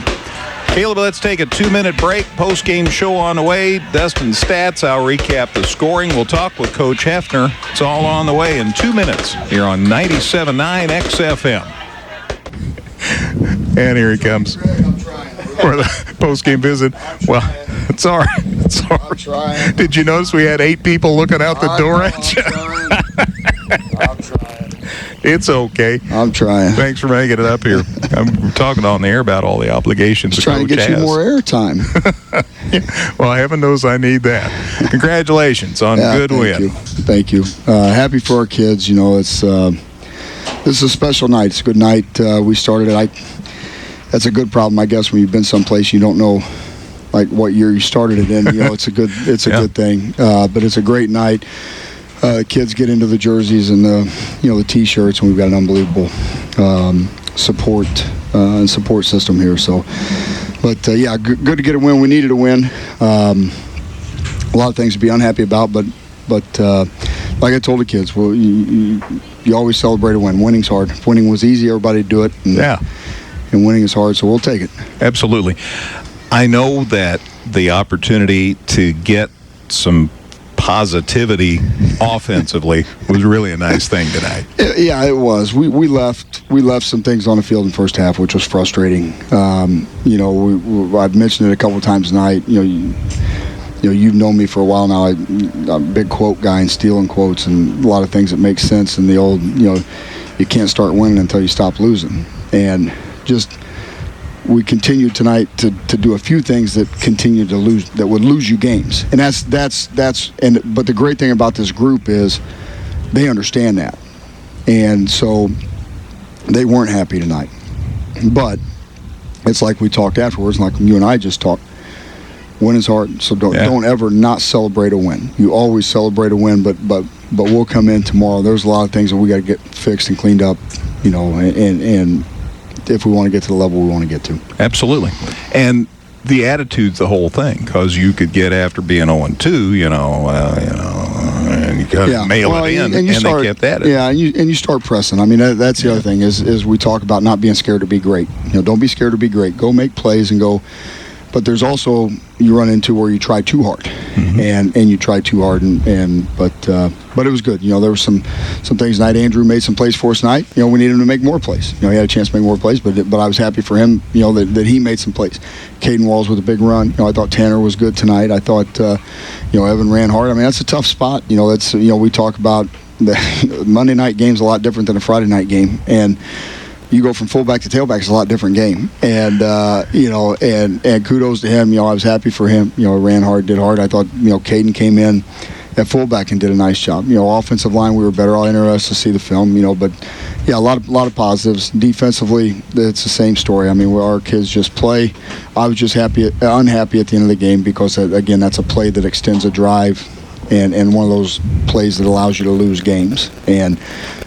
Caleb, let's take a 2-minute break. Post-game show on the way. Dustin Stats, I'll recap the scoring. We'll talk with Coach Hefner. It's all on the way in 2 minutes here on 97.9 XFM. And here he comes for the post-game visit. Well, it's all right. It's all right. Did you notice we had 8 people looking out the door at you? I'm trying. It's okay. I'm trying. Thanks for making it up here. I'm talking on the air about all the obligations the trying coach to get has. you more airtime. Well, heaven knows I need that. Congratulations on a good win. Thank you. Happy for our kids. It's this is a special night. It's a good night. We started it. That's a good problem, I guess, when you've been someplace you don't know, like what year you started it in. It's a good good thing. But it's a great night. Kids get into the jerseys and the T-shirts, and we've got an unbelievable support system here. So, but good to get a win. We needed a win. A lot of things to be unhappy about, but like I told the kids, well, you always celebrate a win. Winning's hard. If winning was easy, everybody'd do it. And winning is hard, so we'll take it. Absolutely. I know that the opportunity to get some positivity offensively was really a nice thing tonight. Yeah, it was. We left some things on the field in the first half, which was frustrating. I've mentioned it a couple of times tonight. You've known me for a while now. I'm a big quote guy and stealing quotes and a lot of things that make sense in the old, you can't start winning until you stop losing. And just we continued tonight to do a few things that continue to lose, that would lose you games. And but the great thing about this group is they understand that. And so they weren't happy tonight. But it's like we talked afterwards, like you and I just talked. Win is hard, so don't ever not celebrate a win. You always celebrate a win, but we'll come in tomorrow. There's a lot of things that we got to get fixed and cleaned up, and if we want to get to the level we want to get to. Absolutely. And the attitude's the whole thing, because you could get after being 0-2, and you got to mail it in, and they kept at it. Yeah, and you start pressing. I mean, that's the other thing is we talk about not being scared to be great. Don't be scared to be great. Go make plays and go. But there's also you run into where you try too hard, and you try too hard, but it was good. There were some things tonight. Andrew made some plays for us tonight. We needed him to make more plays. He had a chance to make more plays, but I was happy for him. That he made some plays. Caden Walls with a big run. I thought Tanner was good tonight. I thought Evan ran hard. I mean, that's a tough spot. That's we talk about the Monday night game's a lot different than a Friday night game, and you go from fullback to tailback, it's a lot different game. And, and kudos to him. I was happy for him. Ran hard, did hard. I thought, Caden came in at fullback and did a nice job. Offensive line, we were better. All interested to see the film, but, yeah, a lot of positives. Defensively, it's the same story. I mean, our kids just play. I was just unhappy at the end of the game because, again, that's a play that extends a drive. And one of those plays that allows you to lose games. And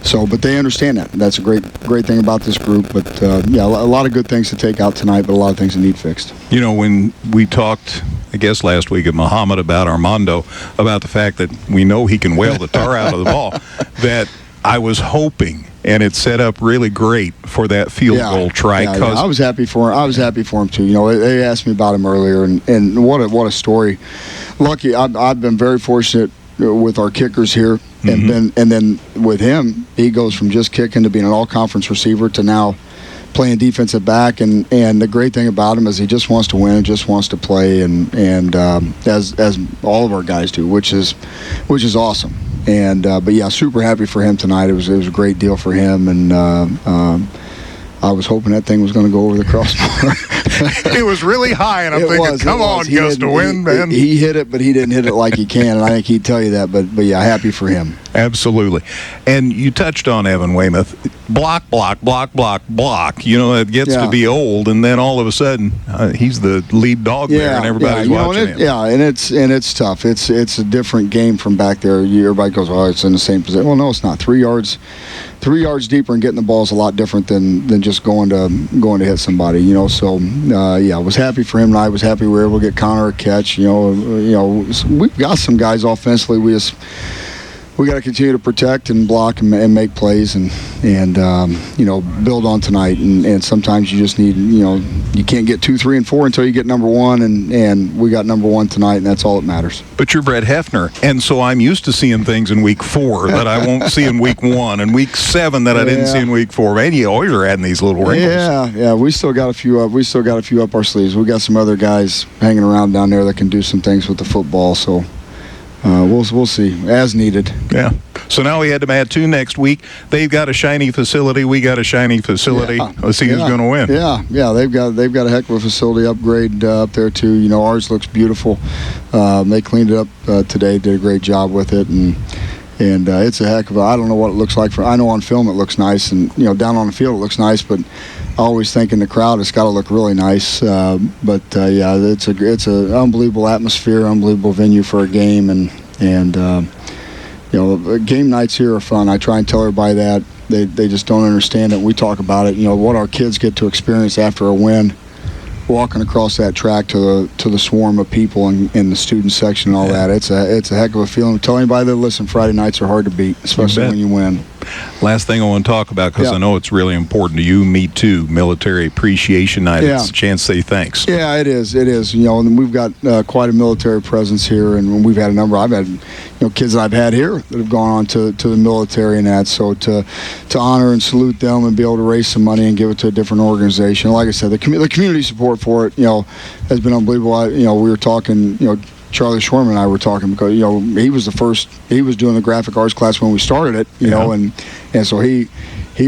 so, but they understand that. That's a great thing about this group. But, a lot of good things to take out tonight, but a lot of things that need fixed. When we talked, I guess last week at Muhammad about Armando, about the fact that we know he can whale the tar out of the ball, that I was hoping, and it's set up really great for that field goal try. Yeah, I was happy for him. I was happy for him too. They asked me about him earlier, and what a story. Lucky, I've been very fortunate with our kickers here, and then with him, he goes from just kicking to being an all-conference receiver to now playing defensive back. And the great thing about him is he just wants to win, and just wants to play, and as all of our guys do, which is awesome. And but yeah, super happy for him tonight. It was a great deal for him, and I was hoping that thing was going to go over the crossbar. It was really high, and I'm thinking, come on, Gus, to win, man. He hit it, but he didn't hit it like he can, and I think he'd tell you that. But yeah, happy for him. Absolutely. And you touched on Evan Weymouth. Block. It gets to be old, and then all of a sudden, he's the lead dog there, and everybody's watching him. Yeah, and it's tough. It's a different game from back there. Everybody goes, oh, it's in the same position. Well, no, it's not. 3 yards deeper and getting the ball is a lot different than just going to hit somebody. So I was happy for him, and I was happy we were able to get Connor a catch. We've got some guys offensively. We got to continue to protect and block and make plays and build on tonight. And sometimes you just need, you can't get 2, 3, and 4 until you get number 1. And we got number 1 tonight, and that's all that matters. But you're Brett Hefner, and so I'm used to seeing things in week 4 that I won't see in week 1, and week 7 that I didn't see in week 4. Man, you always are adding these little wrinkles. Yeah. We still got a few up. We still got a few up our sleeves. We got some other guys hanging around down there that can do some things with the football. So. We'll see as needed. Yeah. So now we had to add 2 next week. They've got a shiny facility. We got a shiny facility. Let's see who's going to win. Yeah. They've got a heck of a facility upgrade up there too. Ours looks beautiful. They cleaned it up today. Did a great job with it, and it's a heck of I don't know what it looks like. I know on film it looks nice, and down on the field it looks nice, but I always think in the crowd it's got to look really nice. But it's an unbelievable atmosphere, unbelievable venue for a game, and game nights here are fun. I try and tell everybody that. They just don't understand it. We talk about it. What our kids get to experience after a win, walking across that track to the swarm of people in the student section and all that. It's a heck of a feeling. Tell anybody that listen, Friday nights are hard to beat, especially when you win. Last thing I want to talk about, because I know it's really important to you, me too, Military Appreciation Night. It's a chance to say thanks. Yeah, it is. And we've got quite a military presence here, and we've had a number. I've had kids that I've had here that have gone on to the military and that. So to honor and salute them and be able to raise some money and give it to a different organization. Like I said, the community support for it, has been unbelievable. We were talking, Charlie Schwarman and I were talking because he was the first. He was doing the graphic arts class when we started it, and so he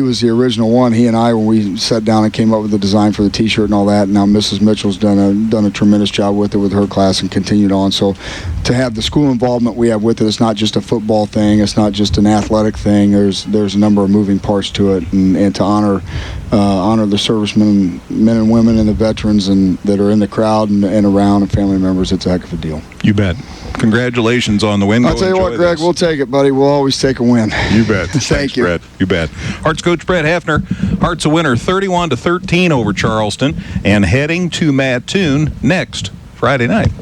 was the original one. He and I, when we sat down and came up with the design for the T-shirt and all that. And now Mrs. Mitchell's done a tremendous job with it with her class and continued on. So to have the school involvement we have with it, it's not just a football thing. It's not just an athletic thing. There's a number of moving parts to it, and to honor the servicemen, men and women, and the veterans and that are in the crowd and around, and family members. It's a heck of a deal. You bet. Congratulations on the win. I'll tell you what, Greg, we'll take it, buddy. We'll always take a win. You bet. Thank you. Brett. You bet. Hearts coach Brett Hefner. Hearts a winner 31-13 over Charleston, and heading to Mattoon next Friday night.